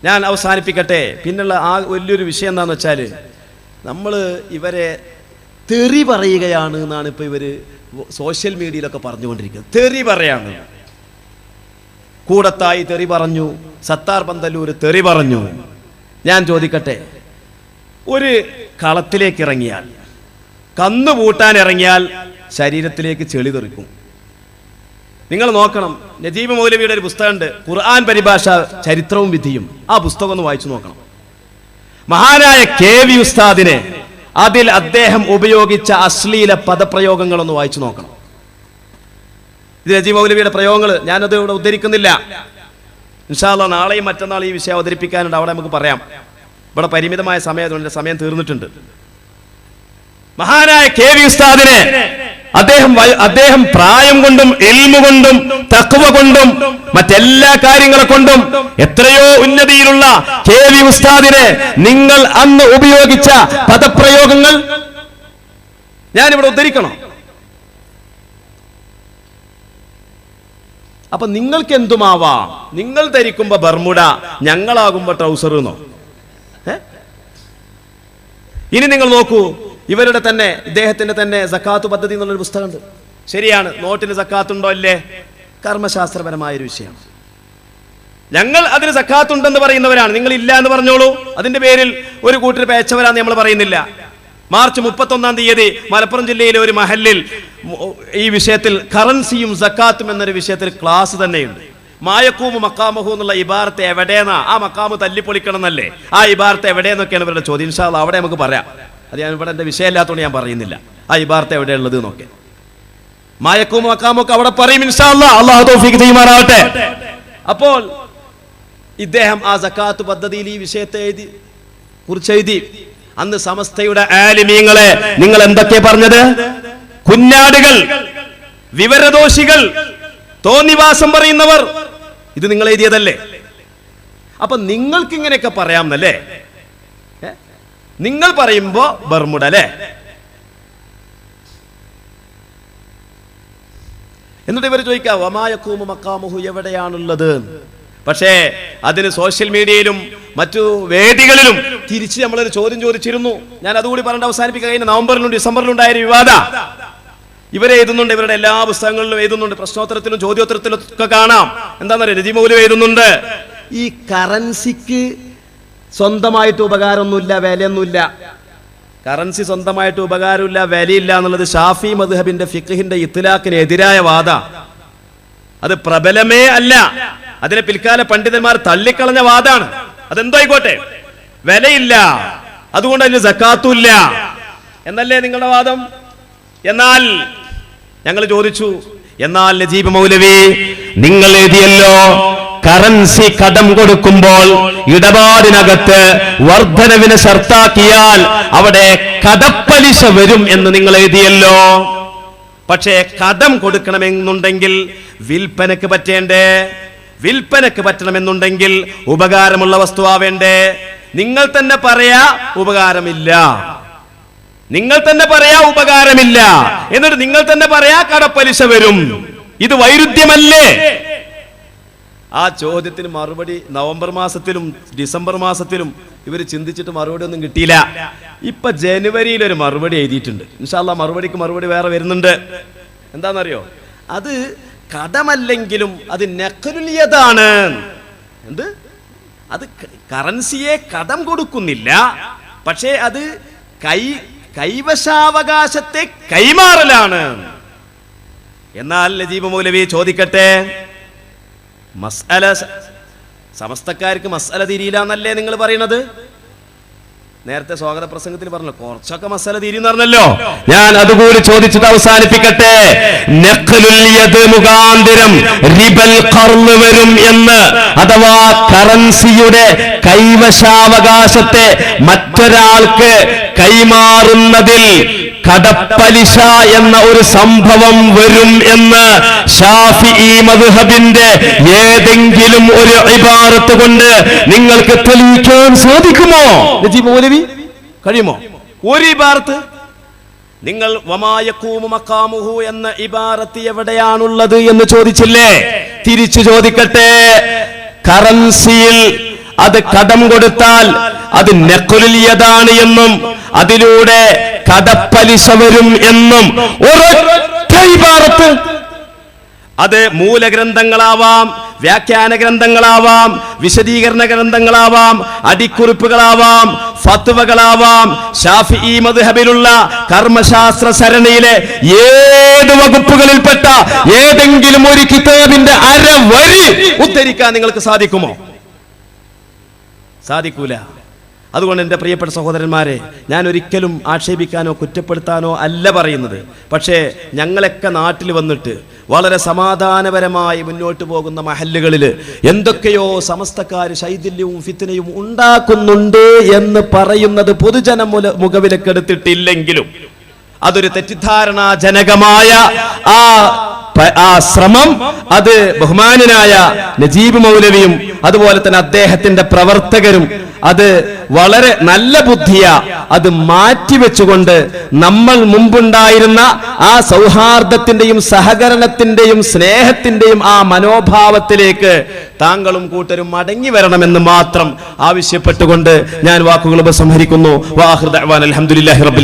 [SPEAKER 1] ഞാൻ അവസാനിപ്പിക്കട്ടെ. പിന്നുള്ള ആ വലിയൊരു വിഷയം എന്താന്ന് വെച്ചാൽ, നമ്മൾ ഇവരെ തെറി പറയുകയാണ് എന്നാണ് ഇപ്പൊ ഇവര് സോഷ്യൽ മീഡിയയിലൊക്കെ പറഞ്ഞുകൊണ്ടിരിക്കുന്നത്. തെറി പറയാണ്. കൂടത്തായി തെറി പറഞ്ഞു, സത്താർ പന്തല്ലൂർ തെറി പറഞ്ഞു. ഞാൻ ചോദിക്കട്ടെ, ഒരു കളത്തിലേക്ക് ഇറങ്ങിയാൽ, കന്നു പൂട്ടാൻ ഇറങ്ങിയാൽ ശരീരത്തിലേക്ക് ചെളി തെറിക്കും. നിങ്ങൾ നോക്കണം, നജീബ് മൗലവിയുടെ ഒരു പുസ്തകമുണ്ട്, ഖുർആൻ പരിഭാഷ ചരിത്രവും വിധിയും. ആ പുസ്തകം ഒന്ന് വായിച്ചു നോക്കണം. മഹാനായ KV ഉസ്താദിനെ അതിൽ അദ്ദേഹം ഉപയോഗിച്ച അശ്ലീല പദപ്രയോഗങ്ങളൊന്ന് വായിച്ചു നോക്കണം. ഇത് നജീബ് മൗലവിയുടെ പ്രയോഗങ്ങൾ, ഞാനത് ഇവിടെ ഉദ്ധരിക്കുന്നില്ല. ഇൻഷാ അല്ലാഹ് നാളെയും മറ്റന്നാൾ ഈ വിഷയം അവതരിപ്പിക്കാനുണ്ട്, അവിടെ നമുക്ക് പറയാം. ഇവിടെ പരിമിതമായ സമയം, സമയം തീർന്നിട്ടുണ്ട്. മഹാനായ KV ഉസ്താദിനെ അദ്ദേഹം പ്രായം കൊണ്ടും ഇൽമു കൊണ്ടും തഖ്വ കൊണ്ടും മറ്റെല്ലാ കാര്യങ്ങളെ കൊണ്ടും എത്രയോ ഉന്നതിയിലുള്ള KV ഉസ്താദിനെ നിങ്ങൾ അന്ന് ഉപയോഗിച്ച പദപ്രയോഗങ്ങൾ ഞാനിവിടെ ഉദ്ധരിക്കണം. അപ്പൊ നിങ്ങൾക്ക് എന്തുമാവാം. നിങ്ങൾ ധരിക്കുമ്പോ ബർമുഡ, ഞങ്ങളാകുമ്പോ ട്രൗസർ എന്നോ. ഇനി നിങ്ങൾ നോക്കൂ, ഇവരുടെ തന്നെ ഇദ്ദേഹത്തിന്റെ തന്നെ സക്കാത്ത് പദ്ധതി എന്നുള്ളൊരു പുസ്തകമുണ്ട്. ശരിയാണ്, നോട്ടിന് സക്കാത്തുണ്ടോ അല്ലേ? കർമ്മശാസ്ത്രപരമായൊരു വിഷയമാണ്. ഞങ്ങൾ അതിന് സക്കാത്തുണ്ടെന്ന് പറയുന്നവരാണ്. നിങ്ങൾ ഇല്ല എന്ന് പറഞ്ഞോളൂ. അതിന്റെ പേരിൽ ഒരു കൂട്ടർ പേച്ചവരാന്ന് നമ്മൾ പറയുന്നില്ല. മാർച്ച് 31-ാം തീയതി മലപ്പുറം ജില്ലയിലെ ഒരു മഹല്ലിൽ ഈ വിഷയത്തിൽ കറൻസിയും സക്കാത്തും എന്നൊരു വിഷയത്തിൽ ക്ലാസ് തന്നെയുണ്ട്. മായക്കൂമു മക്കാമഹു എന്നുള്ള ഇബാറത്ത് എവിടെയെന്നാ? ആ മക്കാമ് തല്ലിപ്പൊളിക്കണം എന്നല്ലേ? ആ ഇബാറത്ത് എവിടെയെന്നൊക്കെയാണ് ഇവരുടെ ചോദ്യം. ഇൻഷാ അല്ലാഹ് അവിടെ നമുക്ക് പറയാം. അത് ഞാൻ ഇവിടെ എന്റെ വിഷയമില്ലാത്തതുകൊണ്ട് ഞാൻ പറയുന്നില്ല. ആ ഇബാറത്ത് എവിടെയുള്ളത് എന്നൊക്കെ മായക്കൂമു മക്കാമൊക്കെ അവിടെ പറയും. ഇൻഷാ അല്ലാഹ്, അല്ലാഹു തൗഫീഖ് ചെയ്യുമാറാവട്ടെ. അപ്പോൾ ഇദ്ദേഹം ആ സക്കാത്ത് പദ്ധതിയിൽ ഈ വിഷയത്തെ കുറിച്ചെഴുതി. അന്ന് സമസ്തയുടെ ആലിമീങ്ങളെ നിങ്ങൾ എന്തൊക്കെ പറഞ്ഞത്? കുഞ്ഞാടുകൾ, വിവരദോഷികൾ, തോന്നിവാസം പറയുന്നവർ, ഇത് നിങ്ങൾ എഴുതിയതല്ലേ? അപ്പൊ നിങ്ങൾക്ക് ഇങ്ങനെയൊക്കെ പറയാമെന്നല്ലേ? നിങ്ങൾ പറയുമ്പോ ബർമുഡ അല്ലേ? എന്നിട്ട് ഇവർ ചോദിക്കാം വമായഖൂമു മഖാമുഹു, എവിടെയാണുള്ളത്? പക്ഷേ അതിന് സോഷ്യൽ മീഡിയയിലും മറ്റു വേദികളിലും തിരിച്ച് നമ്മളൊരു ചോദ്യം ചോദിച്ചിരുന്നു. ഞാൻ അതുകൂടി പറഞ്ഞിട്ട് അവസാനിപ്പിക്കുക. കഴിഞ്ഞ നവംബറിലും ഡിസംബറിലും ഉണ്ടായ വിവാദ ഇവരെ എഴുതുന്നുണ്ട്, ഇവരുടെ എല്ലാ പുസ്തകങ്ങളിലും എഴുതുന്നുണ്ട്, പ്രശ്നോത്തരത്തിലും ചോദ്യോത്തരത്തിലും ഒക്കെ കാണാം. എന്താണെന്നറിയാം, നജീബ് മൗലവി എഴുതുന്നുണ്ട്, ഈ കറൻസിക്ക് സ്വന്തമായിട്ട് ഉപകാരമൊന്നുമില്ല, വിലയൊന്നുമില്ല. കറൻസി സ്വന്തമായിട്ട് ഉപകാരമില്ല, വിലയില്ല എന്നുള്ളത് ഷാഫി മദ്ഹബിന്റെ ഫിഖ്ഹിന്റെ ഇത്ലാഖിന് എതിരായ വാദ. അത് പ്രബലമേ അല്ല, അതിനെ പിൽക്കാല പണ്ഡിതന്മാർ തള്ളിക്കളഞ്ഞ വാദാണ്. അതെന്തോ ആയിക്കോട്ടെ, വിലയില്ല, അതുകൊണ്ട് അതിന് സക്കാത്തും ഇല്ല എന്നല്ലേ നിങ്ങളുടെ വാദം? എന്നാൽ ഞങ്ങൾ ചോദിച്ചു, എന്നാൽ നജീബ് മൗലവി നിങ്ങൾ എഴുതിയല്ലോ കറൻസി കടം കൊടുക്കുമ്പോൾ ഇടപാടിനകത്ത് വർധനവിനെ ഷർത്താക്കിയാൽ അവിടെ കടപ്പലിശ വരും എന്ന് നിങ്ങൾ എഴുതിയല്ലോ. പക്ഷേ കടം കൊടുക്കണമെന്നുണ്ടെങ്കിൽ വിൽപ്പനക്ക് പറ്റേണ്ടേ? വിൽപ്പനക്ക് പറ്റണമെന്നുണ്ടെങ്കിൽ ഉപകാരമുള്ള വസ്തുവാവേണ്ടേ? നിങ്ങൾ തന്നെ പറയാ ഉപകാരമില്ല, നിങ്ങൾ തന്നെ പറയാ ഉപകാരമില്ല, എന്നിട്ട് നിങ്ങൾ തന്നെ പറയാ കടപ്പലിശ വരും. ഇത് വൈരുദ്ധ്യമല്ലേ? ആ ചോദ്യത്തിന് മറുപടി നവംബർ മാസത്തിലും ഡിസംബർ മാസത്തിലും ഇവർ ചിന്തിച്ചിട്ട് മറുപടി ഒന്നും കിട്ടിയില്ല. ഇപ്പൊ ജനുവരിയിൽ ഒരു മറുപടി എഴുതിയിട്ടുണ്ട്. ഇൻഷാ അല്ലാഹ് മറുപടിക്ക് മറുപടി വേറെ വരുന്നുണ്ട്. എന്താണെന്നറിയോ, അത് കടമല്ലെങ്കിലും അത് നഖലുലിയതാണ്. എന്ത്? അത് കറൻസിയെ കടം കൊടുക്കുന്നില്ല, പക്ഷേ അത് കൈവശാവകാശത്തെ കൈമാറലാണ്. എന്നാൽ നജീബ് മൗലവി ചോദിക്കട്ടെ, മസ്അല സമസ്തക്കാർക്ക് മസ്അല തിരിയില്ല എന്നല്ലേ നിങ്ങൾ പറയുന്നത്? നേരത്തെ സ്വാഗത പ്രസംഗത്തിൽ പറഞ്ഞല്ലോ കുറച്ചൊക്കെ മസ്അല തിരിയെന്ന് പറഞ്ഞല്ലോ. ഞാൻ അതുകൂടി ചോദിച്ചിട്ട് അവസാനിപ്പിക്കട്ടെ. നഖ്ലുൽ യദ് മുഖാന്തരം റിബൽ ഖർള് വരും എന്ന്, അഥവാ കറൻസിയുടെ കൈവശാവകാശത്തെ മറ്റൊരാൾക്ക് കൈമാറുന്നതിൽ കടപ്പലിശ എന്ന ഒരു സംഭവം വരും എന്ന് ശാഫിഈ മദ്ഹബിന്റെ ഏതെങ്കിലും ഒരു ഇബാറത്ത് കൊണ്ട് നിങ്ങൾക്ക് തെളിയിക്കാൻ സാധിക്കുമോ? നജീബ് മൗലവി കഴിയുമോ? ഒരു ഇബാറത്ത് നിങ്ങൾ വമായഖൂമു മഖാമുഹു എന്ന ഇബാറത്ത് എവിടെയാണുള്ളത് എന്ന് ചോദിച്ചില്ലേ? തിരിച്ചു ചോദിക്കട്ടെ, കറൻസിയിൽ അത് കടം കൊടുത്താൽ അത് നഖ്ലുലിയതാണ് എന്നും അതിലൂടെ കടപ്പലിശ വരും എന്നും ഒരൊറ്റ ഇബാറത്ത്, അത് മൂലഗ്രന്ഥങ്ങളാവാം, വ്യാഖ്യാന ഗ്രന്ഥങ്ങളാവാം, വിശദീകരണ ഗ്രന്ഥങ്ങളാവാം, അടിക്കുറിപ്പുകളാവാം, ഫത്വകളാവാം, ശാഫിഈ മദ്ഹബിലുള്ള കർമ്മശാസ്ത്ര സരണിയിലെ ഏത് വകുപ്പുകളിൽപ്പെട്ട ഏതെങ്കിലും ഒരു കിതാബിന്റെ അരവരി ഉദ്ധരിക്കാൻ നിങ്ങൾക്ക് സാധിക്കുമോ? സാധിക്കൂല. അതുകൊണ്ട് എൻ്റെ പ്രിയപ്പെട്ട സഹോദരന്മാരെ, ഞാൻ ഒരിക്കലും ആക്ഷേപിക്കാനോ കുറ്റപ്പെടുത്താനോ അല്ല പറയുന്നത്. പക്ഷേ ഞങ്ങളൊക്കെ നാട്ടിൽ വന്നിട്ട് വളരെ സമാധാനപരമായി മുന്നോട്ട് പോകുന്ന മഹല്ലുകളിൽ എന്തൊക്കെയോ സമസ്തക്കാർ ശൈഥില്യവും ഫിത്നയും ഉണ്ടാക്കുന്നുണ്ട് എന്ന് പറയുന്നത് പൊതുജന മുഖവിലക്കെടുത്തിട്ടില്ലെങ്കിലും അതൊരു തെറ്റിദ്ധാരണാജനകമായ ആ ശ്രമം അത് ബഹുമാനനായ നജീബ് മൗലവിയും അതുപോലെ തന്നെ അദ്ദേഹത്തിന്റെ പ്രവർത്തകരും അത് വളരെ നല്ല ബുദ്ധിയാ അത് മാറ്റിവെച്ചുകൊണ്ട് നമ്മൾ മുമ്പുണ്ടായിരുന്ന ആ സൗഹാർദ്ദത്തിന്റെയും സഹകരണത്തിന്റെയും സ്നേഹത്തിന്റെയും ആ മനോഭാവത്തിലേക്ക് താങ്കളും കൂട്ടരും മടങ്ങി വരണമെന്ന് മാത്രം ആവശ്യപ്പെട്ടുകൊണ്ട് ഞാൻ വാക്കുകൾ ഉപസംഹരിക്കുന്നു. വാഹിർ ദഅ്വാന അൽഹംദുലില്ലാഹി റബ്ബിൽ